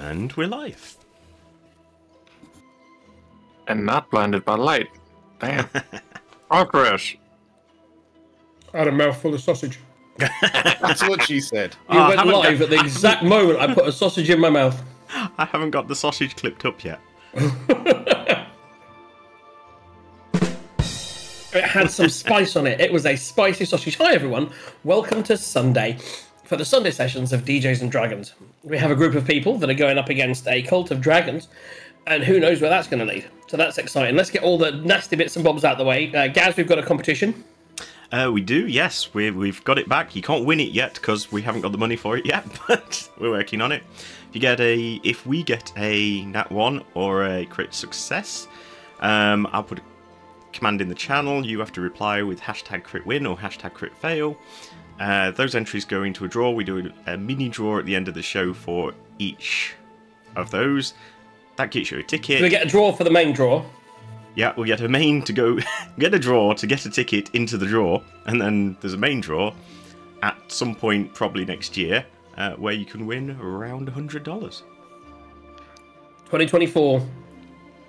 And we're live. And not blinded by light. Damn. Oh, Chris. I had a mouthful of sausage. That's what she said. You went live at the exact moment I put a sausage in my mouth. I haven't got the sausage clipped up yet. It had some spice on it. It was a spicy sausage. Hi, everyone. Welcome to Sunday for the Sunday sessions of DJs and Dragons. We have a group of people that are going up against a cult of dragons, and who knows where that's going to lead. So that's exciting. Let's get all the nasty bits and bobs out of the way. Gaz, we've got a competition. We do, yes. We've got it back. You can't win it yet because we haven't got the money for it yet, but we're working on it. If we get a Nat 1 or a crit success, I'll put a command in the channel. You have to reply with hashtag crit win or hashtag crit fail. Those entries go into a draw. We do a mini draw at the end of the show for each of those. That gets you a ticket. Do we get a draw for the main draw? Yeah, we'll get a main to go, get a draw to get a ticket into the draw, and then there's a main draw at some point, probably next year, where you can win around $100. 2024,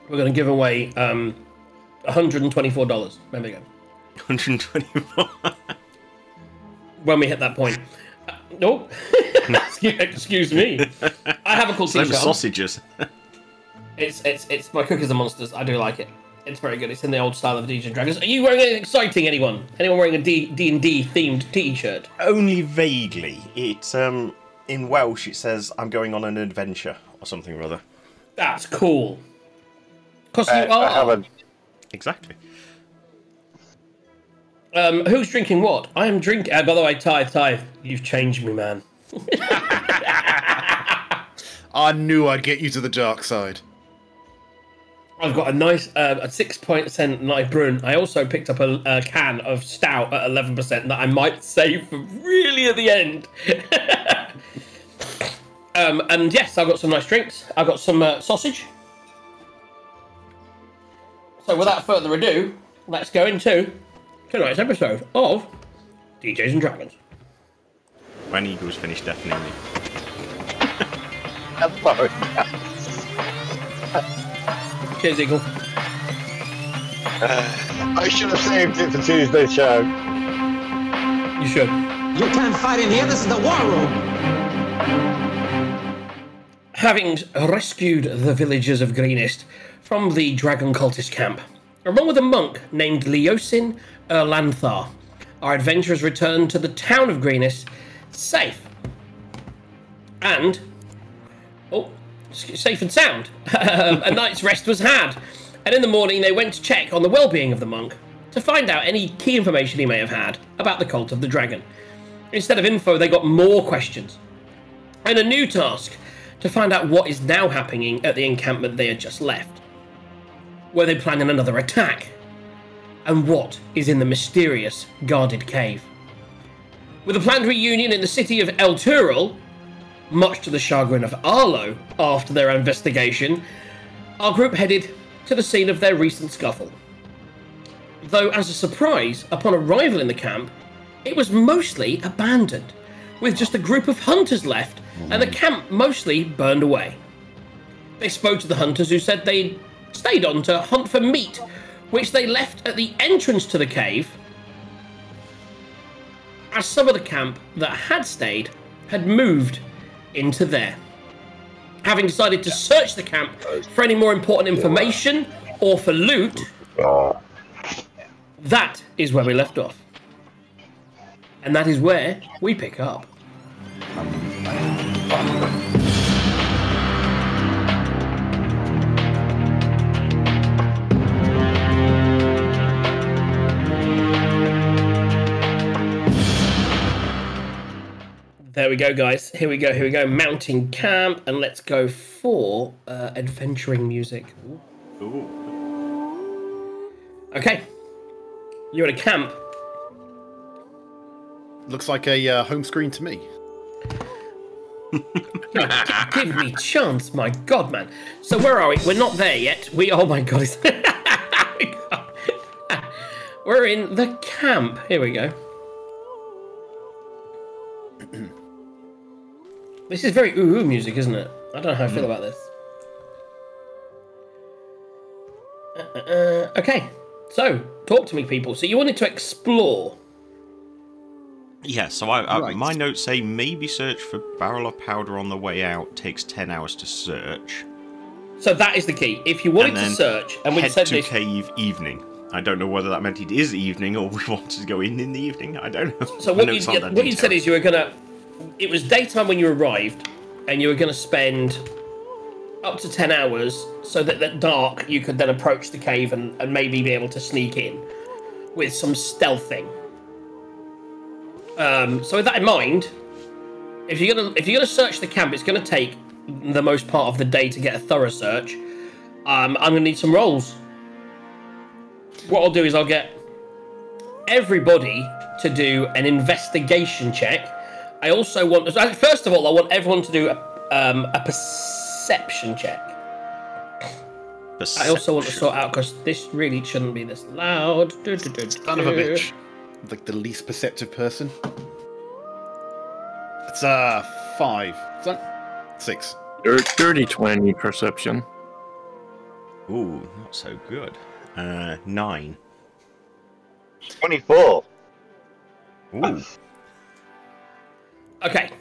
we're going to give away $124. There we go. 124. When we hit that point. Nope. Excuse me. I have a cool Same t-shirt. as sausages. It's my Cookies and Monsters. I do like it. It's very good. It's in the old style of Dungeons and Dragons. Are you wearing anything exciting, anyone? Anyone wearing a D&D themed t-shirt? Only vaguely. It's in Welsh it says I'm going on an adventure or something or other. That's cool. Because you are. I haven't. Exactly. Who's drinking what? I am drinking. By the way, Ty, you've changed me, man. I knew I'd get you to the dark side. I've got a nice 6% night brewing. I also picked up a can of stout at 11% that I might save for really at the end. And yes, I've got some nice drinks. I've got some sausage. So without further ado, let's go into tonight's episode of DJs and Dragons. When Eagles finish deafening me. Hello. Cheers, Eagle. I should have saved it for Tuesday's show. You should. You can't fight in here. This is the war room. Having rescued the villagers of Greenest from the dragon cultist camp, along with a monk named Leosin Erlanthar, our adventurers returned to the town of Greenest safe and sound. A night's rest was had, and in the morning they went to check on the well-being of the monk to find out any key information he may have had about the cult of the dragon. Instead of info, they got more questions and a new task to find out what is now happening at the encampment they had just left. Were they planning another attack? And what is in the mysterious guarded cave? With a planned reunion in the city of El Turul, much to the chagrin of Arlo after their investigation, our group headed to the scene of their recent scuffle. Though as a surprise, upon arrival in the camp, it was mostly abandoned, with just a group of hunters left and the camp mostly burned away. They spoke to the hunters, who said they stayed on to hunt for meat, which they left at the entrance to the cave, as some of the camp that had stayed had moved into there. Having decided to search the camp for any more important information or for loot, that is where we left off. And that is where we pick up. There we go, guys. Here we go. Mounting camp, and let's go for adventuring music. Ooh. Okay. You're at a camp. Looks like a home screen to me. Give me chance, my God, man. So where are we? We're not there yet. Oh my God. We're in the camp. Here we go. This is very ooh music, isn't it? I don't know how I feel about this. Okay, so talk to me, people. So you wanted to explore. Yeah, so Right. my notes say maybe search for barrel of powder on the way out. Takes 10 hours to search. So that is the key. If you wanted And to then search, and we head said to this, cave evening. I don't know whether that meant it is evening or we wanted to go in the evening. I don't know. so My what notes aren't that you said detailed. is you were gonna. It was daytime when you arrived, and you were gonna spend up to 10 hours, so that at dark you could then approach the cave and maybe be able to sneak in with some stealthing. So with that in mind, if you're gonna search the camp, it's gonna take the most part of the day to get a thorough search. I'm gonna need some rolls. What I'll do is I'll get everybody to do an investigation check. I also want, first of all, I want everyone to do a perception check. I also want to sort out, because this really shouldn't be this loud. Son of a bitch. Like the least perceptive person. It's 5. Is that 6? Dirty 20 perception. Ooh, not so good. 9. 24. Ooh. Okay.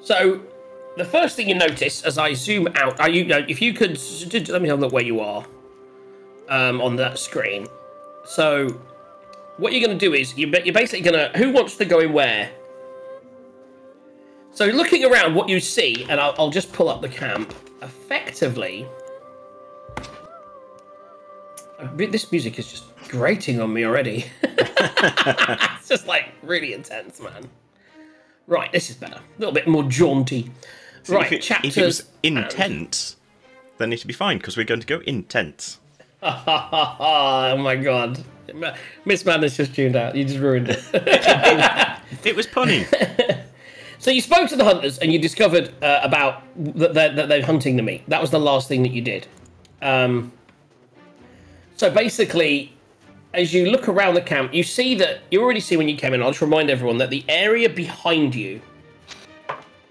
So, the first thing you notice as I zoom out, if you could, let me have a look where you are on that screen. So, what you're going to do is, you're basically going to, who wants to go in where? So, looking around, what you see, and I'll just pull up the camp, effectively, this music is just grating on me already. It's just like really intense, man. Right, this is better. A little bit more jaunty. See, Right, if it was intense, then it'd be fine, because we're going to go intense. Oh my God. Miss Madness just tuned out. You just ruined it. It was punny. So you spoke to the hunters and you discovered about that they're hunting the meat. That was the last thing that you did. So basically, as you look around the camp, you see that you already see when you came in. I'll just remind everyone that the area behind you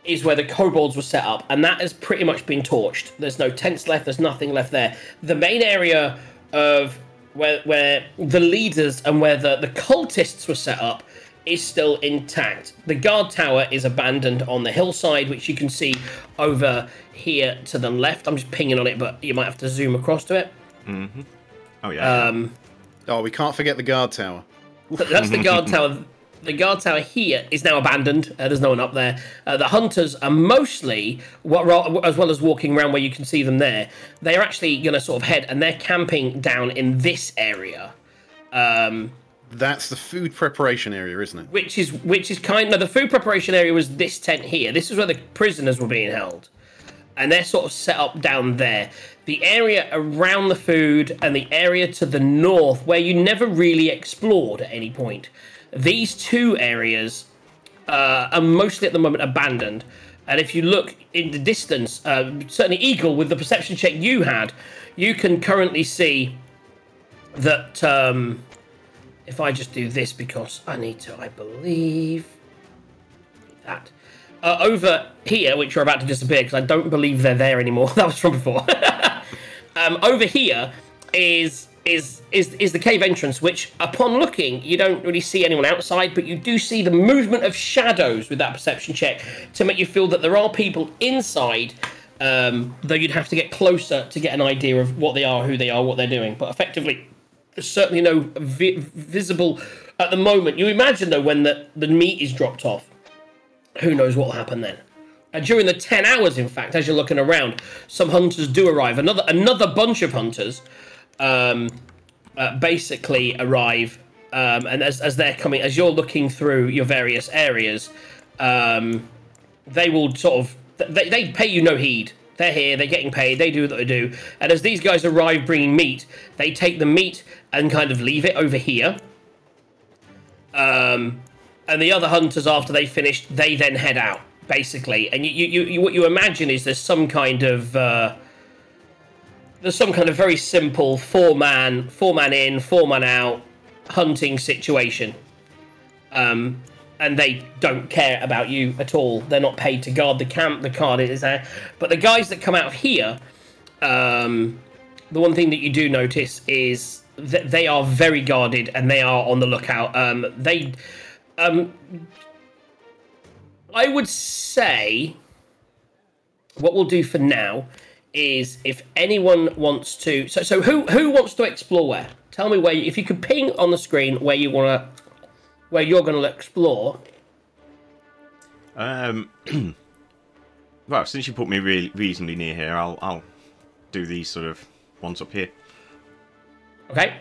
is where the kobolds were set up, and that has pretty much been torched. There's no tents left. There's nothing left there. The main area of where the leaders and where the cultists were set up is still intact. The guard tower is abandoned on the hillside, which you can see over here to the left. I'm just pinging on it, but you might have to zoom across to it. Mm-hmm. Oh, yeah. Oh, we can't forget the guard tower. That's the guard tower. The guard tower here is now abandoned. There's no one up there. The hunters are mostly, as well as walking around where you can see them there, they're actually going to sort of head, and they're camping down in this area. That's the food preparation area, isn't it? Which is kind of, the food preparation area was this tent here. This is where the prisoners were being held. And they're sort of set up down there. The area around the food and the area to the north, where you never really explored at any point. These two areas are mostly at the moment abandoned. And if you look in the distance, certainly Eagle, with the perception check you had, you can currently see that, if I just do this because I need to, I believe, that. Over here, which are about to disappear because I don't believe they're there anymore. That was from before. Over here is the cave entrance, which upon looking, you don't really see anyone outside, but you do see the movement of shadows with that perception check to make you feel that there are people inside, though you'd have to get closer to get an idea of what they are, who they are, what they're doing. But effectively, there's certainly no visible at the moment. You imagine, though, when the meat is dropped off, who knows what will happen then. During the 10 hours, in fact, as you're looking around, some hunters do arrive. Another bunch of hunters basically arrive, and as they're coming, as you're looking through your various areas, they will sort of, they pay you no heed. They're here, they're getting paid, they do what they do. And as these guys arrive bringing meat, they take the meat and kind of leave it over here. And the other hunters, after they finish, they then head out, basically. And you what you imagine is there's some kind of very simple four man in, four man out hunting situation. And they don't care about you at all. They're not paid to guard the camp. The card is there. But the guys that come out of here, the one thing that you do notice is that they are very guarded and they are on the lookout. I would say what we'll do for now is if anyone wants to... So who wants to explore where? Tell me where... If you could ping on the screen where you want to... Where you're going to explore. Well, since you put me reasonably near here, I'll do these sort of ones up here. Okay.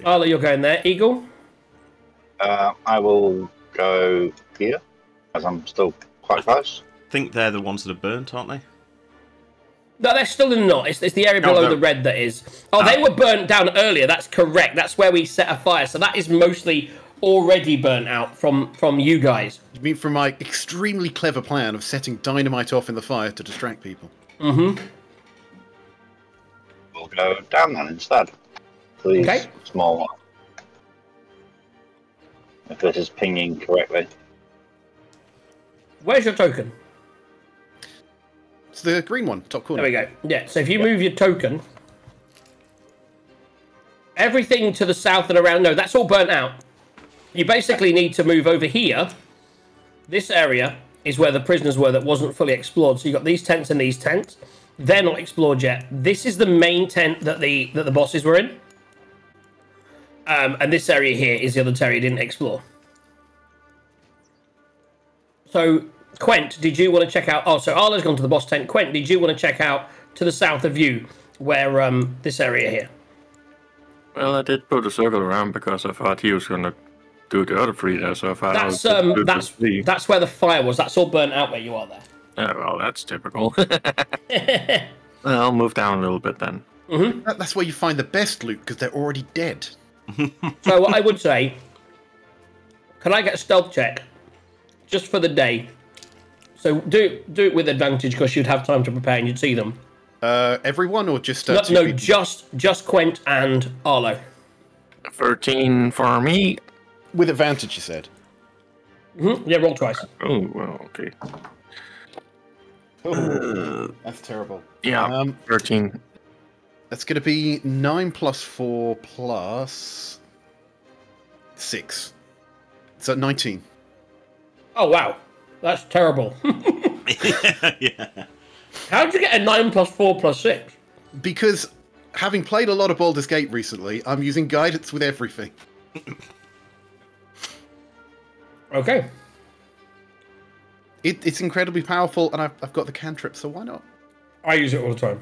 Arlo, you're going there. Eagle? I will go here, as I'm still quite close. I think they're the ones that are burnt, aren't they? No, they're still in the knot. It's the area below the red that is. Oh, they were burnt down earlier. That's correct. That's where we set a fire. So that is mostly already burnt out from you guys. You mean from my extremely clever plan of setting dynamite off in the fire to distract people? Mm-hmm. We'll go down then instead. Please, okay. Small one. If this is pinging correctly. Where's your token? It's the green one, top corner. There we go. Yeah, so if you move your token, everything to the south and around, no, that's all burnt out. You basically need to move over here. This area is where the prisoners were that wasn't fully explored. So you've got these tents and these tents. They're not explored yet. This is the main tent that the bosses were in. And this area here is the other area you didn't explore. So... Quent, did you want to check out... Oh, so Arlo's gone to the boss tent. Quent, did you want to check out to the south of you, where this area here? Well, I did put a circle around because I thought he was going to do the other three there, so I thought that's where the fire was. That's all burnt out where you are there. Well, that's typical. I'll move down a little bit then. Mm-hmm. That's where you find the best loot, because they're already dead. So what I would say... Can I get a stealth check just for the day. So do it with advantage because you'd have time to prepare and you'd see them. Everyone or just No, two people? just Quent and Arlo. 13 for me. With advantage, you said. Yeah, roll twice. Oh, well, okay. Oh, that's terrible. Yeah, 13. That's going to be 9 plus 4 plus 6. So 19. Oh wow, that's terrible. Yeah. How did you get a 9 plus 4 plus 6? Because having played a lot of Baldur's Gate recently, I'm using guidance with everything. Okay. It's incredibly powerful, and I've got the cantrip, so why not? I use it all the time.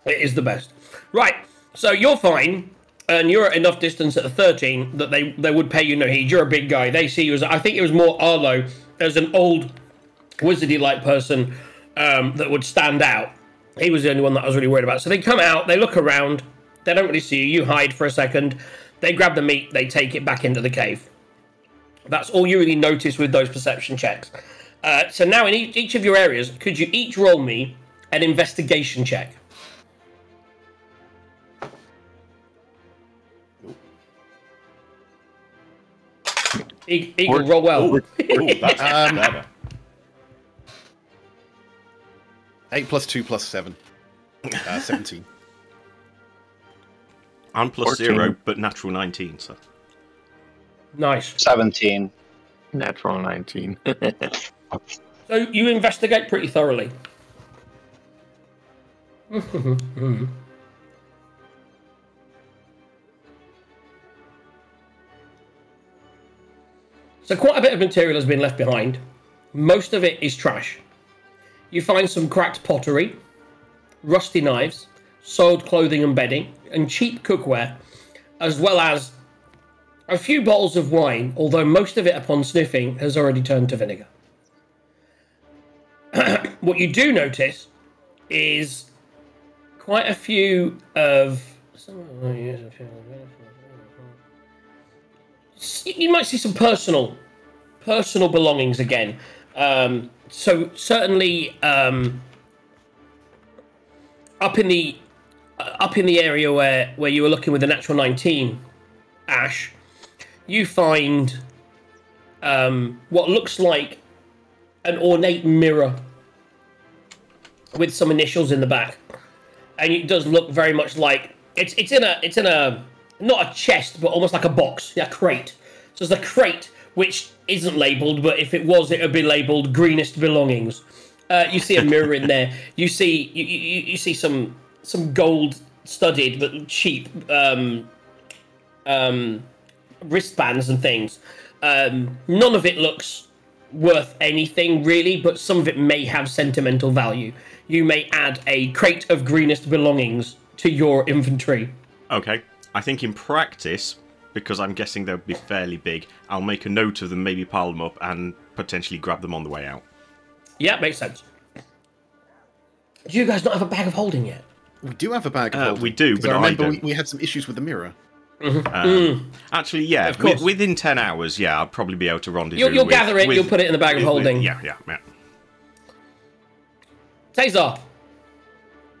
It is the best. Right, so you're fine, and you're at enough distance at the 13 that they would pay you no heed. You're a big guy. They see you as, I think it was more Arlo, as an old wizardy-like person that would stand out. He was the only one that I was really worried about. So they come out, they look around, they don't really see you, you hide for a second, they grab the meat, they take it back into the cave. That's all you really notice with those perception checks. So now in each of your areas, could you each roll me an investigation check? Eagle, roll well. Ooh, that's better. 8 plus 2 plus 7. 17. I'm plus 14. 0, but natural 19, so. Nice. 17. Natural 19. So you investigate pretty thoroughly. So quite a bit of material has been left behind. Most of it is trash. You find some cracked pottery, rusty knives, soiled clothing and bedding, and cheap cookware, as well as a few bottles of wine, although most of it upon sniffing has already turned to vinegar. What you do notice is quite a few of... You might see some personal belongings again. So certainly up in the area where you were looking with the natural 19, Ash, you find what looks like an ornate mirror with some initials in the back, and it does look very much like it's in a not a chest, but almost like a box, a crate. So there's a crate which isn't labelled, but if it was, it would be labelled "greenest belongings." You see a mirror in there. You see you see some gold-studded but cheap wristbands and things. None of it looks worth anything really, but some of it may have sentimental value. You may add a crate of greenest belongings to your inventory. Okay. I think in practice, because I'm guessing they'll be fairly big, I'll make a note of them, maybe pile them up, and potentially grab them on the way out. Yeah, makes sense. Do you guys not have a bag of holding yet? We do have a bag of holding. We do, but I remember don't. we had some issues with the mirror. Actually, yeah, Of course. within 10 hours, yeah, I'll probably be able to rendezvous. You'll gather it, you'll put it in the bag of holding. Yeah. Tazar,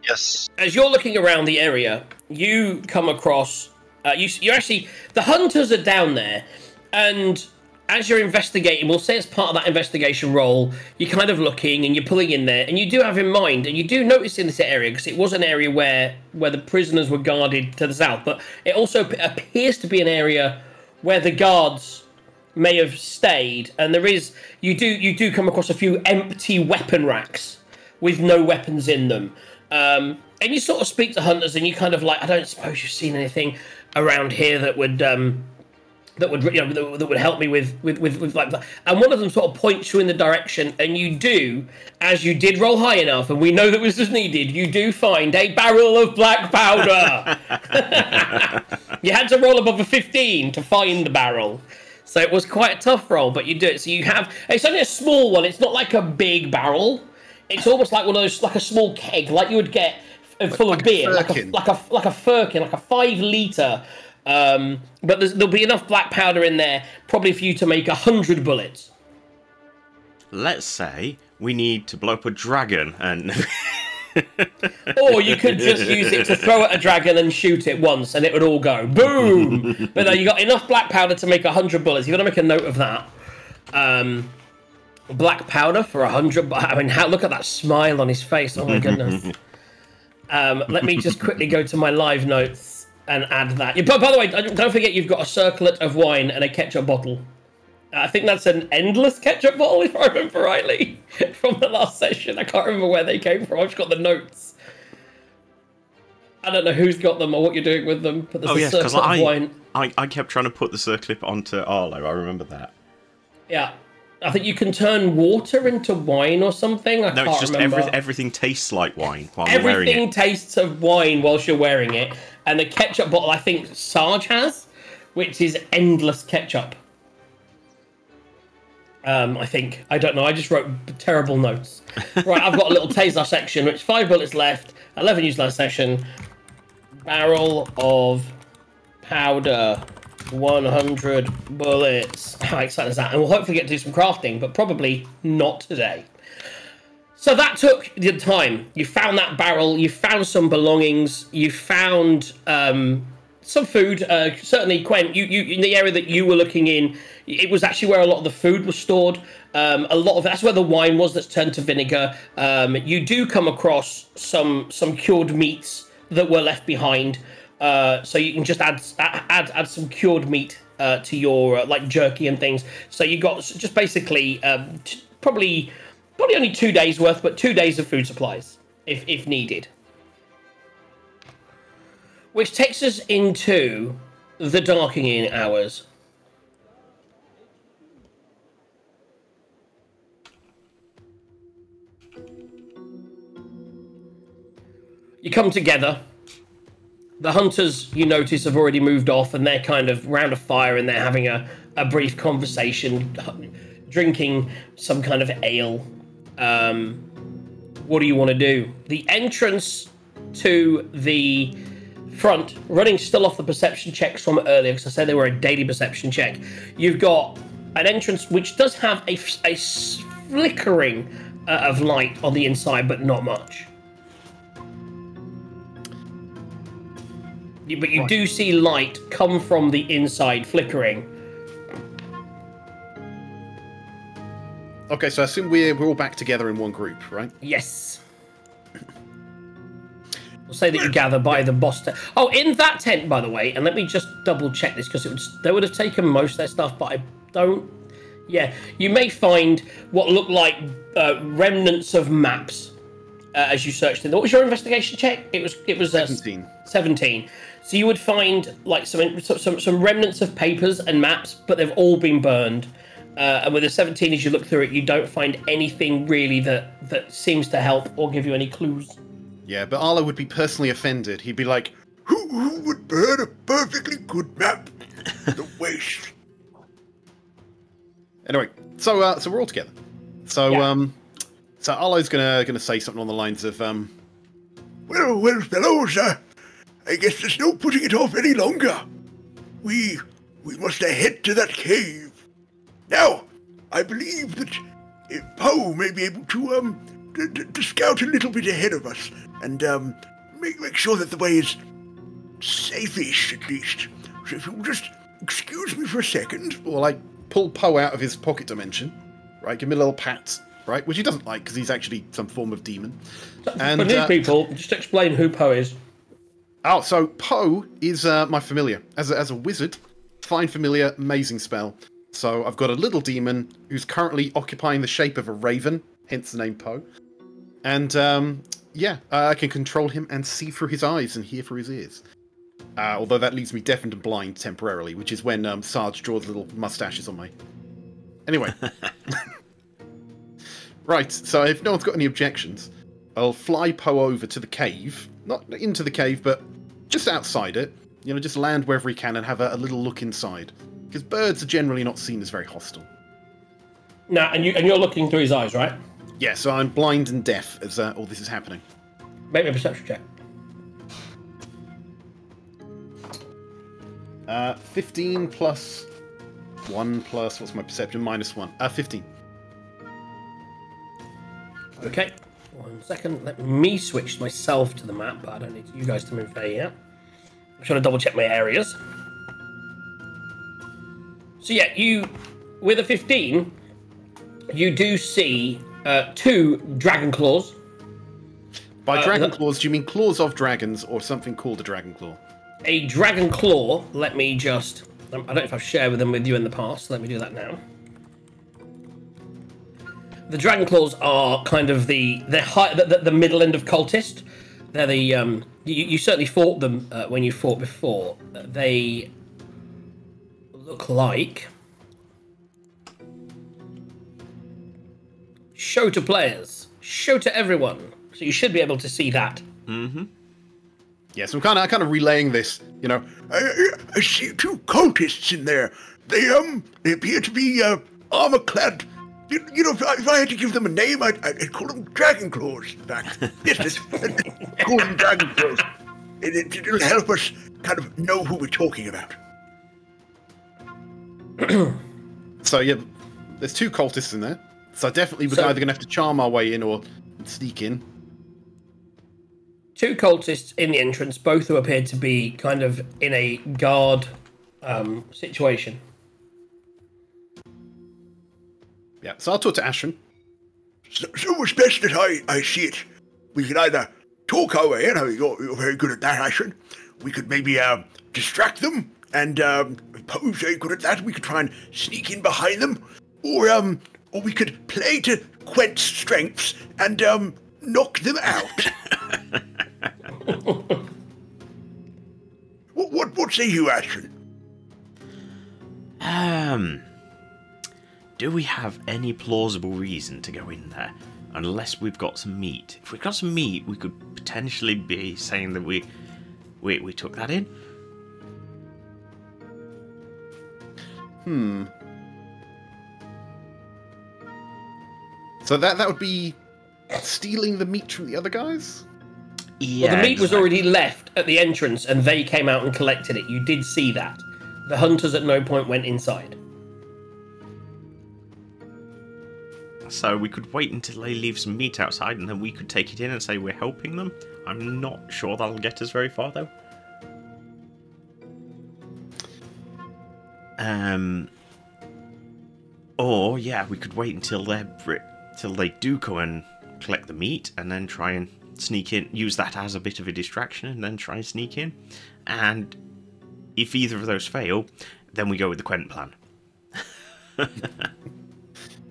Yes. as you're looking around the area, you come across... you actually... The hunters are down there, and as you're investigating, we'll say as part of that investigation role, you're kind of looking and you're pulling in there, and you do have in mind, and you do notice in this area, because it was an area where the prisoners were guarded to the south, but it also appears to be an area where the guards may have stayed, and there is... You do come across a few empty weapon racks with no weapons in them. And you sort of speak to hunters, and you kind of like, I don't suppose you've seen anything around here that would help me with like that. And one of them sort of points you in the direction, and you do, as you did roll high enough, and we know that was just needed, you do find a barrel of black powder. You had to roll above a 15 to find the barrel. So it was quite a tough roll, but you do it. So you have, it's only a small one, it's not like a big barrel. It's almost like one of those, like a small keg, like you would get full of beer, like a firkin, like a 5 litre. But there'll be enough black powder in there, probably for you to make 100 bullets. let's say we need to blow up a dragon, and Or you could just use it to throw at a dragon and shoot it once, and it would all go boom. But no, you got enough black powder to make 100 bullets. You got to make a note of that. Black powder for 100. I mean, look at that smile on his face. Oh my goodness. Let me just quickly go to my live notes and add that. By the way, don't forget you've got a circlet of wine and a ketchup bottle. I think that's an endless ketchup bottle, if I remember rightly, from the last session. I can't remember where they came from. I've just got the notes. I don't know who's got them or what you're doing with them, but there's a circlet of wine. I kept trying to put the circlip onto Arlo. I remember that. Yeah. I think you can turn water into wine or something. I can't remember. Everything tastes like wine while you're wearing it. Everything tastes of wine whilst you're wearing it. And the ketchup bottle, I think Sarge has, which is endless ketchup. I think. I don't know. I just wrote terrible notes. Right, I've got a little taser section, which 5 bullets left, 11 used last session. Barrel of powder, 100 bullets. How exciting is that? And we'll hopefully get to do some crafting, but probably not today. So that took the time. You found that barrel, you found some belongings, you found some food. Certainly, Quen, you in the area that you were looking in, it was actually where a lot of the food was stored. That's where the wine was that's turned to vinegar. You do come across some cured meats that were left behind. So you can just add some cured meat to your like jerky and things. So you got just basically probably only 2 days worth, but 2 days of food supplies if needed. Which takes us into the darkening hours. You come together. The hunters, you notice, have already moved off, and they're kind of round a fire, and they're having a brief conversation, drinking some kind of ale. What do you want to do? The entrance to the front, running still off the perception checks from earlier, because I said they were a daily perception check. You've got an entrance which does have a flickering of light on the inside, but not much. But you do see light come from the inside, flickering. Okay, so I assume we're all back together in one group, right? Yes. We'll say that you gather by the boss tent. Oh, in that tent, by the way, and let me just double check this, because they would have taken most of their stuff, but I don't... Yeah, you may find what look like remnants of maps as you searched in. What was your investigation check? It was 17. 17. So you would find like some remnants of papers and maps, but they've all been burned. And with a 17, as you look through it, you don't find anything really that seems to help or give you any clues. Yeah, but Arlo would be personally offended. He'd be like, who would burn a perfectly good map? The waste. Anyway, so we're all together. So Yeah. So Arlo's gonna say something on the lines of Well, fellows, I guess there's no putting it off any longer. We must head to that cave. Now, I believe that Poe may be able to scout a little bit ahead of us and make sure that the way is safe-ish, at least. So if you'll just excuse me for a second. or like pull Poe out of his pocket dimension, right? Give me a little pat, right? Which he doesn't like because he's actually some form of demon. For new people, just explain who Poe is. Oh, so Poe is my familiar. As a wizard, fine familiar, amazing spell. So I've got a little demon who's currently occupying the shape of a raven, hence the name Poe. And I can control him and see through his eyes and hear through his ears. Although that leaves me deafened and blind temporarily, which is when Sarge draws little mustaches on me. Anyway. Right, so if no one's got any objections, I'll fly Poe over to the cave. Not into the cave, but just outside it. You know, just land wherever he can and have a little look inside. Because birds are generally not seen as very hostile. No, and you're looking through his eyes, right? Yeah, so I'm blind and deaf as all this is happening. Make me a perception check. 15 plus 1 plus, what's my perception? Minus 1. 15. Okay, 1 second. Let me switch myself to the map, but I don't need you guys to move there yet. I'm trying to double check my areas. So yeah, you, with a 15, you do see 2 dragon claws. By dragon claws, do you mean claws of dragons or something called a dragon claw? A dragon claw, let me just... I don't know if I've shared them with you in the past, so let me do that now. The dragon claws are kind of the middle end of cultist. They're the... you certainly fought them when you fought before. They look like... Show to players. Show to everyone. So you should be able to see that. Mm-hmm. Yeah, so I'm kind of relaying this, you know. I see 2 cultists in there. They appear to be armor-clad. You know, if I had to give them a name, I'd call them Dragon Claws, in fact. Yes, call them Dragon Claws. It'll help us kind of know who we're talking about. So, yeah, there's 2 cultists in there. So definitely we're either going to have to charm our way in or sneak in. 2 cultists in the entrance, both who appeared to be kind of in a guard situation. Yeah, so I'll talk to Ashran. So it's best that I see it. We can either talk our way in, you're very good at that, Ashran. We could maybe distract them, and Poe's very good at that. We could try and sneak in behind them, or we could play to Quent's strengths and knock them out. What say you, Ashran? Do we have any plausible reason to go in there? Unless we've got some meat. If we've got some meat, we could potentially be saying that we took that in. So that would be stealing the meat from the other guys? Yeah, Well, the meat was already left at the entrance, and they came out and collected it. You did see that. The hunters at no point went inside. So we could wait until they leave some meat outside, and then we could take it in and say we're helping them. I'm not sure that'll get us very far, though. Or yeah, we could wait until they do come and collect the meat, and then try and sneak in. Use that as a bit of a distraction, and then try and sneak in. And if either of those fail, then we go with the Quent plan.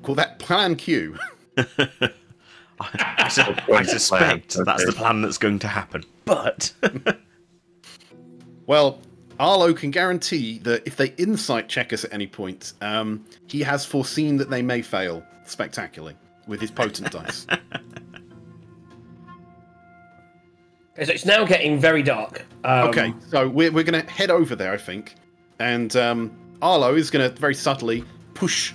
Call that Plan Q. I suspect that's the plan that's going to happen. But Well, Arlo can guarantee that if they insight check us at any point, he has foreseen that they may fail spectacularly with his potent dice. Okay, so it's now getting very dark. Okay, so we're going to head over there, I think. And Arlo is going to very subtly push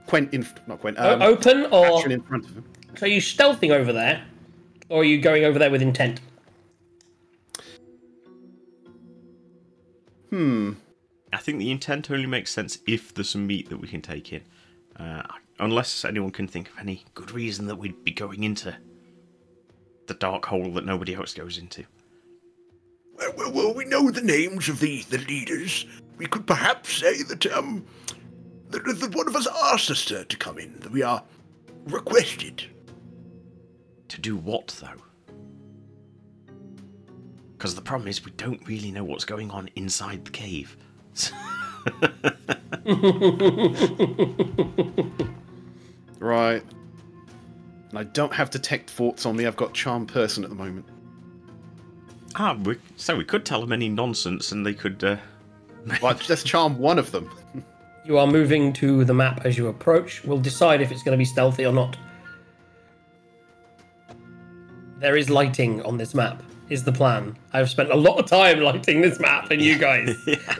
Quent in... Not Quent. Open, or... Ashran in front of him. So are you stealthing over there? Or are you going over there with intent? I think the intent only makes sense if there's some meat that we can take in. Unless anyone can think of any good reason that we'd be going into the dark hole that nobody else goes into. Well, we know the names of the leaders. We could perhaps say that that one of us asked us to come in, that we are requested. To do what, though? Because the problem is we don't really know what's going on inside the cave. Right. And I don't have detect thoughts on me. I've got charm person at the moment. So we could tell them any nonsense and they could... Well, let's charm one of them. You are moving to the map as you approach. We'll decide if it's going to be stealthy or not. There is lighting on this map, is the plan. I've spent a lot of time lighting this map and you guys.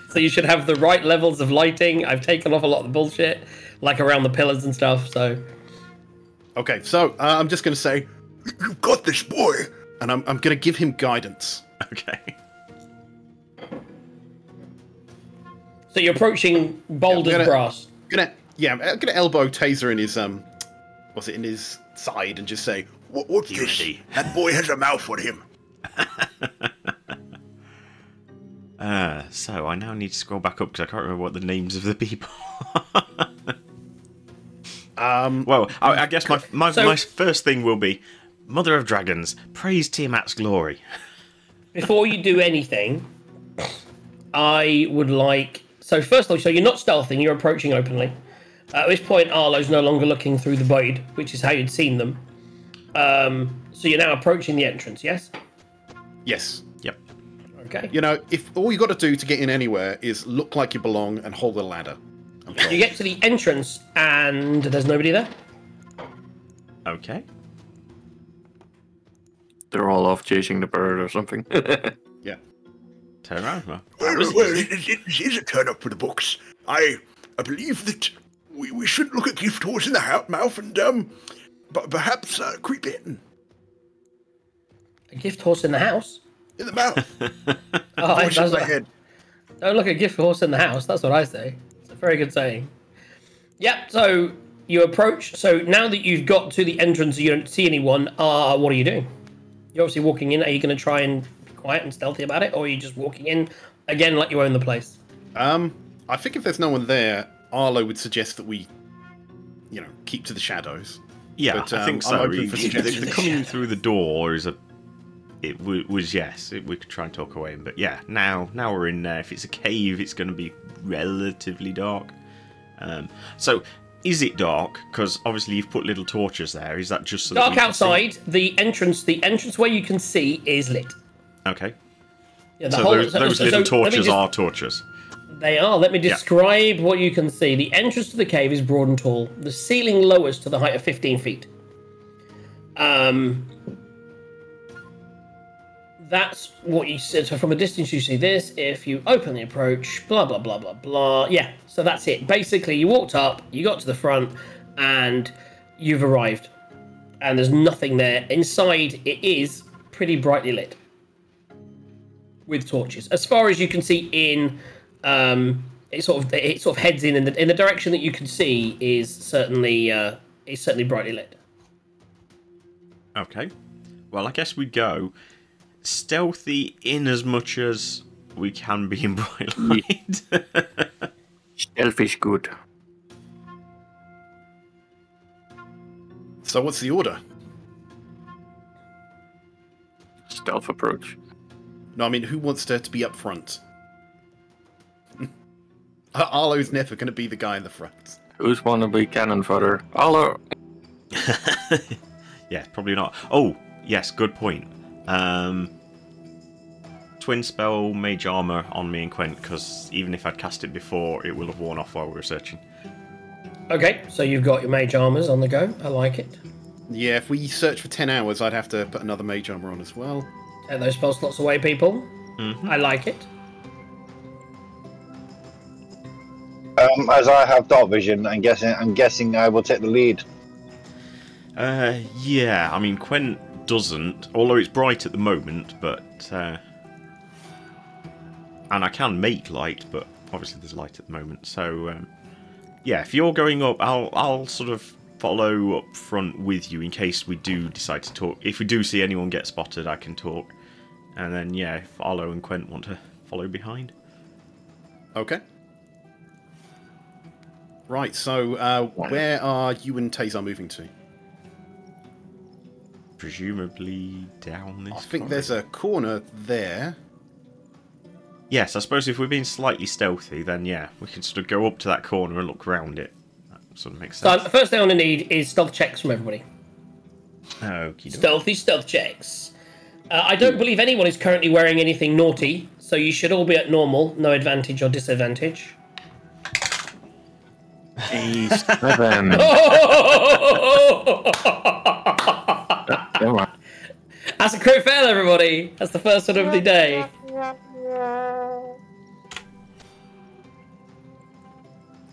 So you should have the right levels of lighting. I've taken off a lot of the bullshit, like around the pillars and stuff, so... Okay, so I'm just going to say, You've got this, boy. and I'm going to give him guidance. Okay. So you're approaching bold as brass. I'm gonna elbow Taser in his what's it, in his side and just say, What's this? Unity. That boy has a mouth on him. So I now need to scroll back up because I can't remember what the names of the people well, I guess my first thing will be Mother of Dragons, praise Tiamat's glory. Before you do anything, I would like... So first of all, so you're not stealthing, you're approaching openly. At this point, Arlo's no longer looking through the void, which is how you'd seen them. So you're now approaching the entrance, yes? yes. Yep. Okay. You know, if all you got to do to get in anywhere is look like you belong and hold a ladder. You get to the entrance and there's nobody there. Okay. They're all off chasing the bird or something. Yeah. Turn around, well. Well, it is a turn up for the books. I believe that we should look at gift horse in the mouth and perhaps creep in. A gift horse in the house? In the mouth. Oh, Voice in my head. Don't look at a gift horse in the house. That's what I say. It's a very good saying. Yep. So you approach. So now that you've got to the entrance, you don't see anyone. What are you doing? You're obviously walking in. Are you going to try and be quiet and stealthy about it, or are you just walking in again like you own the place? I think if there's no one there, Arlo would suggest that we, keep to the shadows. Yeah, But, I think I'm so. open for suggestions. The coming through the door is was yes. We could try and talk away, but yeah. Now we're in there. If it's a cave, it's going to be relatively dark. So, is it dark? Because obviously you've put little torches there. Is that just so that Dark we can outside. see? The entrance where you can see is lit. Okay. Yeah, So those little torches are torches. They are. Let me describe what you can see. The entrance to the cave is broad and tall. The ceiling lowers to the height of 15 feet. That's what you said. So from a distance you see this. If you openly approach, blah, blah, blah, blah, blah. Yeah, so that's it. Basically, you walked up, you got to the front, and you've arrived. And there's nothing there. Inside, it is pretty brightly lit. With torches. As far as you can see in... it sort of heads in the direction that you can see is certainly brightly lit. Okay. Well, I guess we go stealthy in as much as we can be in bright light. Stealth is good. So what's the order? Stealth approach. No, I mean, who wants to be up front? Arlo's never going to be the guy in the front. Who's wanna be cannon fodder? Arlo. Yeah, probably not. Oh, yes, good point. Twin spell mage armor on me and Quent, because even if I'd cast it before, it will have worn off while we were searching. Okay, so you've got your mage armors on the go. I like it. Yeah, if we search for 10 hours, I'd have to put another mage armor on as well. Take those spell slots away, people. Mm-hmm. I like it. As I have dark vision, I'm guessing I will take the lead. Yeah, I mean, Quent doesn't, although it's bright at the moment, but... and I can make light, but obviously there's light at the moment, so... yeah, if you're going up, I'll sort of follow up front with you in case we do decide to talk. If we do see anyone get spotted, I can talk. And then, yeah, if Arlo and Quent want to follow behind. Okay. Right, so where are you and Tazar moving to? Presumably down this I think there's a corner there. Yes, I suppose if we're being slightly stealthy, then yeah, we can sort of go up to that corner and look around it. That sort of makes So sense. the first thing I'm going to need is stealth checks from everybody. Okie doke. Stealthy stealth checks. I don't believe anyone is currently wearing anything naughty, so you should all be at normal, no advantage or disadvantage. A7. Come on. That's a crit fail, everybody. That's the first one of the day.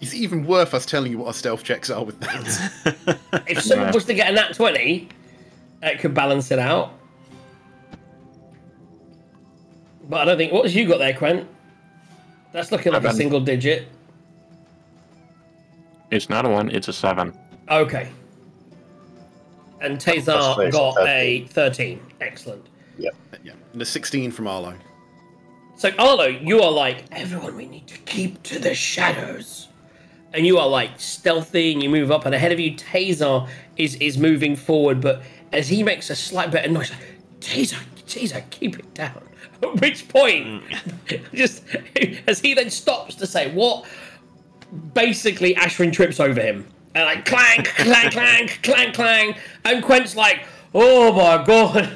Is it even worth us telling you what our stealth checks are with that? If someone was to get a nat 20, it could balance it out. But I don't think... What have you got there, Quent? That's looking like a single digit. It's not a 1, it's a 7. Okay. And Plus Tazar three, got 13. a 13. Excellent. Yeah. And a 16 from Arlo. So, Arlo, you are like, everyone, we need to keep to the shadows. And you are like stealthy and you move up, and ahead of you, Tazar is moving forward, but as he makes a slight bit of noise, like, Tazar, keep it down. At which point, just as he then stops to say what, basically Ashwin trips over him. And like clank, clank, clank, clank, clank, and Quent's like, oh my god.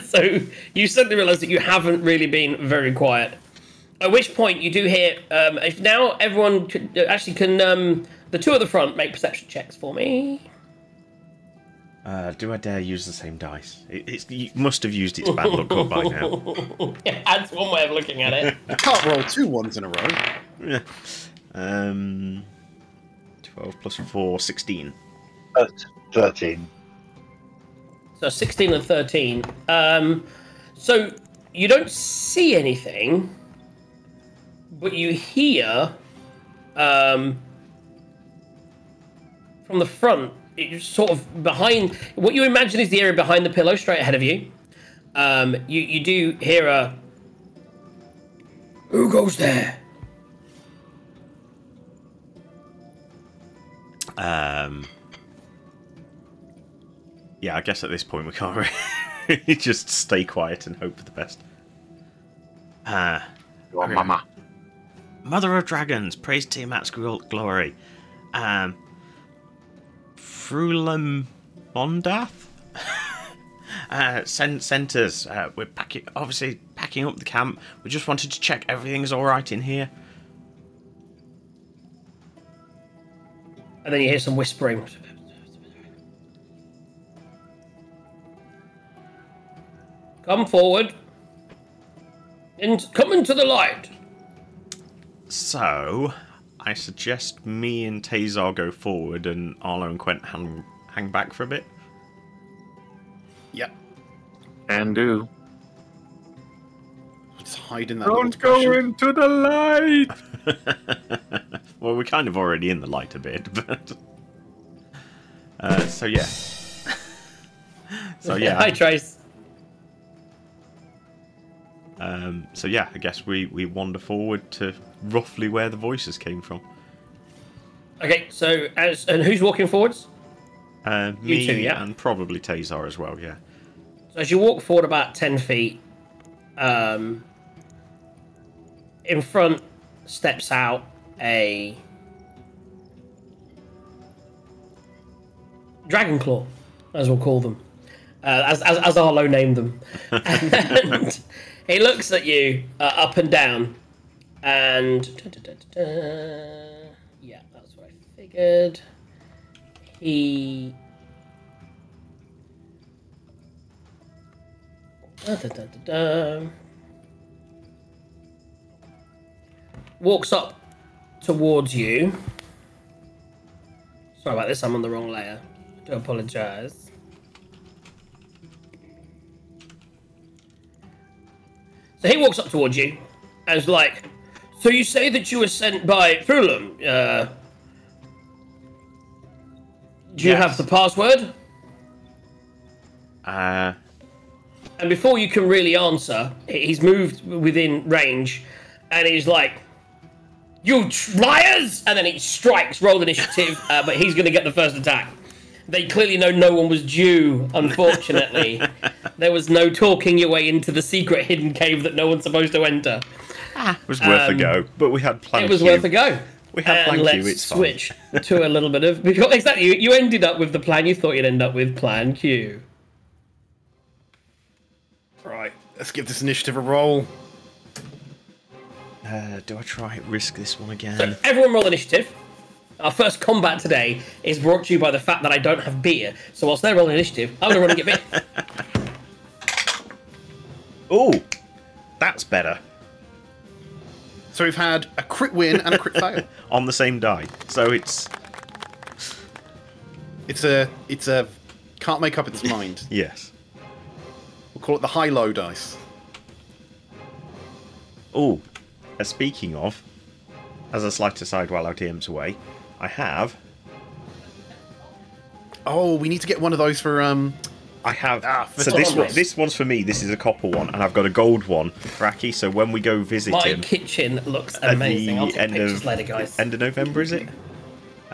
So you suddenly realise that you haven't really been very quiet. At which point you do hear, if now everyone can, the two at the front make perception checks for me. Do I dare use the same dice? You must have used its bad luck up by now. Yeah, that's one way of looking at it. You can't roll 2 ones in a row. Yeah. 12 plus 4, 16. 13. So 16 and 13. So you don't see anything, but you hear from the front, it's sort of behind what you imagine is the area behind the pillow, straight ahead of you. You do hear a, who goes there? Yeah, I guess at this point we can't really just stay quiet and hope for the best. Your mama. Mother of Dragons, praise Tiamat's glory. Frulam Mondath? Sent us. We're obviously packing up the camp. We just wanted to check everything's alright in here. And then you hear some whispering. Come forward. Come into the light. So, I suggest me and Tazar go forward and Arlo and Quent hang back for a bit. Yep. And do. Just hide in that Don't go into the light! Well, we're kind of already in the light a bit, but... so, yeah. Hi, Trace. So, yeah, I guess we wander forward to roughly where the voices came from. Okay, so and who's walking forwards? Me two, yeah. And probably Tazar as well, yeah. So as you walk forward about 10 feet, in front steps out a dragon claw, as we'll call them, as Arlo named them. And he looks at you up and down, and yeah, that's what I figured. He walks up towards you. Sorry about this, I'm on the wrong layer. I do apologise. So he walks up towards you and is like, so you say that you were sent by Frulam? Do you have the password? And before you can really answer, he's moved within range, and he's like, you liars! And then he strikes, roll initiative, but he's going to get the first attack. They clearly know no one was due, unfortunately. There was no talking your way into the secret hidden cave that no one's supposed to enter. It was worth a go, but we had plan Q. It was worth a go. We had plan Q, let's it's fine. switch to a little bit of... Because exactly, you ended up with the plan you thought you'd end up with, plan Q. Right, let's give this initiative a roll. Do I try risk this one again? So everyone roll initiative. Our first combat today is brought to you by the fact that I don't have beer. So whilst they're rolling initiative, I'm going to run and get beer. Oh, that's better. So we've had a crit win and a crit fail. On the same die. So it's a can't make up its mind. yes. We'll call it the high-low dice. Oh, speaking of, as a slight aside while our DM's away, I have Oh, we need to get one of those for I have. for So Thomas. this one's for me. This is a copper one, and I've got a gold one for Aki. So when we go visit My him kitchen looks at amazing. I'll the take end pictures of later, guys. end of November, is it?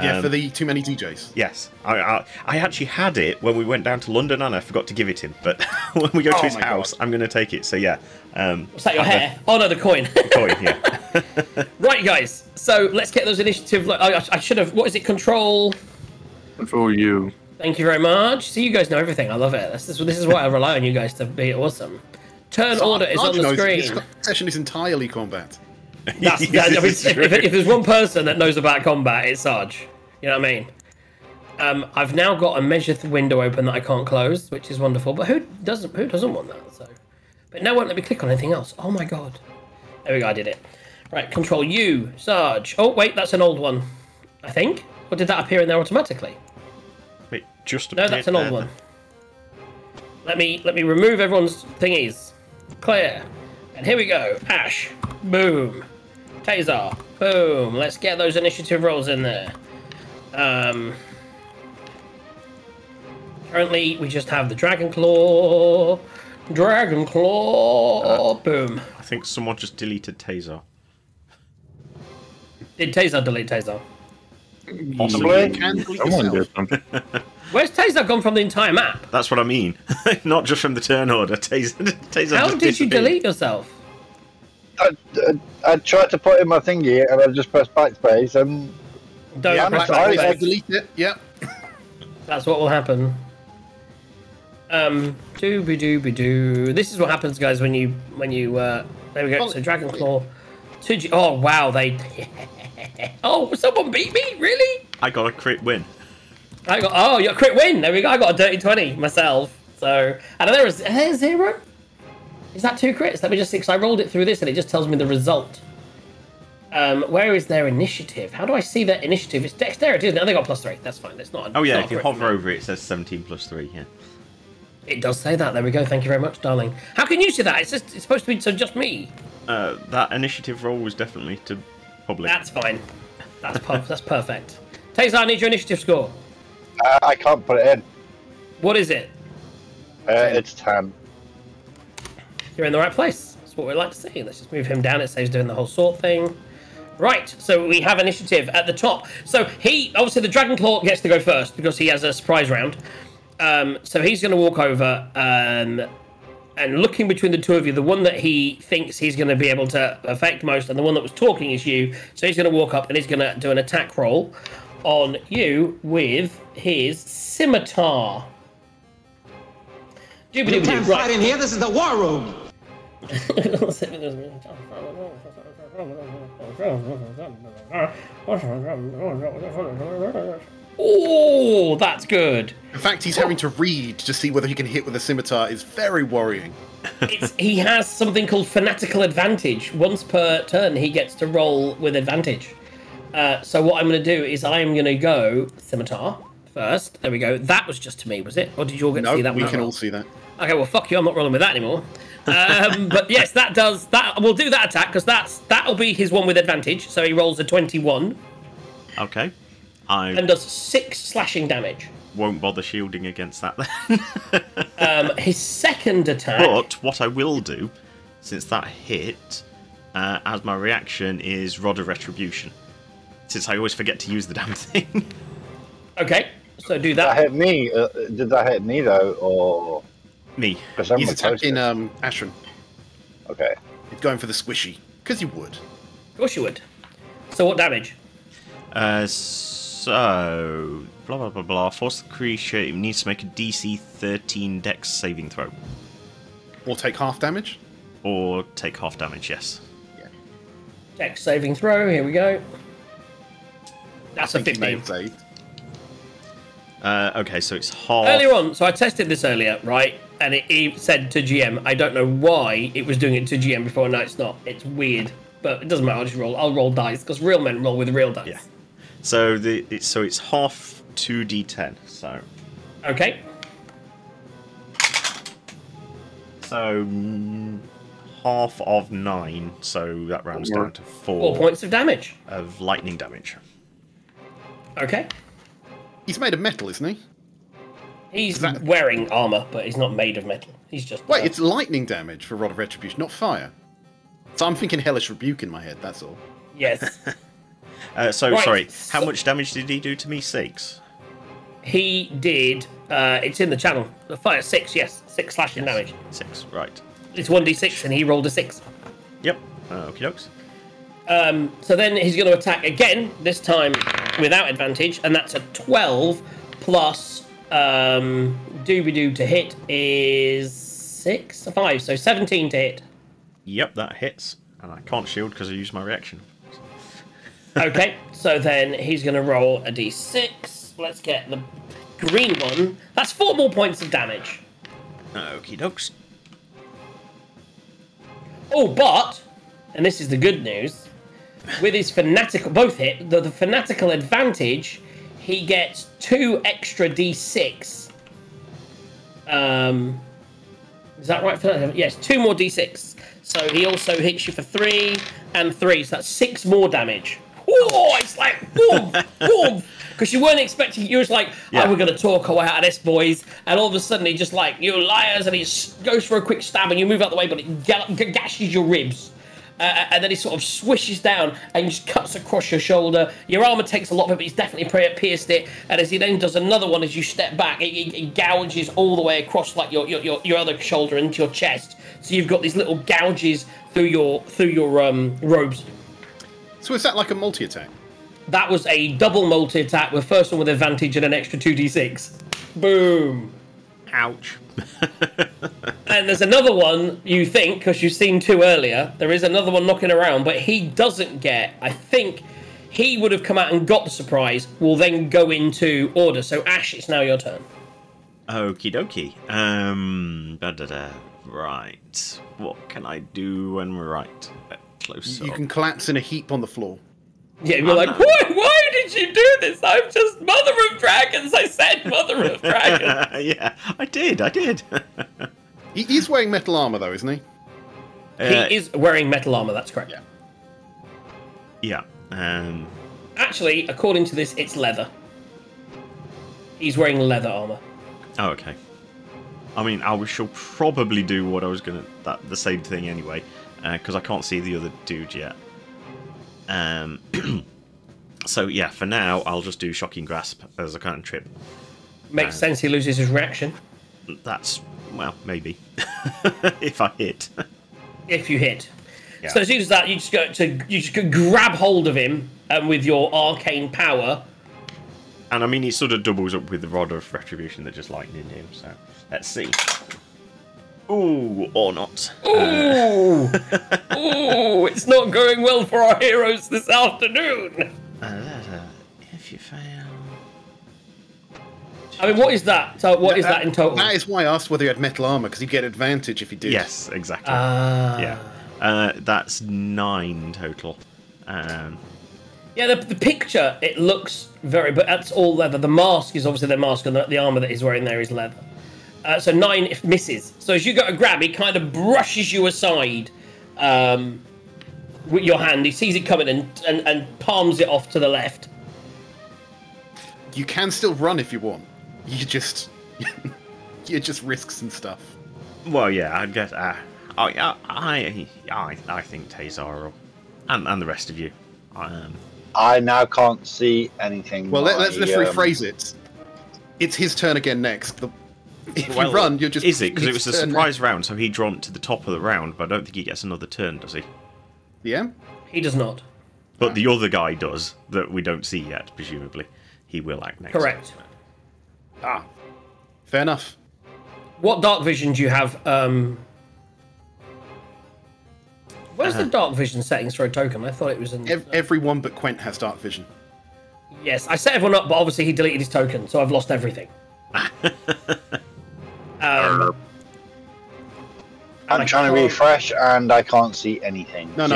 Yeah, for the Too Many DJs. Yes, I actually had it when we went down to London, and I forgot to give it him. But when we go to his my house, God. I'm going to take it. So yeah. What's that, your hair? Oh, no, the coin. Coin, yeah. Right, guys. So let's get those initiative. I should have. What is it? Control. For you. Thank you very much. See, you guys know everything. I love it. This is why I rely on you guys to be awesome. Turn order is on the screen. This session is entirely combat. I mean, if there's one person that knows about combat, it's Sarge. You know what I mean? I've now got a measure window open that I can't close, which is wonderful. But who doesn't want that? So, but now won't let me click on anything else. Oh my god! There we go. I did it. Right. Control U, Sarge. Oh wait, that's an old one. I think. Or did that appear in there automatically? Wait, just No, that's an old one. Let me remove everyone's thingies. Clear. And here we go. Ash. Boom. Taser. Boom. Let's get those initiative rolls in there. Currently, we just have the Dragon Claw. Dragon Claw. Boom. I think someone just deleted Taser. Did Taser delete Taser? Possibly. Can delete Someone yourself. did something. Where's Taser gone from the entire map? That's what I mean. Not just from the turn order. Taser How just did you disappeared. delete yourself? I tried to put in my thingy and I just pressed backspace and Don't Yeah, press sorry, backspace. I delete it. Yep. That's what will happen. Dooby-dooby-doo. This is what happens, guys, when you there we go. So Dragon Claw. 2G. Oh wow, they. Oh, someone beat me, really? I got a crit win. I got. Oh, you got a crit win. There we go. I got a dirty 20 myself. So, and there was zero. Is that 2 crits? Let me just see, because I rolled it through this and it just tells me the result. Where is their initiative? How do I see their initiative? It's dexterity, isn't it? Oh, they got +3. That's fine. That's not. Oh yeah, not a if you crit. hover over it, it says 17 plus 3. Yeah. It does say that. There we go. Thank you very much, darling. How can you see that? It's supposed to be so just me. That initiative roll was definitely to public. That's fine. That's perfect. Taser, I need your initiative score. I can't put it in. What is it? It's 10. You're in the right place. That's what we like to see. Let's just move him down. It saves doing the whole sort thing. Right, so we have initiative at the top. So he, obviously the Dragon Claw gets to go first because he has a surprise round. So he's going to walk over and looking between the two of you, the one that he thinks he's going to be able to affect most and the one that was talking is you. So he's going to walk up and he's going to do an attack roll on you with his scimitar. You can't fight in here. This is the war room. Oh, that's good. In fact, he's having to read to see whether he can hit with a scimitar is very worrying. He has something called fanatical advantage. Once per turn, he gets to roll with advantage. So what I'm going to do is I am going to go scimitar first. There we go. That was just to me, was it? Or did you all get to see that? We one? can all see that. Okay, well, fuck you. I'm not rolling with that anymore. But yes, that does that. We'll do that attack because that'll be his one with advantage. So he rolls a 21 Okay. I and does 6 slashing damage. won't bother shielding against that then. His second attack. But what I will do, since that hit, as my reaction is Rod of Retribution. Since I always forget to use the damn thing. Okay, so do That that. hit me. Did that hit me though, or Me. because I'm He's the closest? attacking Ashran. Okay. He's going for the squishy. Because you would. Of course you would. So what damage? So blah blah blah blah. Force the creature needs to make a DC 13 Dex saving throw, Or take half damage. or take half damage. Yes. Dex saving throw. Here we go. That's a I think he may 15. have saved. Okay, so it's half. Earlier on, so I tested this earlier, right? And it said to GM. I don't know why it was doing it to GM before. No, it's not. It's weird, but it doesn't matter. I'll just roll. I'll roll dice because real men roll with real dice. Yeah. So it's half 2d10. So Okay. half of 9. So that rounds down to 4 points of damage. of lightning damage. Okay. He's made of metal, isn't he? He's wearing armor, but he's not made of metal. He's just... Wait, it's lightning damage for Rod of Retribution, not fire. So I'm thinking Hellish Rebuke in my head, that's all. Yes. Right, sorry, how much damage did he do to me? 6? He did... it's in the channel. The fire 6, yes. 6 slashing damage. 6, right. It's 1d6, and he rolled a 6. Yep, okie dokes. So then he's going to attack again, this time without advantage, and that's a 12 plus doobie-doo to hit is 5, so 17 to hit. Yep, that hits, and I can't shield because I used my reaction. Okay, so then he's going to roll a d6. Let's get the green one. That's 4 more points of damage. Okie dokes. Oh, but, and this is the good news, with his fanatical, both hit, the fanatical advantage, he gets 2 extra d6. Is that right? Yes, 2 more d6. So he also hits you for 3 and 3, so that's 6 more damage. Oh, it's like, boom, boom. Because you weren't expecting, you was like, oh, we're going to talk our way out of this, boys. And all of a sudden, he just like, you liars, and he goes for a quick stab, and you move out the way, but it gashes your ribs. And then he sort of swishes down and just cuts across your shoulder. Your armor takes a lot of it, but he's definitely pierced it. And as he then does another one, as you step back, it gouges all the way across like your other shoulder into your chest. So you've got these little gouges through your robes. So is that like a multi-attack? That was a double multi-attack with first one with advantage and an extra 2d6. Boom. Ouch. And there's another one, you think, because you've seen 2 earlier. There is another one knocking around, but he doesn't get... I think he would have come out and got the surprise. Will then go into order. So, Ash, it's now your turn. Okie dokie. Right. What can I do when we're right? Close You up. can collapse in a heap on the floor. Yeah, you're like, why did you do this? I'm just Mother of Dragons. I said Mother of Dragons. Yeah, I did. He's wearing metal armor, though, isn't he? He is wearing metal armor, that's correct. Yeah. Actually, according to this, it's leather. He's wearing leather armor. Oh, okay. I mean, I shall probably do what I was gonna... the same thing anyway, because I can't see the other dude yet. So yeah, for now I'll just do Shocking Grasp as a cantrip. Makes sense. He loses his reaction. That's, well, maybe if I hit. If you hit. Yeah. So as soon as that, you just go grab hold of him with your arcane power. And I mean, he sort of doubles up with the Rod of Retribution that just lightning him. So let's see. Ooh, or not. Ooh, ooh! It's not going well for our heroes this afternoon. If you fail. I mean, what is that? So, what is that in total? That is why I asked whether you had metal armor, because you get advantage if you do. Yes, exactly. Yeah. That's 9 total. Yeah, the picture, it looks very... But that's all leather. The mask is obviously their mask, and the armour that he's wearing there is leather. So 9 if misses. So as you go to grab, he kind of brushes you aside with your hand. He sees it coming and palms it off to the left. You can still run if you want. You just... you just risk some stuff. Well, yeah, I guess... I think Tazar and the rest of you. I now can't see anything. Well, let's rephrase it. It's his turn again next. If you run, you're just... Is it? Because it was a surprise round, so he drawn to the top of the round, but I don't think he gets another turn, does he? Yeah? He does not. But the other guy does, that we don't see yet, presumably. He will act next. Correct. Ah. Fair enough. What dark vision do you have? Where's the dark vision settings for a token? I thought it was in... Everyone but Quent has dark vision. Yes, I set everyone up, but obviously he deleted his token, so I've lost everything. I'm trying to refresh, and I can't see anything. No, so,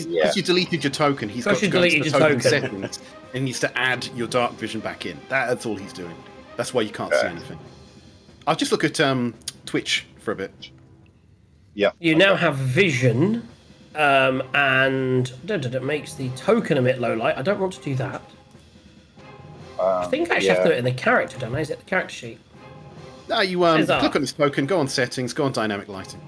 because you deleted your token, he's got to go into the token settings and needs to add your dark vision back in. That's all he's doing. That's why you can't see anything. I'll just look at Twitch for a bit. Yeah. You now have vision, and it makes the token emit low light. I don't want to do that. I think I actually have to do it in the character, don't I? Is it the character sheet? No, you click on this token, go on settings, go on dynamic lighting.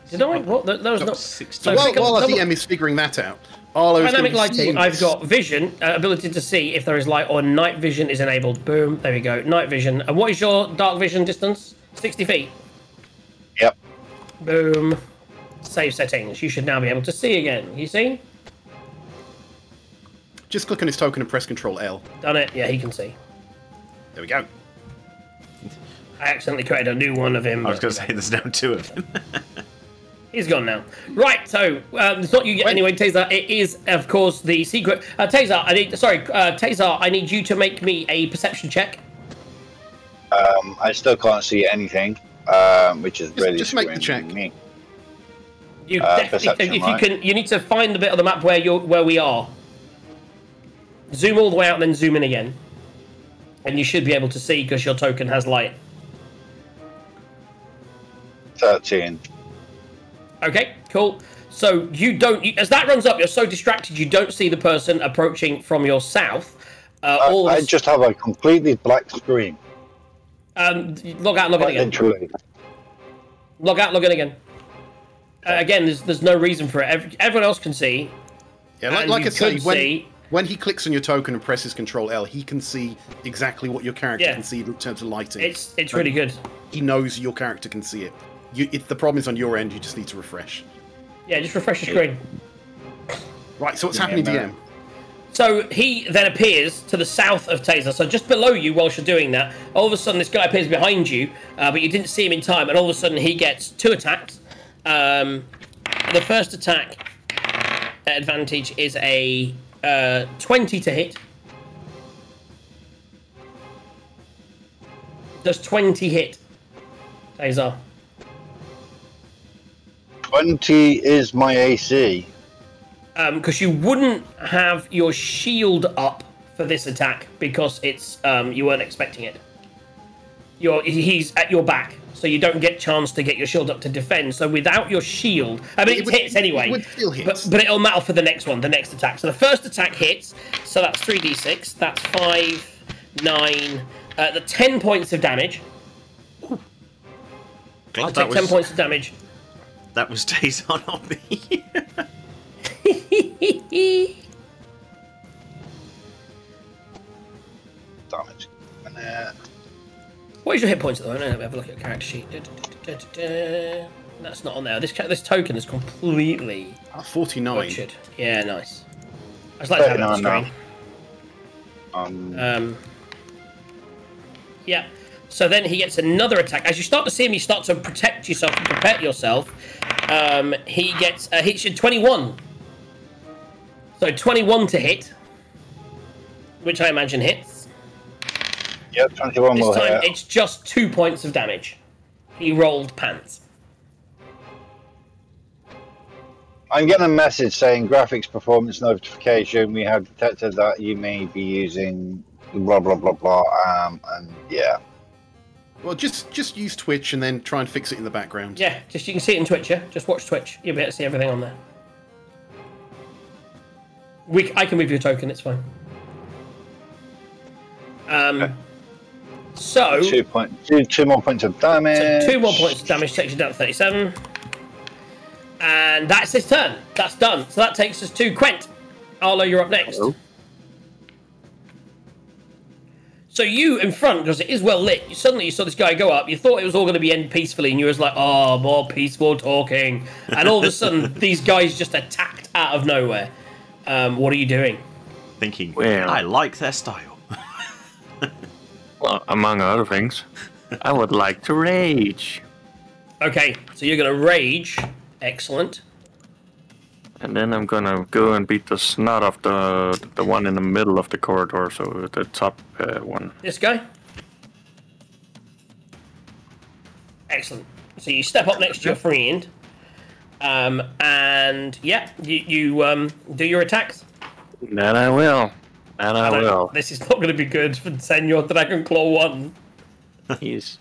Did I? What? That was not. So while our DM is figuring that out, Arlo's dynamic lighting. I've this. got vision, ability to see if there is light, or night vision is enabled. Boom. There we go. Night vision. And what is your dark vision distance? 60 feet. Yep. Boom. Save settings. You should now be able to see again. You see? Just click on his token and press Control L. Done it. Yeah, he can see. There we go. I accidentally created a new one of him. I was going to say there's now 2 of them. He's gone now. Right, so it's not you yet anyway, Taser. It is, of course, the secret. Taser, Taser, I need you to make me a perception check. I still can't see anything, which is really just make the check. Me. You definitely, if you can, you need to find the bit of the map where we are. Zoom all the way out and then zoom in again, and you should be able to see because your token has light. 13. Okay, cool. So you don't, as that runs up, you're so distracted you don't see the person approaching from your south. I just have a completely black screen. Log out, log in again. Literally. Log out, log in again. Again, there's no reason for it. Everyone else can see. Yeah, like I say, when he clicks on your token and presses Control L, he can see exactly what your character can see in terms of lighting. It's really good. He knows your character can see it. If the problem is on your end, you just need to refresh. Yeah, just refresh the screen. Right, so what's happening, DM? So he then appears to the south of Taser, so just below you whilst you're doing that. All of a sudden, this guy appears behind you, but you didn't see him in time, and all of a sudden he gets 2 attacks. The first attack advantage is a 20 to hit. Does 20 hit, Taser? 20 is my AC. Because you wouldn't have your shield up for this attack because it's you weren't expecting it. He's at your back, so you don't get chance to get your shield up to defend. So without your shield, I mean, it hits anyway. It would still hit. But it'll matter for the next one, the next attack. So the first attack hits, so that's 3d6. That's 5, 9, the 10 points of damage. Glad take 10 points of damage. That was Taser, not me. Damage. What is your hit points at the moment? Let me have a look at your character sheet. That's not on there. This token is completely 49. butchered. Yeah, nice. I just like to have it on the screen. Yeah. So then he gets another attack. As you start to see him, you start to protect yourself and prepare yourself. He gets hits you 21. So 21 to hit, which I imagine hits. Yep, 21 this more time hit. it's just 2 points of damage. He rolled pants. I'm getting a message saying graphics performance notification. We have detected that you may be using blah blah blah blah. And yeah. Well, just use Twitch and then try and fix it in the background. Yeah, you can see it in Twitch. Yeah, just watch Twitch. You'll be able to see everything on there. I can move your token. It's fine. Okay. So 2 more points of damage. So 2 more points of damage takes you down to 37. And that's his turn. That's done. So that takes us to Quent. Arlo, you're up next. Hello. So you in front, because it is well lit, suddenly you saw this guy go up, you thought it was all going to be end peacefully, and you was like, oh, more peaceful talking. And all of a sudden, these guys just attacked out of nowhere. What are you doing? Thinking, Well. I like their style. Well, among other things, I would like to rage. Okay, so you're going to rage. Excellent. And then I'm gonna go and beat the snot off the one in the middle of the corridor, so the top one. This guy? Excellent. So you step up next to your friend. And yeah, you do your attacks. That I will. That I will. This is not going to be good for Senor Dragonclaw 1. He's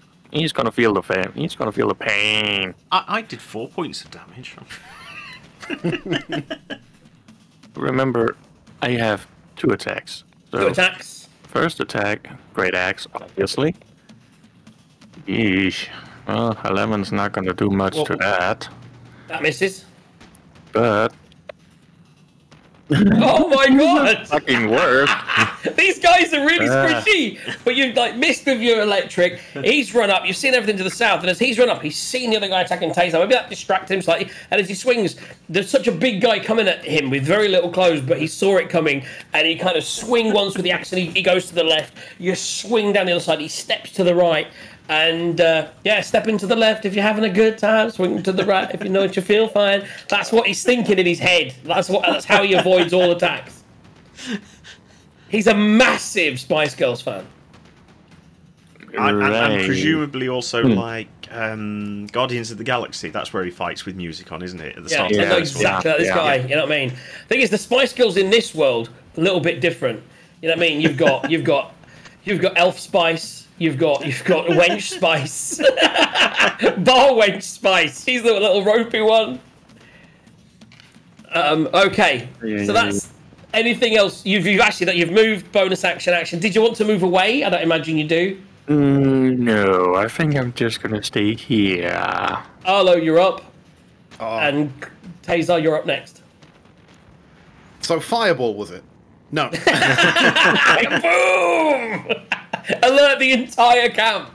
gonna feel the pain. He's gonna feel the pain. I did 4 points of damage. Remember, I have 2 attacks. So 2 attacks. first attack, great axe, obviously. Yeesh. Well, 11's not gonna do much to that. That misses. But Oh my god! fucking work. These guys are really squishy. But you've like missed with your electric. He's run up. You've seen everything to the south, and as he's run up, he's seen the other guy attacking Taser. Maybe that distracted him slightly. And as he swings, there's such a big guy coming at him with very little clothes, but he saw it coming, and he kind of swing once with the axe, and he goes to the left. You swing down the other side. He steps to the right. And step into the left if you're having a good time. Swing to the right if you know what you feel fine. That's what he's thinking in his head. That's how he avoids all attacks. He's a massive Spice Girls fan. And presumably also like Guardians of the Galaxy. That's where he fights with music on, isn't it? At the start. I know exactly like this guy. You know what I mean? Thing is, the Spice Girls in this world a little bit different. You know what I mean? You've got Elf Spice. You've got Wench Spice, Bar Wench Spice. She's the little ropey one. Okay, so that's anything else. You've moved. Bonus action. Did you want to move away? I don't imagine you do. No, I think I'm just gonna stay here. Arlo, you're up, and Taser, you're up next. So fireball was it? No. Boom! Alert the entire camp.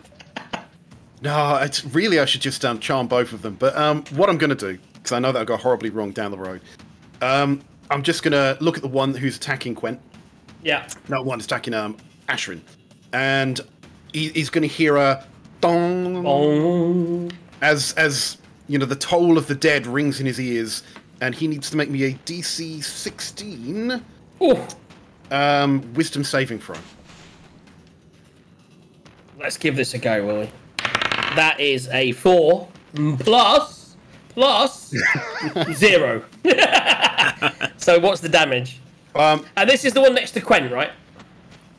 No, it's really I should just charm both of them. But what I'm going to do, because I know that I got horribly wrong down the road, I'm just going to look at the one who's attacking Quent. Yeah. No, one attacking Ashrin. And he's going to hear a dong, Bong. as you know, the toll of the dead rings in his ears, and he needs to make me a DC 16 wisdom saving throw. Let's give this a go, will we? That is a 4 plus 0. So what's the damage? And this is the one next to Quen, right?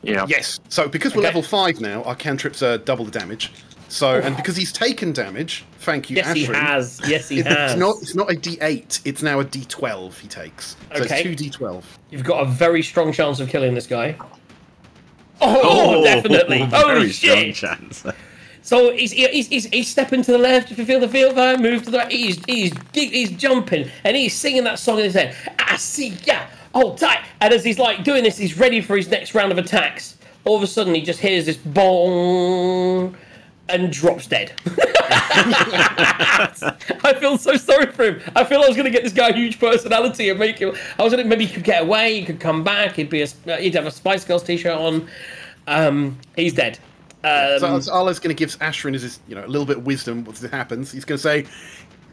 Yeah. Yes. So because we're level 5 now, our cantrips are double the damage. So and because he's taken damage, thank you, Yes, Ashrin. he has. Yes, he has. It's not a D8. It's now a D12 he takes. So Okay. it's 2D12. You've got a very strong chance of killing this guy. Oh, definitely. Holy Very strong shit. chance. So he's stepping to the left. If you feel the feel fire, move to the right. He's jumping and he's singing that song in his head. I see ya. Oh, tight. And as he's like doing this, he's ready for his next round of attacks. All of a sudden, he just hears this bong and drops dead. I feel so sorry for him. I feel I was going to get this guy a huge personality and make him. I was going to maybe he could get away. He could come back. He'd have a Spice Girls t-shirt on. He's dead. So Arlo's going to give Ashrin a little bit of wisdom once it happens. He's going to say,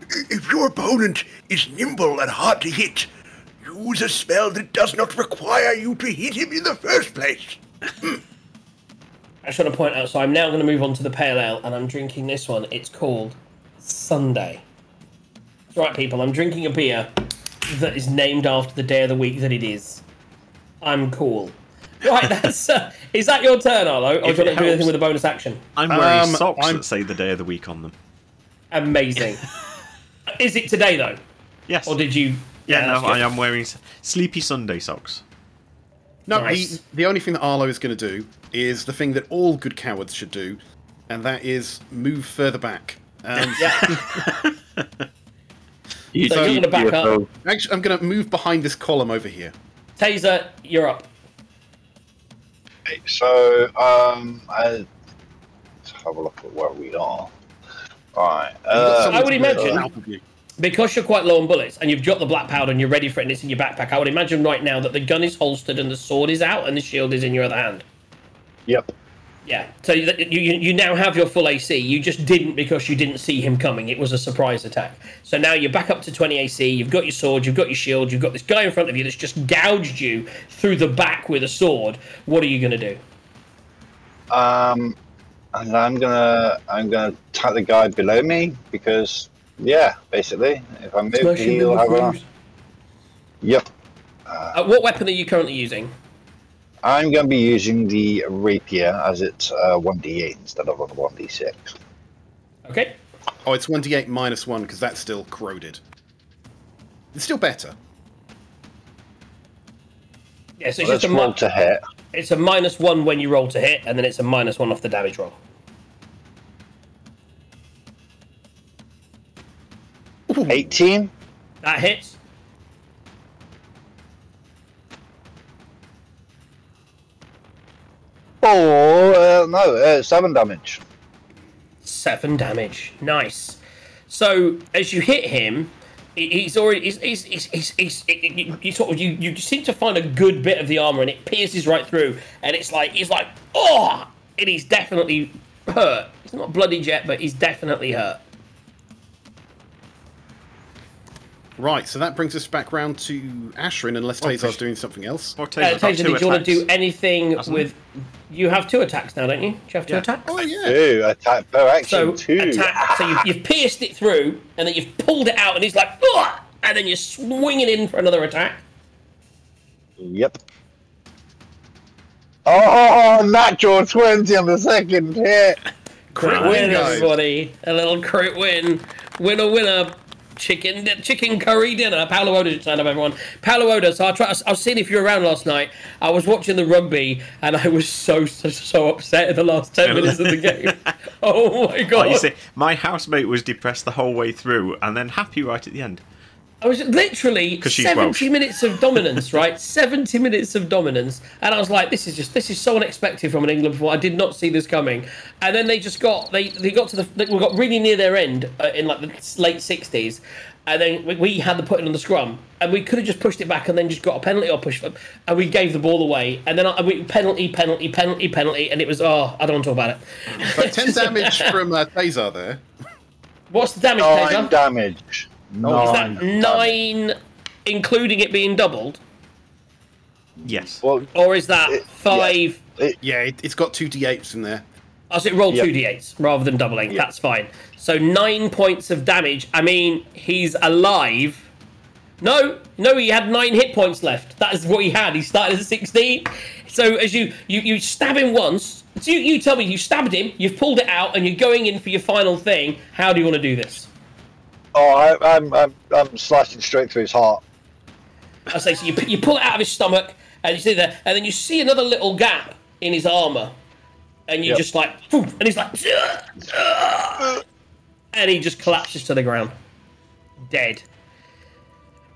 If your opponent is nimble and hard to hit, use a spell that does not require you to hit him in the first place. I just want to point out, so I'm now going to move on to the pale ale, and I'm drinking this one. It's called Sunday. That's right, people. I'm drinking a beer that is named after the day of the week that it is. I'm cool. Right, that's. Is that your turn, Arlo? Or do you want to do anything with a bonus action? I'm wearing socks that say the day of the week on them. Amazing. Is it today, though? Yes. Or did you... Yeah, no, that's good. I am wearing Sleepy Sunday socks. no, Nice. the only thing that Arlo is going to do is the thing that all good cowards should do, and that is move further back. Yeah. So you're going to back up. Actually, I'm going to move behind this column over here. Taser, you're up. Okay, so let's have a look at where we are. Right. I would imagine, because you're quite low on bullets and you've got the black powder and you're ready for it and it's in your backpack, I would imagine right now that the gun is holstered and the sword is out and the shield is in your other hand. Yep. Yeah, so you now have your full AC. You just didn't because you didn't see him coming. It was a surprise attack. So now you're back up to 20 AC. You've got your sword, you've got your shield, you've got this guy in front of you that's just gouged you through the back with a sword. What are you going to do? And I'm gonna attack the guy below me because basically if I move, he'll have a. Yep. What weapon are you currently using? I'm going to be using the rapier as it's 1d8 instead of a 1d6. Okay. Oh, it's 1d8 minus 1 because that's still corroded. It's still better. Yeah, so it's Let's just roll to hit. It's a -1 when you roll to hit, and then it's a -1 off the damage roll. Ooh. 18. That hits. Oh, no, 7 damage. 7 damage. Nice. So as you hit him, he's already. You sort of you seem to find a good bit of the armor, and it pierces right through, and he's like, oh, and he's definitely hurt. He's not bloodied yet, but he's definitely hurt. Right, so that brings us back round to Ashrin, unless Tazar's doing something else. Taser, did you want to do anything with... You have 2 attacks now, don't you? Do you have 2 attacks? Oh, yeah. 2 attack per action, so 2. So you've pierced it through, and then you've pulled it out, and he's like, ugh! And then you're swinging in for another attack. Yep. Oh, natural 20 on the second hit. Crit win, everybody. A little crit win. Winner, winner. Chicken curry dinner. Paolo Oda just signed up, everyone. Paolo Oda. So I was seeing if you were around last night. I was watching the rugby, and I was so upset in the last 10 minutes of the game. Oh my god! Oh, you see, my housemate was depressed the whole way through, and then happy right at the end. I was literally 70 Welsh. minutes of dominance, right? 70 minutes of dominance, and I was like, "This is so unexpected from an England before. I did not see this coming." And then they just got we got really near their end in like the late 60s, and then we had the putting on the scrum, and we could have just pushed it back and then just got a penalty or push, and we gave the ball away, and then we penalty, and it was I don't want to talk about it. But 10 damage from Tazar there. What's the damage, 9 Taser? damage. Is that 9, including it being doubled? Yes. Well, Or is that 5? Yeah, it's got 2 d8s in there. Oh, so it rolled 2 d8s rather than doubling. Yep. That's fine. So 9 points of damage. I mean, he's alive. No, he had 9 hit points left. That is what he had. He started at 16. So as you stab him once, so you tell me you stabbed him, you've pulled it out, and you're going in for your final thing. How do you want to do this? Oh, I'm slashing straight through his heart. I say, so you pull it out of his stomach, and you see there, and then you see another little gap in his armor, and you just like, and he's like, and he just collapses to the ground, dead.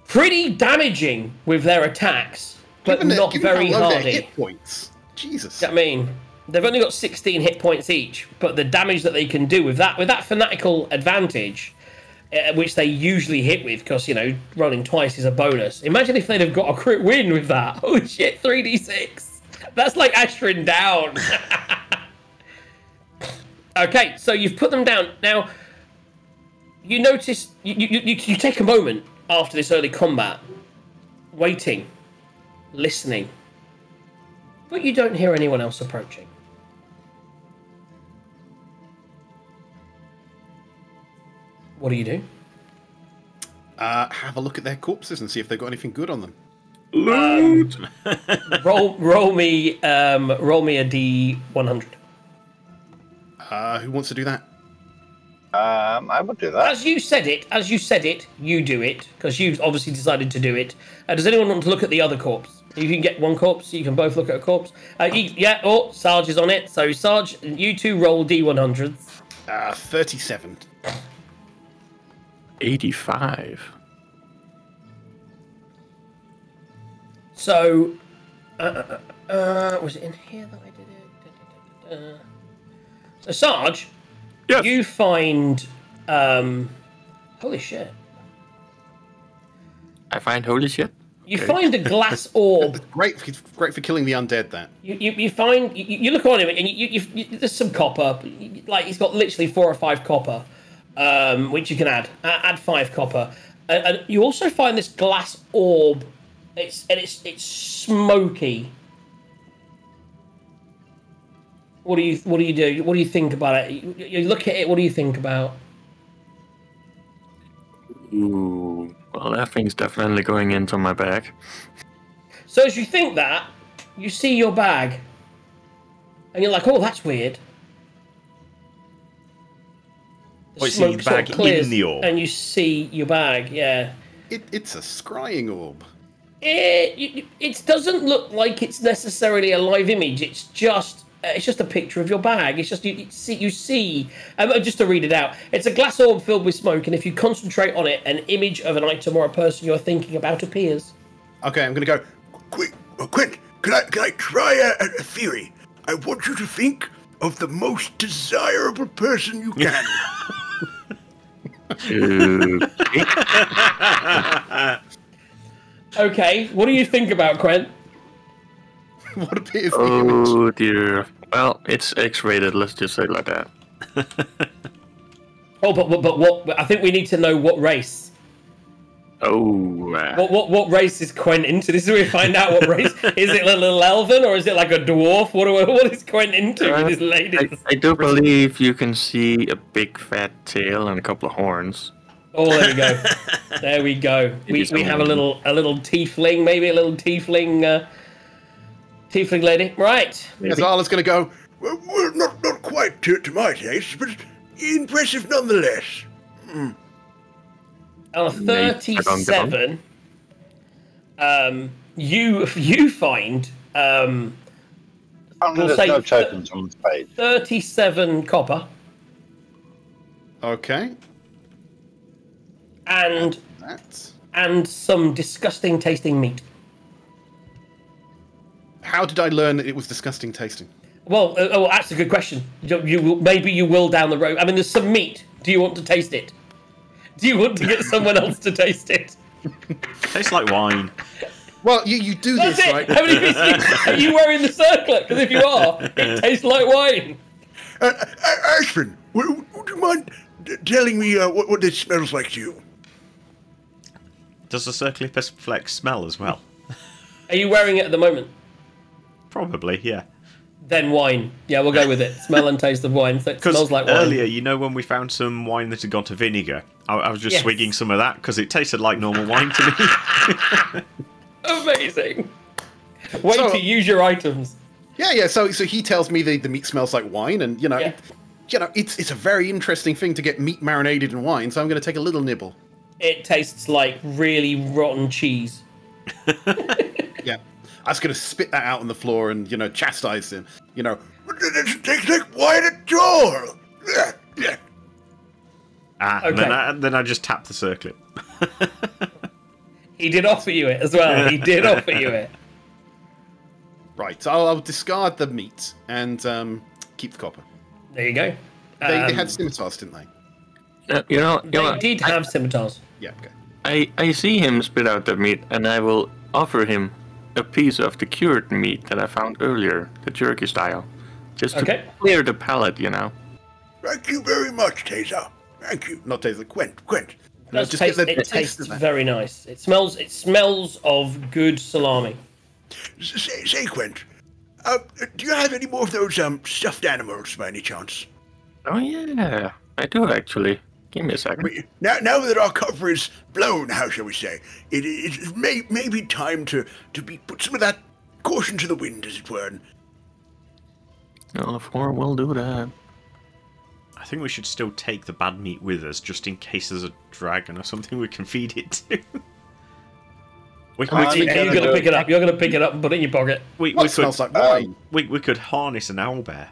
Pretty damaging with their attacks, but not very hardy. Hit points. Jesus. I mean, they've only got 16 hit points each, but the damage that they can do with that fanatical advantage. Which they usually hit with, because, rolling twice is a bonus. Imagine if they'd have got a crit win with that. Oh shit, 3d6. That's like Ashrin down. Okay, so you've put them down. Now, you notice, you take a moment after this early combat, waiting, listening, but you don't hear anyone else approaching. What do you do? Have a look at their corpses and see if they've got anything good on them. Loot! Roll me a d100. Who wants to do that? I would do that. As you said it, you do it, because you've obviously decided to do it. Does anyone want to look at the other corpse? You can get one corpse, you can both look at a corpse. Sarge is on it. So Sarge, you two roll d100s. 37. 85. So, was it in here that I did it? So, Sarge, Yes. you find, holy shit. I find holy shit. You find a glass orb. Great for killing the undead, that. You find, you look on him, and you there's some copper. Like, he's got literally 4 or 5 copper. Which you can add 5 copper, and you also find this glass orb. It's smoky. What do you do? What do you think about it? You look at it. What do you think about? Ooh, well, that thing's definitely going into my bag. So as you think that, you see your bag, and you're like, "Oh, that's weird." The you see your smoke sort of bag clears, in the orb. and you see your bag. Yeah. It's a scrying orb. It doesn't look like it's necessarily a live image. It's just a picture of your bag. It's just you see. Just to read it out, it's a glass orb filled with smoke, and if you concentrate on it, an image of an item or a person you're thinking about appears. Okay, I'm gonna go. Quint, can I try a theory? I want you to think of the most desirable person you can. Okay, what do you think about Quint? What appears in the image? Oh dear. Well, it's X-rated. Let's just say it like that. Oh, but what? I think we need to know what race. Oh. What race is Quint into? This is where we find out what race. Is it a little elven or is it like a dwarf? What is Quint into with his ladies? I do believe you can see a big fat tail and a couple of horns. Oh, there we go. There we go. We have a little tiefling, maybe a little tiefling lady. Right. Azala's gonna go. Well, not quite to my taste, but impressive nonetheless. On a 37, you find There's no tokens on the page. 37 copper Okay. and That's. some disgusting tasting meat. How did I learn that it was disgusting tasting? Well, that's a good question. Maybe you will down the road. I mean, there's some meat. Do you want to taste it? Do you want to get someone else to taste it? Tastes like wine. Well, you do That's this, it. right? How many pieces are you wearing the circlet? Because if you are, it tastes like wine. Ashman, would you mind telling me what this smells like to you? Does the Circlipus Flex smell as well? Are you wearing it at the moment? Probably, yeah. Then wine. Yeah, we'll go with it. Smell and taste of wine. So it smells like wine. Earlier, you know, when we found some wine that had gone to vinegar, I was just swigging some of that because it tasted like normal wine to me. Amazing. Way to use your items. Yeah. So he tells me the meat smells like wine, and it's a very interesting thing to get meat marinated in wine. So I'm going to take a little nibble. It tastes like really rotten cheese. Yeah. I was going to spit that out on the floor and, chastise him. It tastes like wine at all. And then I just tapped the circlet. He did offer you it as well. He did offer you it. Right, so I'll discard the meat and keep the copper. There you go. They had scimitars, didn't they? They did have scimitars. Yeah, okay. I see him spit out the meat, and I will offer him a piece of the cured meat that I found earlier, the jerky style, just to clear the palate, Thank you very much, Taser. Thank you. Not Taser, Quint. It tastes very nice. It smells of good salami. Say, Quint, do you have any more of those stuffed animals by any chance? Oh yeah, I do actually. Give me a second. Now that our cover is blown, how shall we say, it may be time to put some of that caution to the wind, as it were. All of 4 will do that. I think we should still take the bad meat with us, just in case there's a dragon or something we can feed it to. You're going to pick it up. You're going to pick it up and put it in your pocket. It smells like wine. We could harness an owlbear.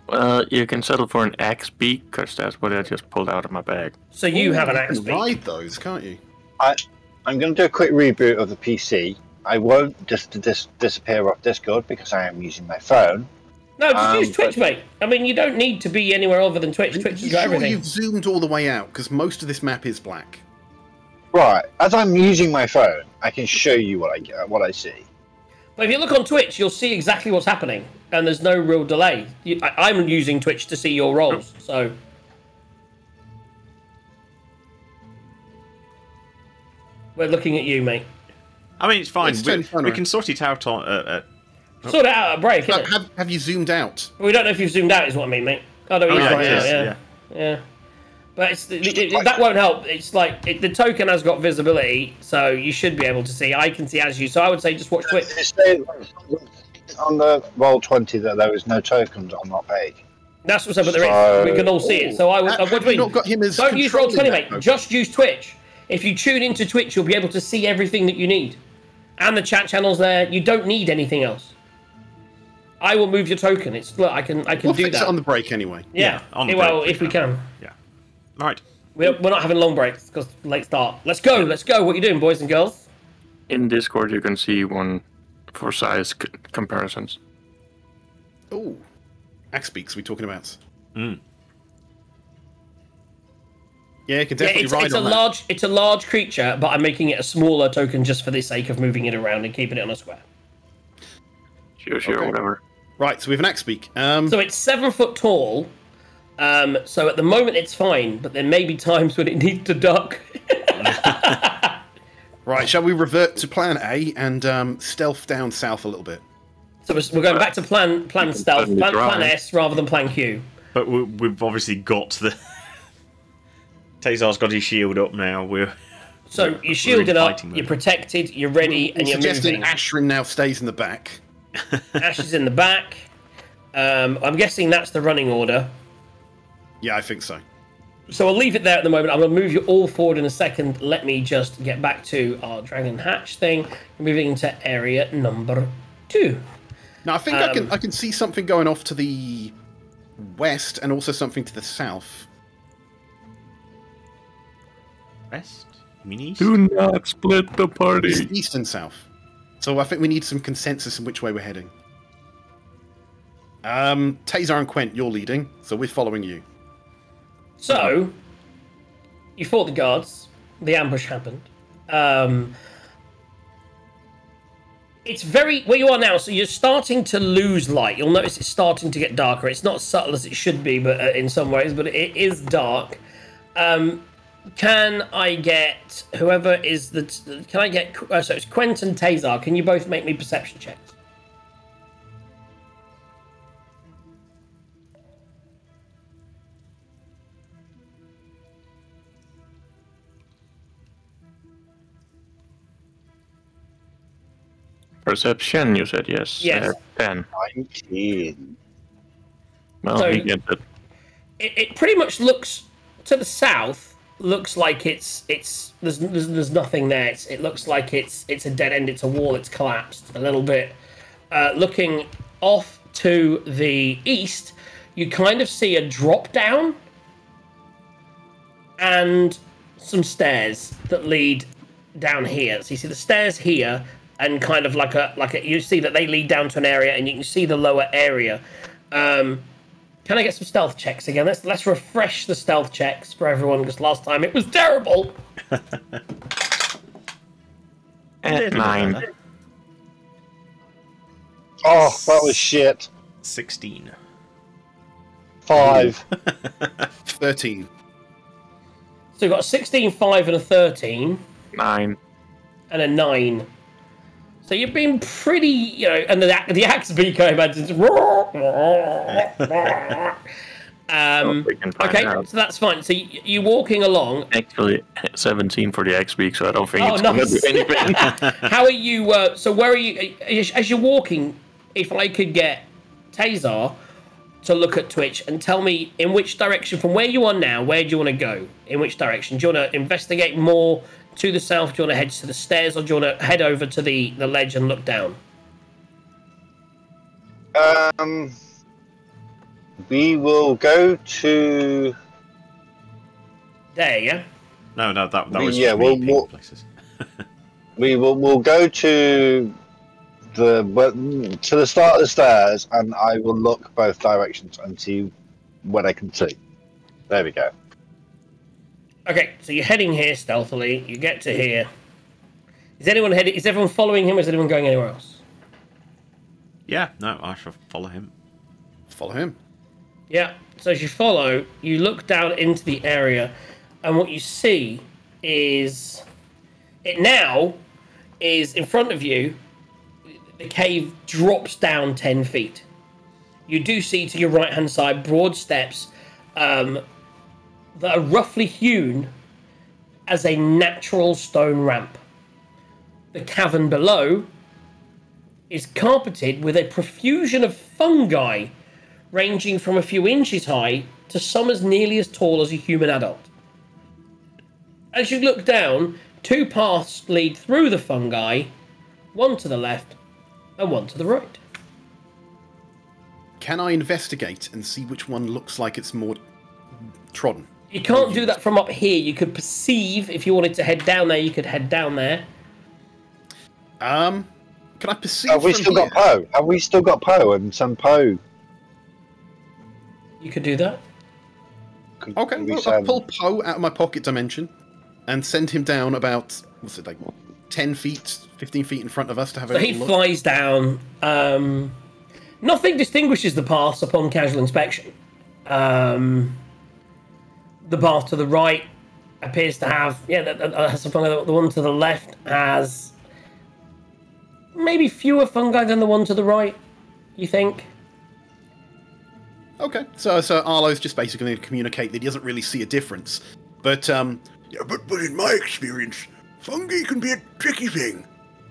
Well, you can settle for an axe beak, because that's what I just pulled out of my bag. So you have an axe beak. You can ride those, can't you? I'm going to do a quick reboot of the PC. I won't just disappear off Discord because I am using my phone. No, just use Twitch, mate. I mean, you don't need to be anywhere other than Twitch. Twitch has got everything. You've zoomed all the way out, because most of this map is black. Right. As I'm using my phone, I can show you what I see. But if you look on Twitch, you'll see exactly what's happening, and there's no real delay. I'm using Twitch to see your rolls, so... We're looking at you, mate. I mean, it's fine. We can sort it out on... Sort it out at a break, innit? Have you zoomed out? We don't know if you've zoomed out, is what I mean, mate. I don't know. Yeah. But that won't help. It's like the token has got visibility, so you should be able to see. I can see as you. So I would say just watch Twitch. It says on the Roll20 that there is no tokens on that page. That's what's up, but there is. We can all see it. So I would. What do you mean? Not got him as don't use Roll20, mate. Just use Twitch. If you tune into Twitch, you'll be able to see everything that you need. And the chat channel's there. You don't need anything else. I will move your token. Look, I can We'll do fix that it on the break anyway. Yeah. on the Well, break if we can. Yeah. Right. We're not having long breaks because late start. Let's go. Let's go. What are you doing, boys and girls? In Discord, you can see one for size comparisons. Oh, Axe Beaks we talking about? Mm. Yeah, you can definitely ride it's on a that. large. It's a large creature, but I'm making it a smaller token just for the sake of moving it around and keeping it on a square. Sure, Okay. whatever. Right, so we have an Axe Beak. So it's 7 foot tall. So at the moment it's fine, but there may be times when it needs to duck. Right, shall we revert to plan A and stealth down south a little bit? So we're going back to plan stealth, certainly plan try. S rather than plan Q. But we've obviously got the... Tazar's got his shield up now. So you're shielded up, fighting you're mode. protected, you're ready, and you're Suggesting moving. Ashrin now stays in the back. Ash is in the back. I'm guessing that's the running order. Yeah, I think so. So I'll leave it there at the moment. I'm going to move you all forward in a second. Let me just get back to our Dragon Hatch thing. Moving into area number 2. Now, I think I can see something going off to the west and also something to the south. West? You mean east? Do not split the party. East and south. So I think we need some consensus in which way we're heading. Tazar and Quent, you're leading, so we're following you. So, you fought the guards. The ambush happened. It's very... Where you are now, so you're starting to lose light. You'll notice it's starting to get darker. It's not subtle as it should be, but in some ways, but it is dark. Can I get... Whoever is the... Can I get... so it's Quent and Tazar. Can you both make me perception checks? Perception, you said yes. Yes. 10. 19. Well, So- he gets it. It pretty much looks to the south. Looks like it's there's nothing there. It looks like it's a dead end. It's a wall. It's collapsed a little bit. Looking off to the east, you kind of see a drop down and some stairs that lead down here. So you see the stairs here, and kind of like a you see that they lead down to an area, and you can see the lower area. Can I get some stealth checks again? Let's refresh the stealth checks for everyone, because last time it was terrible. 9. Oh, that was shit. 16. 5. 13. So you've got a 16, 5, and a 13, 9. and a 9. So you've been pretty, and the axe beak, I imagine. We can find Okay, out. so that's fine. So you're walking along. Actually, 17 for the X-Beak, so I don't think Oh, it's going to nice. do anything. How are you? So where are you? As you're walking, if I could get Tazar to look at Twitch and tell me in which direction, from where you are now, where do you want to go? In which direction? Do you want to investigate more to the south? Do you want to head to the stairs, or do you want to head over to the ledge and look down? We will go to... There, yeah? No, that We- was yeah, just we'll me picking walk- places. We'll go to the start of the stairs, and I will look both directions and see what I can see. There we go. Okay, so you're heading here stealthily. You get to here. Is everyone following him, or is anyone going anywhere else? Yeah, no, I shall follow him. Follow him. Yeah, so as you follow, you look down into the area, and what you see is... It now is in front of you. The cave drops down 10 feet. You do see to your right-hand side broad steps that are roughly hewn as a natural stone ramp. The cavern below is carpeted with a profusion of fungi ranging from a few inches high to some as nearly as tall as a human adult. As you look down, 2 paths lead through the fungi, one to the left and one to the right. Can I investigate and see which one looks like it's more trodden? You can't do that from up here. You could perceive, if you wanted to head down there, you could head down there. Can I perceive? Have we still got Poe? Have we still got Poe and some Poe? You could do that. Okay, well, I'll pull Poe out of my pocket dimension and send him down about, what's it, like 10 feet, 15 feet in front of us to have a So he look. flies down. Nothing distinguishes the paths upon casual inspection. The path to the right appears to have, has some fungi. The one to the left has maybe fewer fungi than the one to the right, you think? Okay, so Arlo's just basically going to communicate that he doesn't really see a difference. But, Yeah, but in my experience, fungi can be a tricky thing.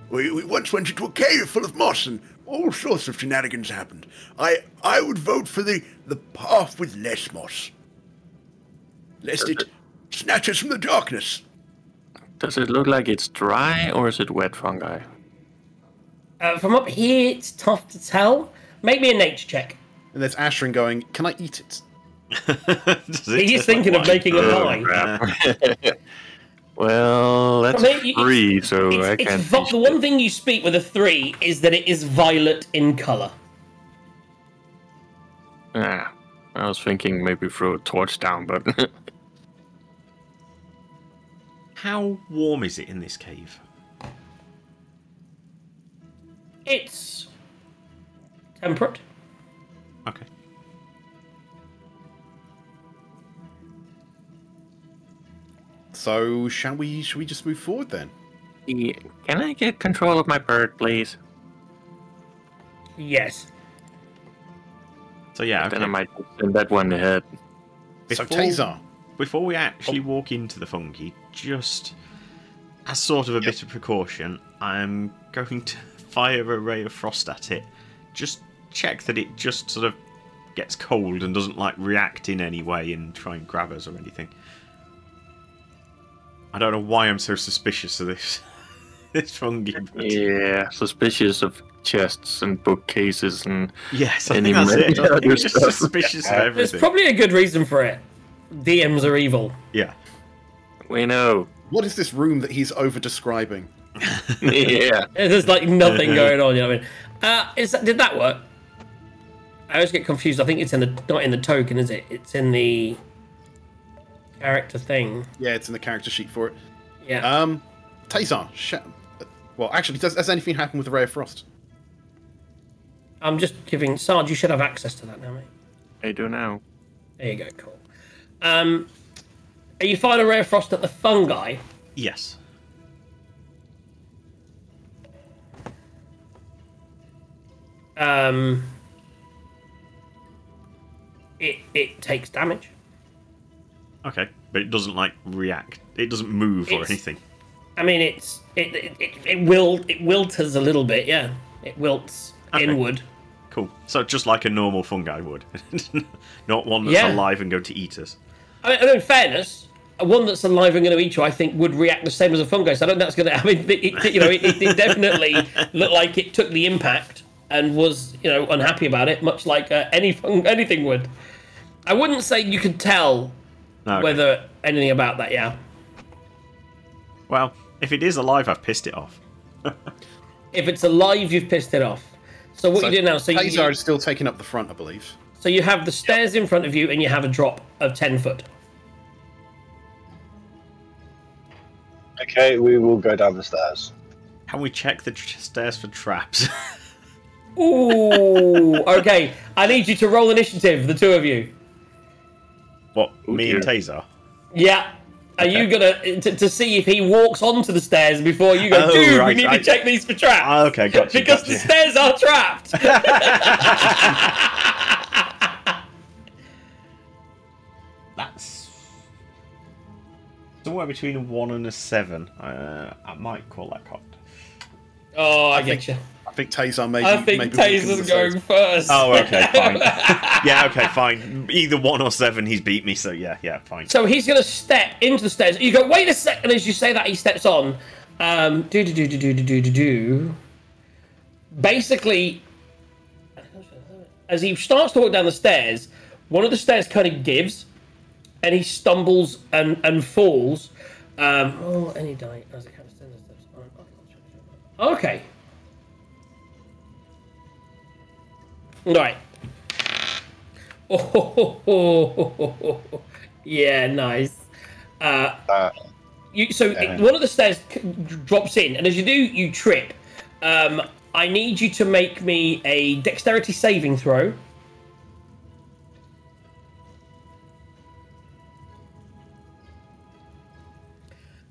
We once went into a cave full of moss and all sorts of shenanigans happened. I would vote for the path with less moss. Lest it snatch us from the darkness. Does it look like it's dry or is it wet fungi? From up here, it's tough to tell. Make me a nature check. and there's Ashrin going, can I eat it? He's thinking of making a pie. Well, that's free, so I can't. The one thing you speak with a 3 is that it is violet in colour. I was thinking maybe throw a torch down, but... How warm is it in this cave? It's temperate. Okay. So, should we just move forward then? Yeah. Can I get control of my bird, please? Yes. So yeah, okay. Then I might send that one ahead. So, Tazar. Before we actually walk into the fungi, just as sort of a bit of precaution, I'm going to fire a ray of frost at it. Just check that it just sort of gets cold and doesn't like react in any way and try and grab us or anything. I don't know why I'm so suspicious of this this fungi. But... Yeah, suspicious of chests and bookcases and yes, I think that's it. I'm just suspicious of everything. There's probably a good reason for it. DMs are evil. Yeah. We know. What is this room that he's over-describing? Yeah. There's like nothing going on, you know what I mean? Did that work? I always get confused. I think it's not in the token, is it? It's in the character thing. Yeah, it's in the character sheet for it. Yeah. Tazar, well, actually, has anything happened with the Ray of Frost? I'm just giving... Sarge, you should have access to that now, mate. I do now. There you go, cool. Are you firing a Ray of Frost at the fungi? Yes. It takes damage. Okay, but it doesn't like react. It doesn't move or anything. I mean, it wilts a little bit. Yeah, it wilts inward. Cool. So just like a normal fungi would, not one that's alive and going to eat us. I mean, in fairness, one that's alive and going to eat you, I think, would react the same as a fungi. So I don't think that's going to. I mean, it definitely looked like it took the impact and was, unhappy about it, much like anything would. I wouldn't say you could tell whether anything about that. Yeah. Well, if it is alive, I've pissed it off. If it's alive, you've pissed it off. So what you do now? So Tazar is still taking up the front, I believe. So you have the stairs in front of you, and you have a drop of 10 foot. Okay, we will go down the stairs. Can we check the stairs for traps? Ooh, okay. I need you to roll initiative, the two of you. What, me and Tazar? Yeah. Are you gonna to see if he walks onto the stairs before you go? Dude, right, we need to check these for traps. Okay, gotcha. Because the stairs are trapped. That's somewhere between a 1 and a 7. I might call that cocked. Oh, I get you. I think Taser maybe. I think Taser's going first. Oh, okay, fine. Yeah, okay, fine. Either 1 or 7, he's beat me, so yeah, fine. So he's going to step into the stairs. You go, wait a second, as you say that, he steps on. Basically, as he starts to walk down the stairs, one of the stairs kind of gives, and he stumbles and falls. Any die as it comes to the steps. Okay. Right. Oh, yeah, nice. One of the stairs drops in, and as you do, you trip. I need you to make me a dexterity saving throw.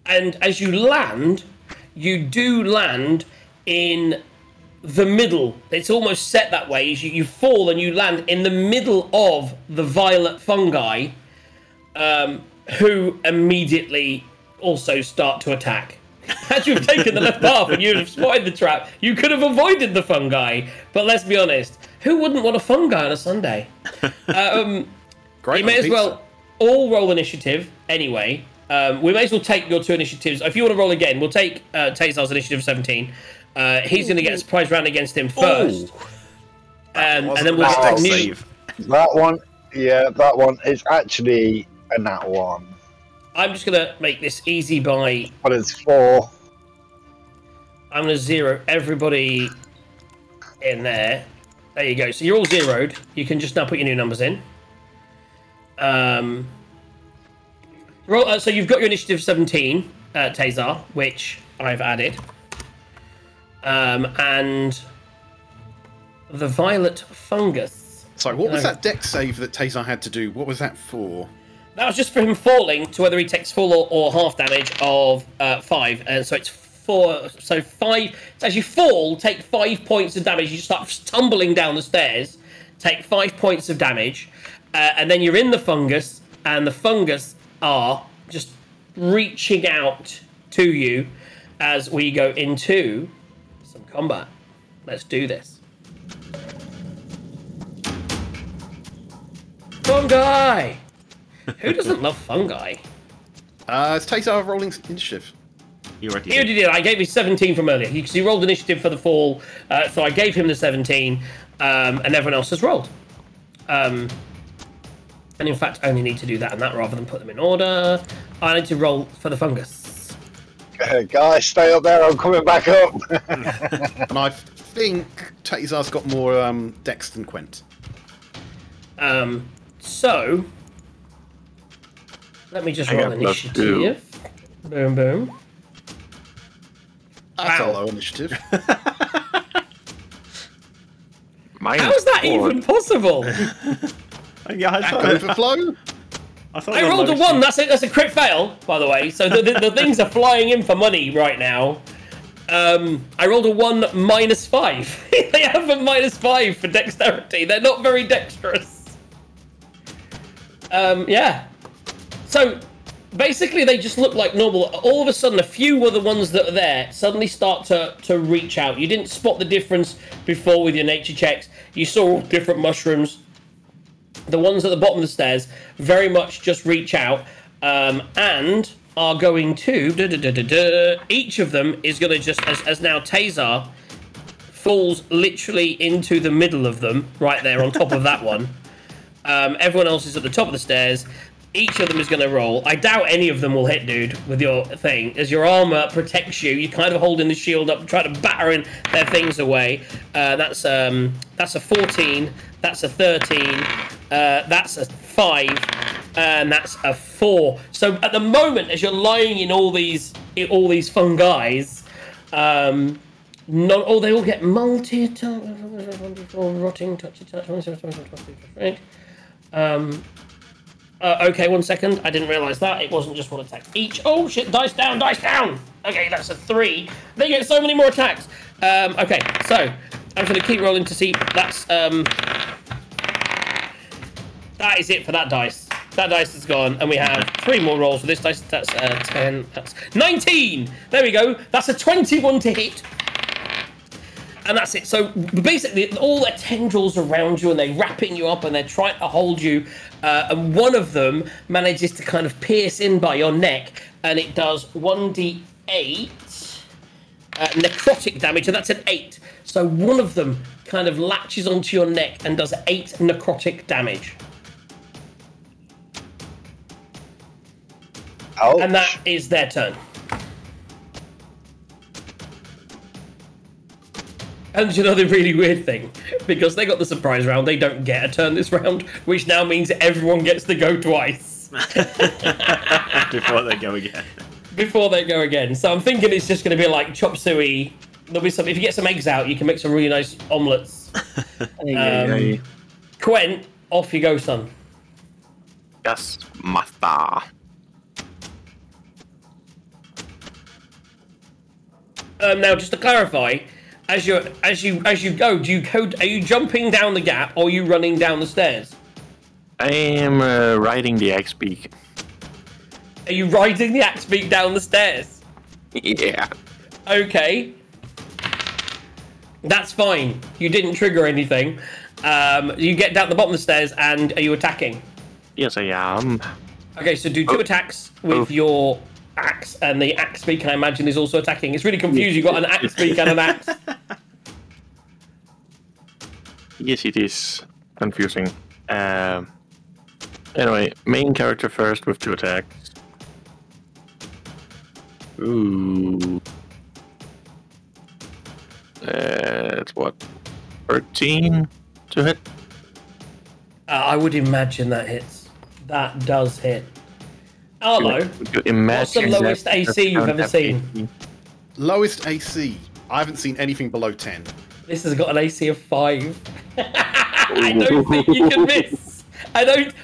And as you land, you do land in the middle. It's almost set that way. You fall and you land in the middle of the violet fungi, who immediately also start to attack. Had you have taken the left path and you'd have spotted the trap, you could have avoided the fungi. But let's be honest, who wouldn't want a fungi on a Sunday? Great. You may as well all roll initiative anyway. We may as well take your 2 initiatives. If you want to roll again, we'll take Tazar's initiative 17. He's going to get a surprise round against him first. And then we'll save. That one is actually a nat 1. I'm just going to make this easy by... But it's 4. I'm going to 0 everybody in there. There you go. So you're all 0'd. You can just now put your new numbers in. So you've got your initiative 17, Tazar, which I've added. And the violet fungus. Sorry, what was that dex save that Tazar had to do? What was that for? That was just for him falling to whether he takes full or half damage of 5. And so it's 4. So 5. So as you fall, take 5 points of damage. You just start tumbling down the stairs. Take 5 points of damage. And then you're in the fungus. And the fungus are just reaching out to you as we go into some combat. Let's do this. Fungi! Who doesn't love fungi? It's Taser rolling initiative. You already He already did. I gave you 17 from earlier. He rolled initiative for the fall, so I gave him the 17, and everyone else has rolled. And in fact, I only need to do that and that rather than put them in order. I need to roll for the fungus. Guys, stay up there. I'm coming back up. And I think Tazar's got more dex than Quent. So let me just roll initiative. Boom, boom. That's a low initiative. How is that even possible? Yeah, I thought Overflow? I rolled a 1. That's a crit fail, by the way. So the things are flying in for money right now. I rolled a 1 -5. They have a -5 for dexterity. They're not very dexterous. Yeah. So basically, they just look like normal. All of a sudden, a few were the ones that are there suddenly start to reach out. You didn't spot the difference before with your nature checks. You saw different mushrooms. The ones at the bottom of the stairs very much just reach out and are going to... Each of them is going to just, as now Tazar falls literally into the middle of them, right there on top of that one. Everyone else is at the top of the stairs. Each of them is going to roll. I doubt any of them will hit, dude, with your thing. As your armor protects you, you're kind of holding the shield up, trying to battering their things away. That's a 14. That's a 13. That's a 5. And that's a 4. So at the moment, as you're lying in all these fungi, they all get rotting, touchy. Okay, 1 second. I didn't realise that. It wasn't just one attack each. Oh, shit. Dice down, dice down. Okay, that's a 3. They get so many more attacks. Okay, so I'm going to keep rolling to see. That's... that is it for that dice. That dice is gone, and we have 3 more rolls for this dice. That's 10. That's 19. There we go. That's a 21 to hit. And that's it. So basically, all their tendrils around you, and they're wrapping you up, and they're trying to hold you. And one of them manages to kind of pierce in by your neck, and it does 1d8 necrotic damage, and that's an 8. So one of them kind of latches onto your neck and does 8 necrotic damage. Ouch. And that is their turn. And you know the really weird thing? Because they got the surprise round, they don't get a turn this round, which now means everyone gets to go twice. Before they go again. Before they go again. So I'm thinking it's just going to be like chop suey. There'll be some. If you get some eggs out, you can make some really nice omelettes. Quen, off you go, son. Yes, master. Now, just to clarify, as you go, are you jumping down the gap or are you running down the stairs? I am riding the axe beak. Are you riding the axe beak down the stairs? Yeah. Okay. That's fine. You didn't trigger anything. You get down the bottom of the stairs, and are you attacking? Yes, I am. Okay, so do 2 attacks with your axe, and the axe beak, I imagine, is also attacking. It's really confused. You've got an axe beak and an axe. Yes, it is confusing. Anyway, main character first with 2 attacks. Ooh. It's what? 13 to hit? I would imagine that hits. That does hit. Arlo, what's the lowest AC you've ever seen? Lowest AC. I haven't seen anything below 10. This has got an AC of 5. I don't think you can miss.